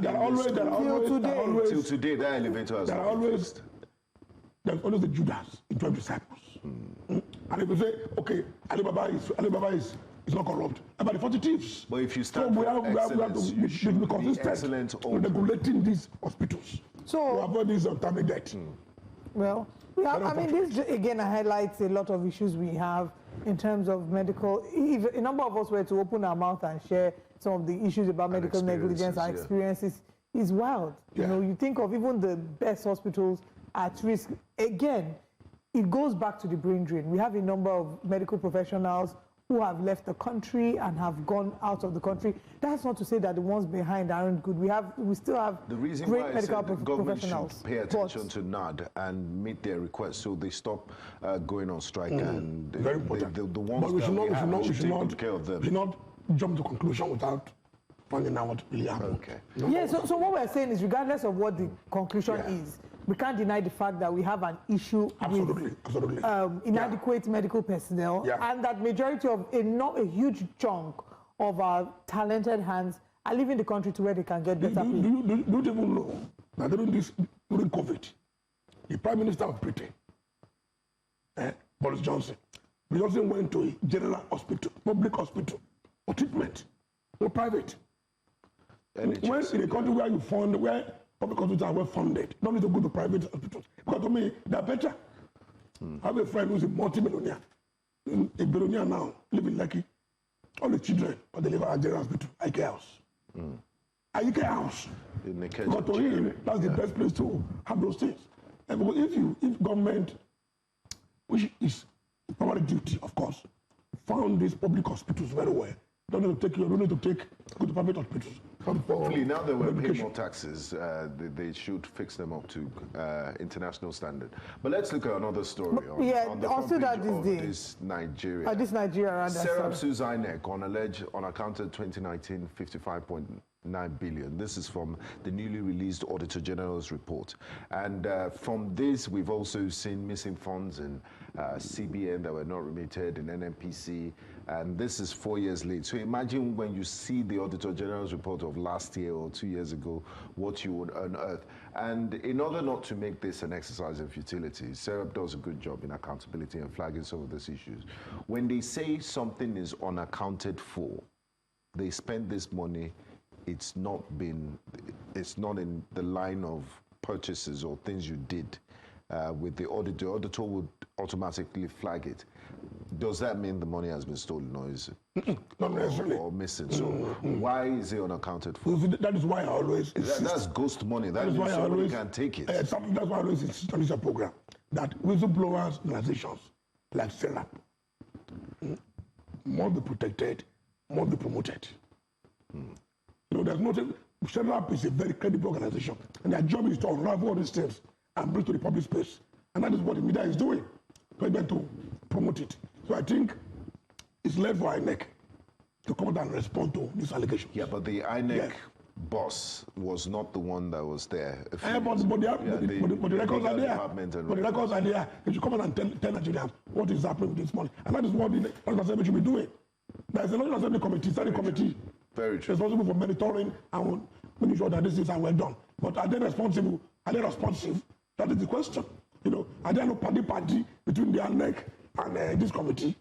today, that elevator has there's always the Judas in 12 disciples. And if you say, okay, Alibaba is not corrupt, about the 40 thieves. But if you start we have to be consistent in regulating these hospitals. So to avoid this untimely death. Well, I mean, this again highlights a lot of issues we have in terms of medical. If a number of us were to open our mouth and share some of the issues about medical negligence, our experiences is wild. You know, you think of even the best hospitals at risk. Again, it goes back to the brain drain. We have a number of medical professionals who have left the country and have gone out of the country. That's not to say that the ones behind aren't good. We still have great medical professionals. Should pay attention to NAD and meet their requests so they stop going on strike. And very important. The ones that we should take care of them. We should not jump to conclusion without finding out what really happened. Okay. So what we're saying is, regardless of what the conclusion is, we can't deny the fact that we have an issue with inadequate medical personnel, and that majority of not a huge chunk of our talented hands are leaving the country to where they can get better pay. Do you even know that during COVID, the Prime Minister of Britain, Boris Johnson went to a general hospital, public hospital, for treatment, or private. When in a country where you fund, where public hospitals are well funded, don't need to go to private hospitals. Because to me, they're better. I have a friend who's a multi-millionaire, a billionaire now, living Lucky. All the children are delivered at general hospital, Ike House. Ike House. But to him, that's the best place to have those things. And because if government, which is a primary duty, of course, found these public hospitals very well, don't need to go to private hospitals. Hopefully, now that we're paying more taxes, they should fix them up to international standard. But let's look at another story. On the also that this Nigeria. This Nigeria. Serap sues INEC on alleged unaccounted 2019 55.9 billion. This is from the newly released Auditor General's report. And from this, we've also seen missing funds in CBN that were not remitted, in NNPC, and this is 4 years late. So imagine when you see the Auditor General's report of last year or 2 years ago, what you would unearth. And in order not to make this an exercise in futility, Serap does a good job in accountability and flagging some of these issues. When they say something is unaccounted for, they spend this money, it's not in the line of purchases or things you did. With the auditor would automatically flag it. Does that mean the money has been stolen, or is it not necessarily or missing? So why is it unaccounted for? That is why I always that's ghost money. That is why somebody can take it. That's why I always insist on this program that whistleblowers organizations like Serap must be protected, must be promoted. There's nothing. Serap is a very credible organization, and their job is to unravel all these things and bring to the public space. And that is what the media is doing, trying to promote it. So I think it's left for INEC to come out and respond to this allegation. Yeah, but the INEC boss was not the one that was there. But the records are there. But the records are there. They should come out and tell Nigerians what is happening with this money. And that is what the National Assembly should be doing. There is a National Assembly committee, study committee, responsible for monitoring and making sure that these things are well done. But are they responsible? Are they responsive? That is the question. Are there no party between the INEC and this committee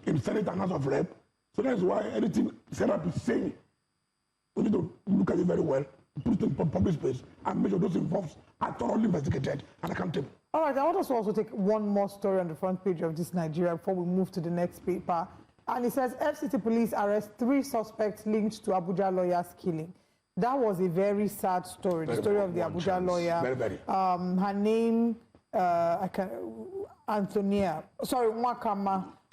in Senate and House of Rep So that's why anything Serap is saying, we need to look at it very well, put it in public space, and make sure those involved are thoroughly investigated and accountable. All right, I want us to also take one more story on the front page of this Nigeria before we move to the next paper. And it says, FCT police arrest 3 suspects linked to Abuja lawyer's killing. That was a very sad story, the story of the Abuja lawyer. Very, very. Her name, Nwakama.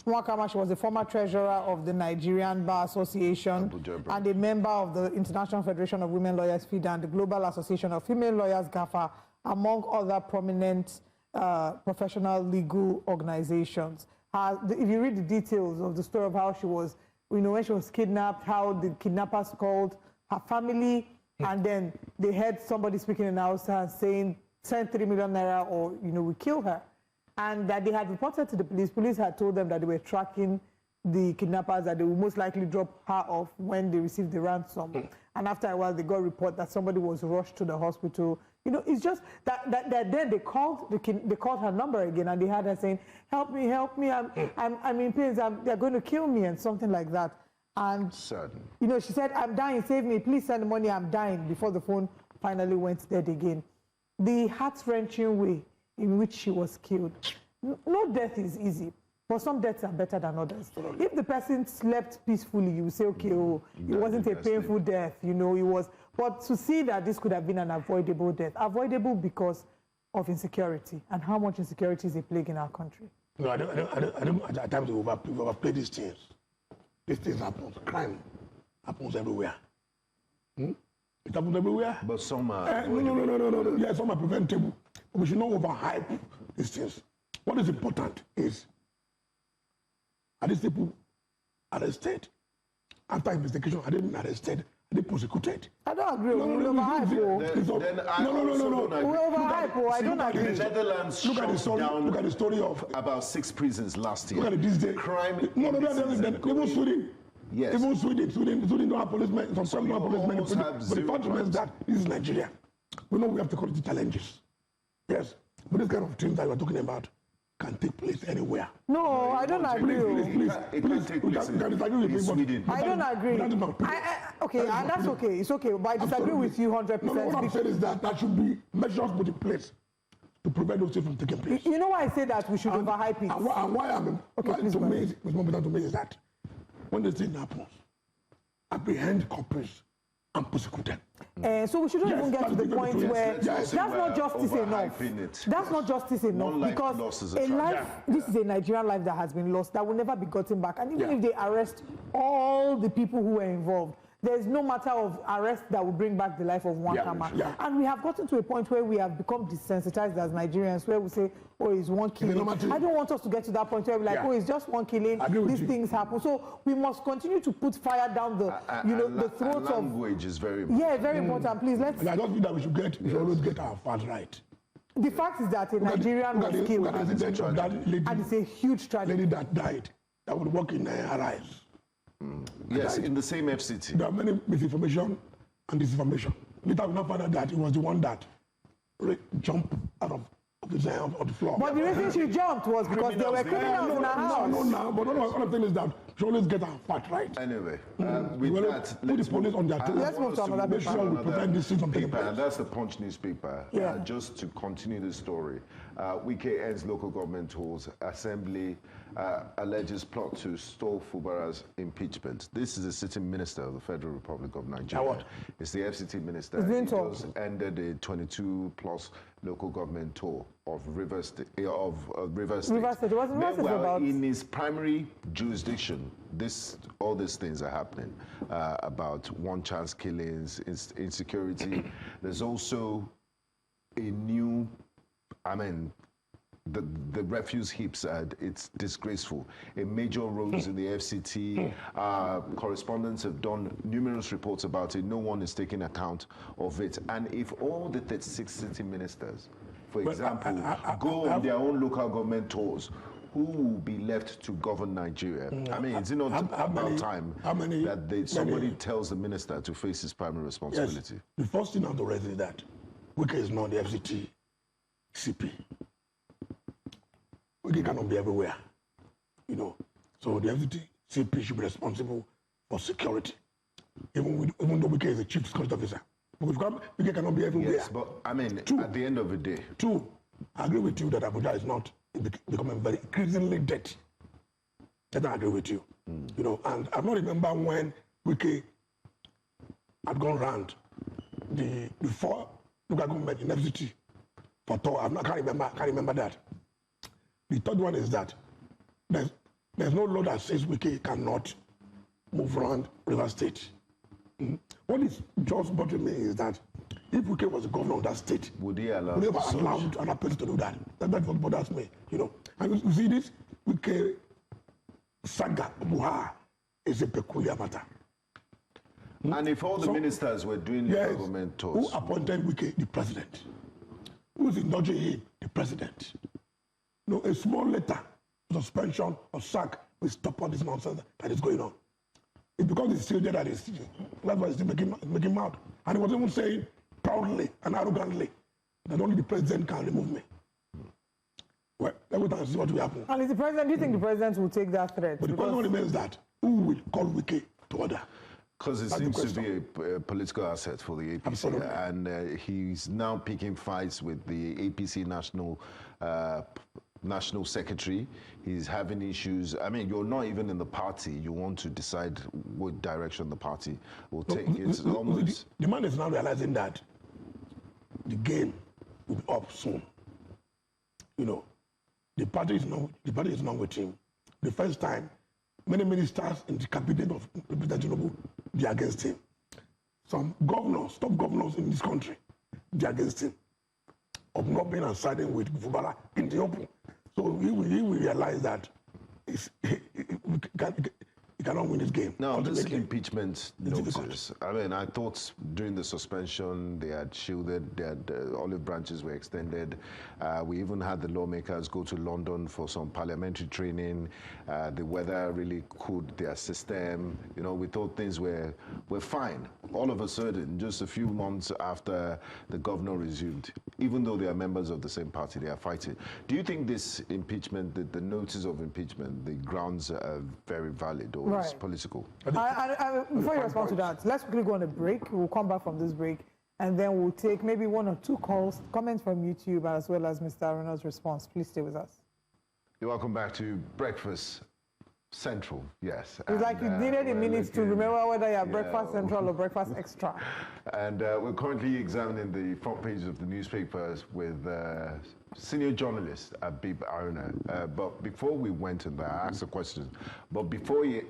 Nwakama, she was the former treasurer of the Nigerian Bar Association and a member of the International Federation of Women Lawyers, FIDA, and the Global Association of Female Lawyers, GAFA, among other prominent professional legal organizations. If you read the details of the story of how she was, when she was kidnapped, how the kidnappers called her family, and then they heard somebody speaking in Hausa saying, send 3 million naira or, we kill her. And that they had reported to the police. Police had told them that they were tracking the kidnappers, that they would most likely drop her off when they received the ransom. And after a while, they got a report that somebody was rushed to the hospital. It's just that then they called her number again, and they had her saying, help me, I'm in pain, they're going to kill me, and something like that. And, she said, I'm dying, save me, please send the money, I'm dying, before the phone finally went dead again. The heart-wrenching way in which she was killed. No death is easy, but some deaths are better than others. If the person slept peacefully, you say, okay, it wasn't a painful death, it was. But to see that this could have been an avoidable death, avoidable because of insecurity, and how much insecurity is a plague in our country. No, I don't at times we overplay these things. These things happen. Crime happens everywhere. It happens everywhere. But some are... No. Yeah, some are preventable. We should not overhype these things. What is important is, are these people arrested? After investigation, are they been arrested? Are they prosecuted? I don't agree. We overhype. We overhype. I don't agree. The Netherlands look at the story of about 6 prisons last year. Look at this day. Crime. Even Sweden. Yes. Even Sweden don't have policemen. Some don't have policemen. But the fact remains that this is Nigeria. We know we have security challenges. Yes. But this kind of things that you are talking about can take place anywhere. No, I don't agree. Please, I don't agree. Okay, and that's okay. It's okay, but I disagree with you 100%. No, what I'm saying is that should be measures put in place to prevent those things from taking place. You know why I say that we should overhype it? And why I'm to me, what's more important to me is that when this thing happens, apprehend culprits and prosecute them. So we shouldn't even get to the point where that's not justice enough. That's not justice enough, because a life, this is a Nigerian life that has been lost, that will never be gotten back. And even if they arrest all the people who were involved, there's no matter of arrest that will bring back the life of Nwakama. And we have gotten to a point where we have become desensitized as Nigerians, where we say, oh, it's one killing. I don't want us to get to that point where we're like, oh, it's just one killing, these things happen. So we must continue to put fire down the, the throats of... Language is very important. Yeah, very important. Please, let's... And I don't think that we should always get our facts right. The fact is that a Nigerian was killed, and it's a huge tragedy. Lady that died, that would work in Arise. Yes, in the same FCT. There are many misinformation and disinformation. Later we now found out that it was the one that jumped out of the floor. But the reason she jumped was because there were criminals in her house. No, but one thing is that she always get her fact right. Anyway, with that, put the police on their toes. Let's move to another paper. Make sure we prevent this thing from taking place. And that's the Punch newspaper. Just to continue the story, Wike ends local government tours. Assembly alleges plot to stall Fubara's impeachment. This is the sitting minister of the Federal Republic of Nigeria. It's the FCT minister. He just ended a 22+ local government tour of Rivers State. Meanwhile, in his primary jurisdiction, all these things are happening about one-chance killings, insecurity. There's also a new, the refuse heaps, it's disgraceful. A major roads in the FCT, correspondents have done numerous reports about it. No one is taking account of it. And if all the 36 city ministers, for example, go on their own local government tours, who will be left to govern Nigeria? Is it not about time that somebody tells the minister to face his primary responsibility? Yes. The first thing I have to raise is that Wike is not the FCT CP. Wike cannot be everywhere, So the FCT CP should be responsible for security, even though Wike is the chief security officer. Because Wike cannot be everywhere. Yes, but I mean, at the end of the day. Two, I agree with you that Abuja is not becoming very increasingly dirty. That I agree with you. You know, and I don't remember when Wike had gone round before local government in FCT for tour. I can't remember that. The third one is that there's no law that says Wike cannot move around River State. What is just bothering me is that if Wike was the governor of that state, would he allow another person to do that? That's what bothers me, you know. And you see this Wike saga Buha is a peculiar matter. And if all the ministers were doing the government tours, who appointed Wike the president? Who's indulging him the president? No, a small letter, suspension or sack will stop all this nonsense that is going on. It's because it's still there that that's why it's still making mad. And he was even saying proudly and arrogantly that only the president can remove me. Well, every time see what will happen. And is the president, do you think the president will take that threat? But the question remains that who will call Wike to order? Because it seems to be a political asset for the APC. Absolutely. And he's now picking fights with the APC national secretary. He's having issues. I mean, you're not even in the party. You want to decide what direction the party will take. It's almost... The man is now realizing that the game will be up soon. You know, the party is not with him. The first time, many ministers in the cabinet of President Tinubu, they are against him. Some governors, top governors in this country, they are against him. Of not being and siding with Fubara in the open. So he will realize that he cannot win this game. Now, this impeachment notice, I mean, I thought during the suspension they had shielded, olive branches were extended. We even had the lawmakers go to London for some parliamentary training. The weather really cooled their system. You know, we thought things were fine. All of a sudden, just a few months after the governor resumed, even though they are members of the same party, they are fighting. Do you think this impeachment, the notice of impeachment, the grounds are very valid or it's political? Before you respond to that, let's quickly go on a break. We'll come back from this break, and then we'll take maybe one or two comments from YouTube, as well as Mr. Aruna's response. Please stay with us. You're welcome back to Breakfast Central, yes. It's like you needed a minute to remember whether you're Breakfast Central or Breakfast Extra. And we're currently examining the front page of the newspapers with senior journalist Abib Aruna. But before we went to that, I asked a question. But before you...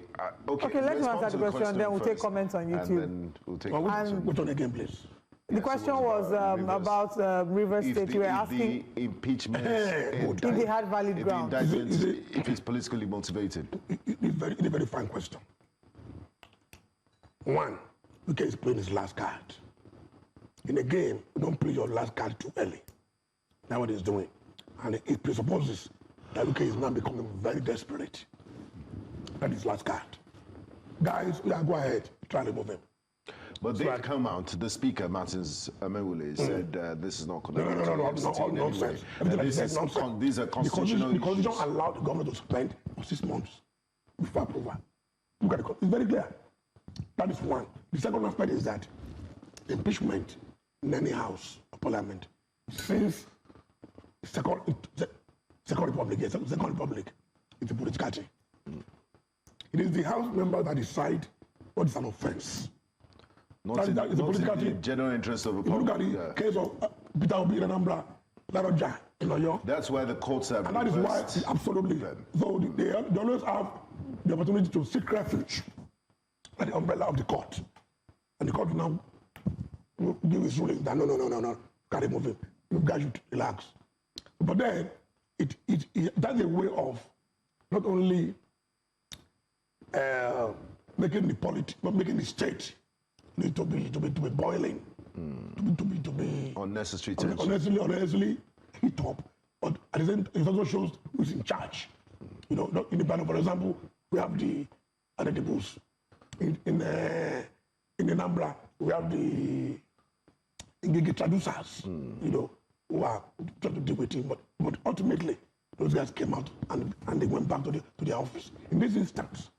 okay, let's answer the question, then we'll take comments on YouTube. And then we'll take... Which one again, please? The question was about River State. You were asking the impeachment, if they had valid grounds. If it's politically motivated. It's a very fine question. One, Wike is playing his last card. In a game, you don't play your last card too early. That's what he's doing. And it presupposes that Wike is now becoming very desperate. That is last card. Guys, go ahead, try to remove him. But they come out, the speaker, Martins Amewule, said this is not connected to no, nonsense. These are constitutional issues. The Constitution allowed the government to spend 6 months before approval. Look at it. It's very clear. That is one. The second aspect is that impeachment in any house of parliament since Second Republic, it's a political thing. It is the House members that decide what is an offense. Not in the general interest of the public. If you look at the case of Peter Obi in Anambra, Laroja in Oyo. That's why the courts have and that is why, absolutely. So they always have the opportunity to seek refuge at the umbrella of the court. And the court will now give its ruling that no, can't remove him. You guys should relax. But then, that's a way of not only making the state to be boiling, to be unnecessary tension, unnecessarily heat up. But at the same time, it also shows who's in charge. You know, in the panel, for example, we have the Adedibu's. In the Nambra, we have the Ngigi traducers. You know, who are trying to deal with him. But ultimately, those guys came out and they went back to their office. In this instance,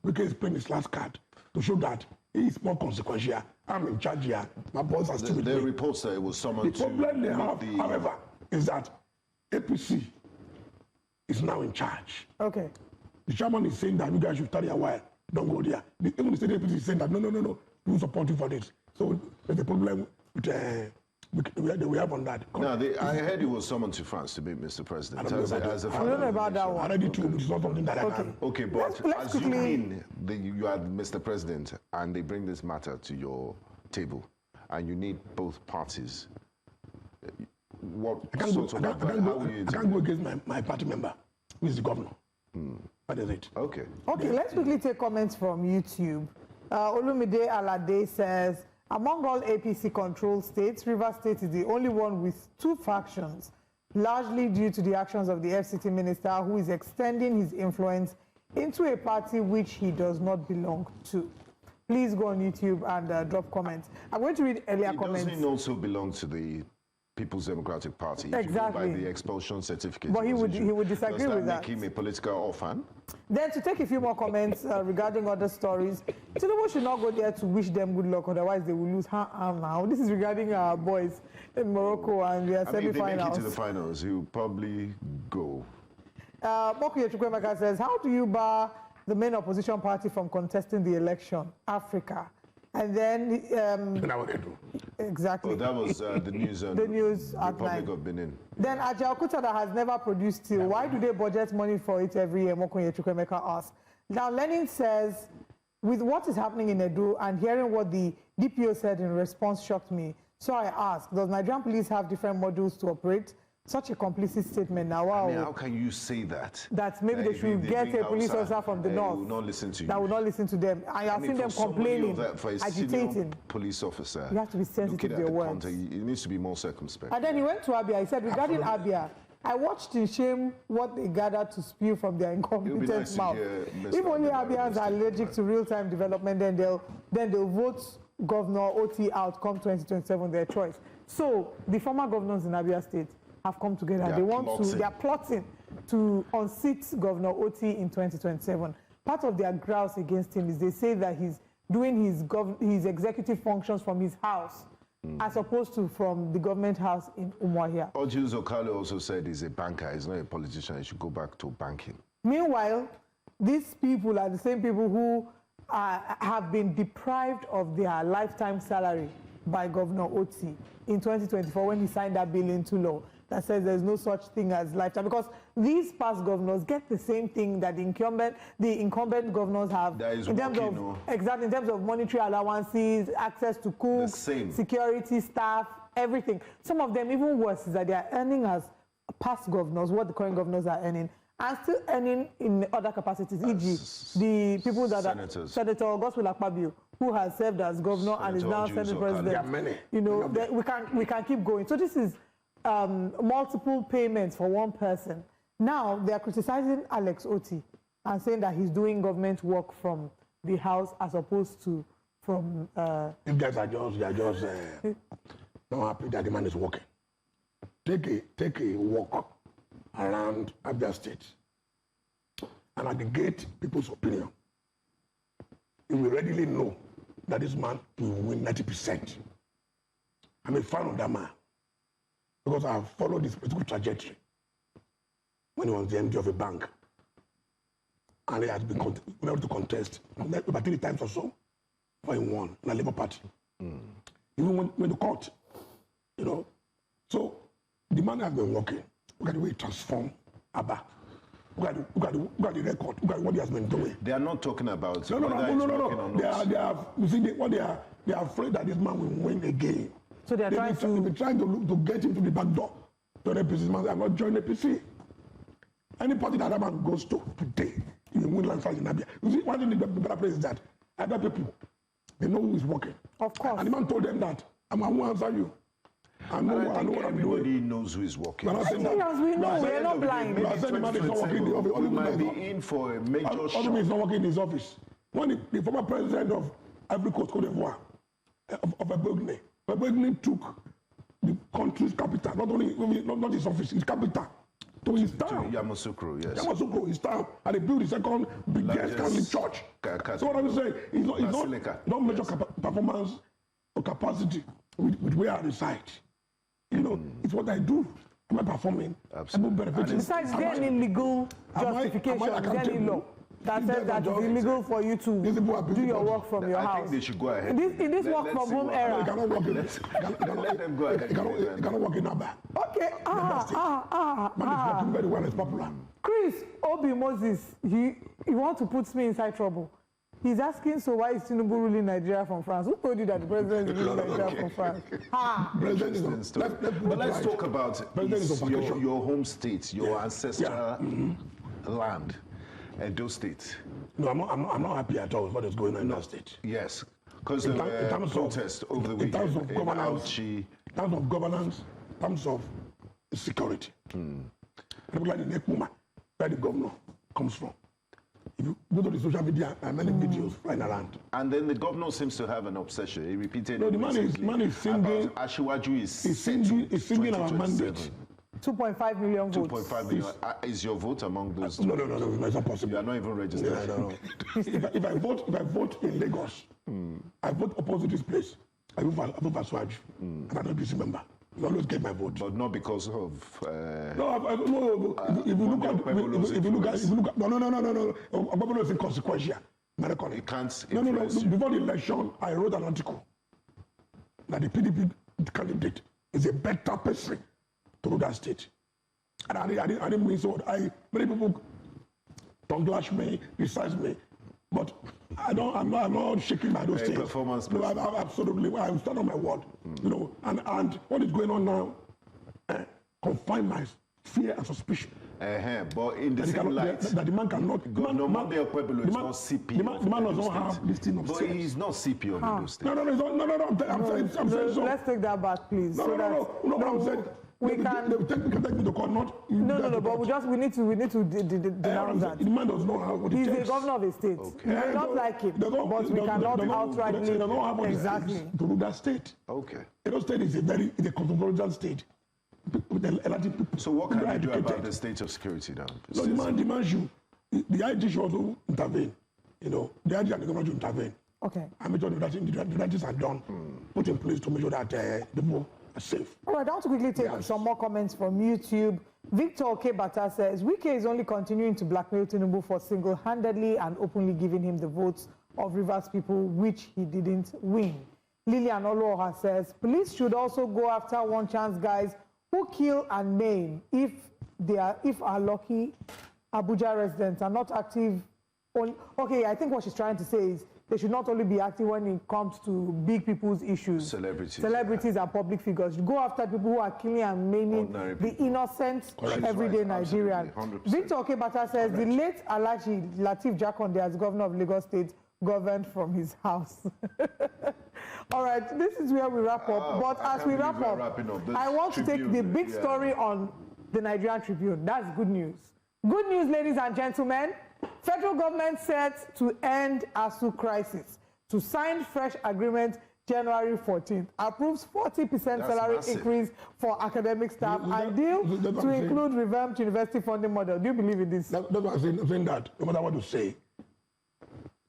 Wike is playing his last card to show that he is more consequential. I'm in charge here. My boss are still with me. The reports that it was summoned to... The problem they have, however, is that APC is now in charge. Okay. The chairman is saying that you guys should study a while. Don't go there. Even the state APC is saying that no, we support you for this. So there's a problem with we have on that. No, I heard he was summoned to France to meet Mr. President. I don't know about that one. I already told you it's not something that I can. Okay, but let's assuming you are Mr. President and they bring this matter to your table and you need both parties, what sort of advice? I can't go against my party member, who is the governor. That is it. Okay. Okay, let's quickly take comments from YouTube. Olumide Alade says, among all APC-controlled states, Rivers State is the only one with 2 factions, largely due to the actions of the FCT minister, who is extending his influence into a party which he does not belong to. Please go on YouTube and drop comments. I'm going to read earlier comments. Doesn't he also belong to the People's Democratic Party? Exactly. By the expulsion certificate. But he would disagree with that. Does that make him a political orphan? Then to take a few more comments regarding other stories, Tinubu should not go there to wish them good luck, otherwise they will lose now. This is regarding our boys in Morocco and their semi-finals. If they make it to the finals, he will probably go. Mokuye Chukwemeka says, how do you bar the main opposition party from contesting the election? Africa. And then... exactly. Oh, that was the news on the news Republic of Benin. Then Ajaokuta that has never produced steel, why do they budget money for it every year? Mokuye Chukwemeka asks. Now, Lenin says, with what is happening in Edo and hearing what the DPO said in response shocked me. So I asked, does Nigerian police have different modules to operate? Such a complicit statement now. Wow. I mean, how can you say that? That maybe they should get a police officer from the north. Will not listen to you. That will not listen to them. I have seen them complaining, agitating. Police officer. You have to be sensitive to your words. It needs to be more circumspect. And then he went to Abia. He said, regarding Abia, I watched in shame what they gathered to spew from their incompetent mouth. If only Abians are allergic to real-time development, then they'll vote Governor OT out come 2027, their choice. So the former governors in Abia State have come together. They are plotting to unseat Governor Oti in 2027. Part of their grouse against him is they say that he's doing his executive functions from his house, as opposed to from the government house in Umuahia. Ojus Okale also said he's a banker, he's not a politician, he should go back to banking. Meanwhile, these people are the same people who have been deprived of their lifetime salary by Governor Oti in 2024 when he signed that bill into law that says there's no such thing as lifetime, because these past governors get the same thing that the incumbent governors have in terms of monetary allowances, access to cooks, security staff, everything. Some of them even worse is that they are earning as past governors what the current governors are earning, and still earning in other capacities, e.g. the people that are Senator Gospel Akpabio, who has served as governor and is now Senate President. You know, we can keep going. So this is multiple payments for one person. Now they are criticizing Alex Oti and saying that he's doing government work from the house as opposed to from. You guys are just not happy that the man is working. Take a walk around Abia State and aggregate people's opinion. You will readily know that this man will win 90%. I'm a fan of that man because I have followed his political trajectory when he was the MD of a bank. And he has been able to contest about 3 times or so before he won in the Labour Party. Even when the court, you know. So the man has been working. Look at the way he transformed Abba. Look at the record. Look at what he has been doing. They are not talking about no. They are afraid that this man will win again. So they are trying to get him to the back door. To the APC man, I'm not joining APC. Any party that man goes to today, he will win landslide in Abia. You see, one thing the better place is that other people, they know who is working. Of course. And the man told them that I'm going to answer you. I know what I'm doing. Everybody knows who is working. We know, we're not blind. We might be in for a major shock. He's not working in his office. When the former president of Ivory Coast, Cote d'Ivoire, of Abogny took the country's capital, not his office, his capital, to his town. Yamoussoukro, yes. Yamoussoukro, his town, and they built the second biggest Catholic church. So what I'm saying, it's not measure performance or capacity with where I reside. You know, it's what I do. Am I performing? Absolutely. Besides, is there any legal justification? Is there any law that says that it's illegal for you to do your work from your house? I think they should go ahead. In this work from home era. You cannot work in let them go ahead. You cannot work in Aba. Okay. Man is working very well, it's popular. Chris Obi Moses, he wants to put me inside trouble. He's asking, so why is Tinubu ruling Nigeria from France? Who told you that the president is ruling Nigeria from France? But let's talk about your home state, your ancestral land, Edo State. No, I'm not happy at all with what is going on in that state. Yes, because there were protests over the weekend. In terms of governance, in terms of security. People like the Nekuma, where the governor comes from. If you go to the social media, and many videos flying around. And then the governor seems to have an obsession. He repeated. No, the man is singing. Ashiwaju is singing our mandate. 2.5 million votes. 2.5 million. Is your vote among those? No, it's not possible. You are not even registered. No. if I vote in Lagos, I vote opposite this place. I vote for Aswaju, and I'm not a BC member. You always get my vote. But not because of... no. If you look at... No. Obama is inconsequential. It can't No. Before the election, I wrote an article that the PDP candidate is a better person to rule that state. And I didn't mean so. Many people don't lash me, criticize me. But I'm not shaking my those things. Performance. No, absolutely. I stand on my word. You know, and what is going on now confine my fear and suspicion. But in the same light, that the man cannot. No, Monday Pueblo is not CP. The man does not have this thing of But he's not CP of Edo State. No. I'm saying so. Let's take that back, please. No. I'm saying. We can take me to court, not but we need to denounce that. The man does not have what it takes. He's the governor of a state. We may not like him, but we cannot outrightly exactly to rule that state. Okay. Edo State is a controversial state. So what can you do about the state of security now? No, the man should, the IG should also intervene. You know, the IG and the government should intervene. Okay. I make sure the things are done, put in place to make sure that the people are safe. All right, I want to quickly take some more comments from YouTube. Victor Okebata says, Wike is only continuing to blackmail Tinubu for single-handedly and openly giving him the votes of Rivers people, which he didn't win. Lillian Oluoha says, police should also go after one-chance guys who kill and maim if are lucky Abuja residents are not active. Okay, I think what she's trying to say is they should not only be active when it comes to big people's issues. Celebrities and public figures. Go after people who are killing and maiming the innocent, everyday Nigerian. Victor Okebata says, the late Alhaji Lateef Jakonde as governor of Lagos State governed from his house. All right, this is where we wrap up. But as we wrap up, I want to take the big story on the Nigerian Tribune. That's good news. Good news, ladies and gentlemen. Federal government set to end ASU crisis. To sign fresh agreement January 14th. Approves 40% salary increase for academic staff and deal to include revamped university funding model. Do you believe in this? That's what I'm saying that no matter what you say,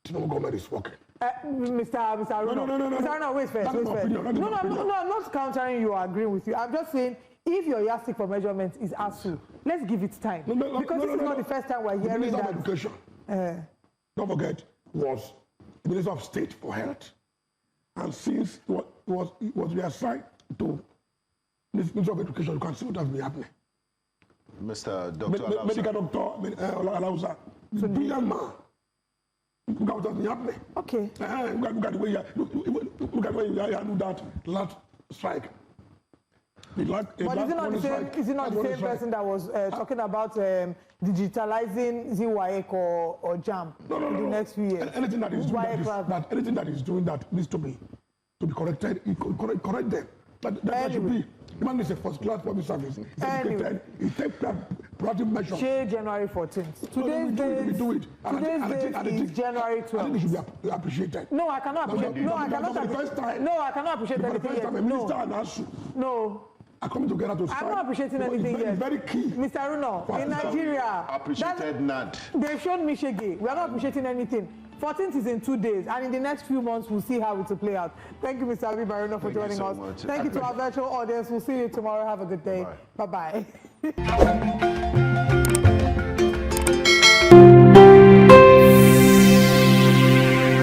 Tinubu government is working. Mr. Aruna. No. Mr. Aruna, wait first. No, I'm not countering you or agreeing with you. I'm just saying, if your yardstick for measurement is ASU, let's give it time. Because this is not the first time we're hearing that. Education, don't forget, was the Minister of State for Health. And since it was reassigned to this Minister of Education, you can see what has been happening. Mr. Dr. Medical Doctor Alausa, brilliant man. Look at what has been happening. Okay. Look at the way you do that last strike. But is it not the same person that was talking about digitalizing ZWAEC or JAM in the next few years? Anything that is doing that needs to be corrected. Correct them. That should be. The man is a first-class public service. He takes proactive measures. January 14th. Today's date is January 12th. I think it should be appreciated. No, I cannot appreciate. No, I cannot appreciate anything. No. are coming together to strike. I'm not appreciating anything yet. It's very key. Mr. Runo, in Nigeria, Appreciated not. They've shown Mishege. We are not appreciating anything. 14th is in 2 days, and in the next few months, we'll see how it will play out. Thank you, Mr. Abi Baruno, for joining us. Thank you to our virtual audience. We'll see you tomorrow. Have a good day. Bye-bye.